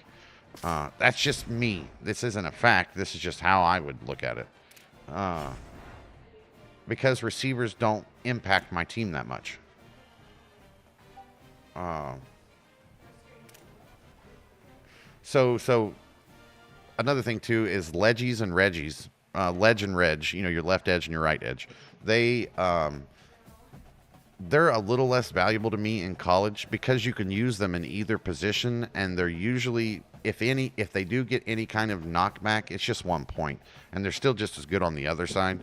That's just me. This isn't a fact. This is just how I would look at it. Because receivers don't impact my team that much. So another thing too is ledgies and reggies. Ledge and reg, your left edge and your right edge. They're a little less valuable to me in college because you can use them in either position, and they're usually, if they do get any kind of knockback, it's just 1 point, and they're still just as good on the other side.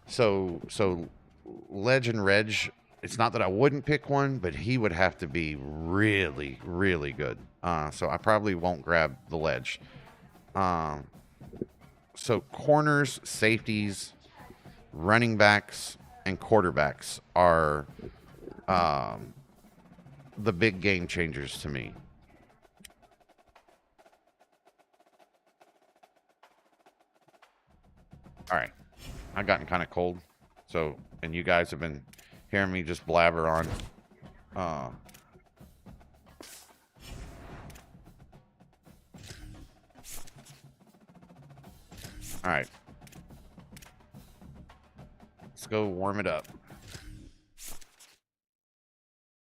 So ledge and reg, it's not that I wouldn't pick one, but he would have to be really, really good. So I probably won't grab the ledge. So corners, safeties, running backs, and quarterbacks are the big game changers to me. All right. I've gotten kind of cold. So, and you guys have been hearing me just blabber on. All right. Let's go warm it up.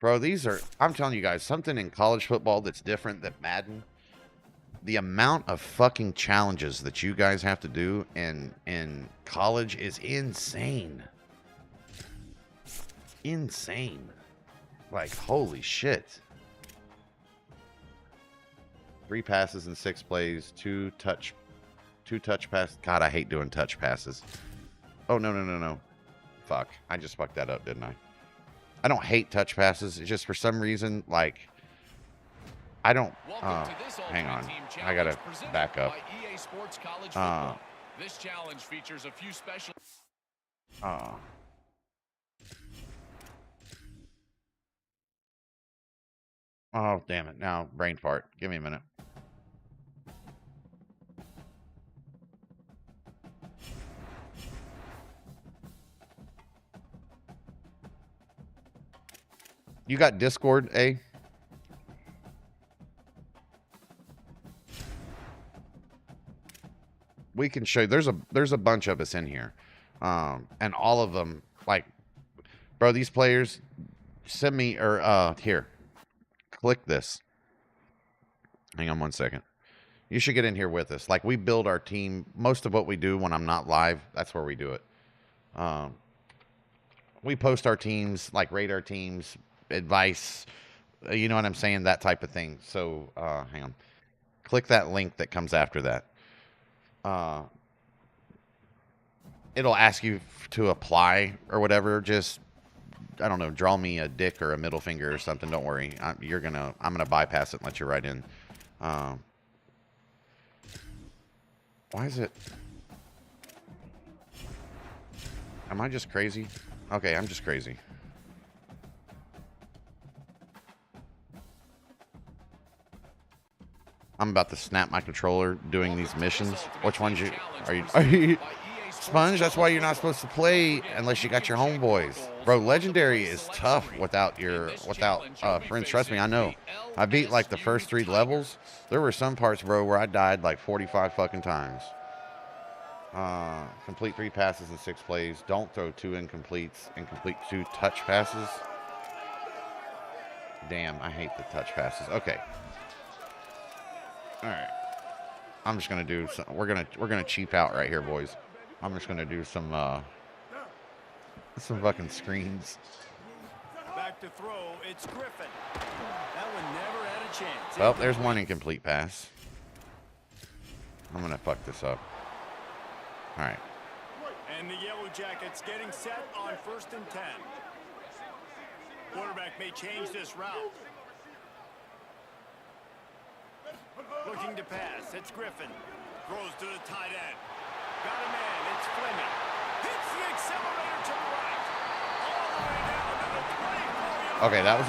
Bro, I'm telling you guys, something in college football that's different than Madden. the amount of fucking challenges that you guys have to do in college is insane. Insane. Like, holy shit. 3 passes and 6 plays, 2 touch passes. God, I hate doing touch passes. Oh, no. Fuck. I just fucked that up, didn't I? I don't hate touch passes. It's just for some reason, like, I don't. Hang on. I gotta back up. This challenge features a few special. Oh, damn it. Now, brain fart. Give me a minute. You got Discord, A? We can show you. There's a bunch of us in here. And all of them, like, bro, these players, send me, or, here. Click this. Hang on one second. You should get in here with us. Like, we build our team. Most of what we do when I'm not live, that's where we do it. We post our teams, like rate our teams, advice, you know what I'm saying? That type of thing. So, hang on. Click that link that comes after that. It'll ask you to apply or whatever. Just, I don't know, draw me a dick or a middle finger or something. Don't worry. I'm gonna bypass it and let you right in. Why is it? Am I just crazy? Okay, I'm just crazy. I'm about to snap my controller doing these missions. Which ones are you Sponge? That's why you're not supposed to play unless you got your homeboys. Bro, Legendary is tough without friends. Trust me, I know. I beat like the first 3 levels. There were some parts, bro, where I died like 45 fucking times. Complete 3 passes and 6 plays. Don't throw 2 incompletes and complete 2 touch passes. Damn, I hate the touch passes. Okay. All right. I'm just gonna do some. We're gonna cheap out right here, boys. I'm just gonna do some fucking screens. Back to throw. It's Griffin. That one never had a chance. Well, there's one incomplete pass. I'm gonna fuck this up. All right. And the Yellow Jackets getting set on 1st and 10. Quarterback may change this route. Looking to pass. It's Griffin. Throws to the tight end. Got a man. It's Fleming. Hits the accelerator to the right. All the way down to the 24. Okay, that was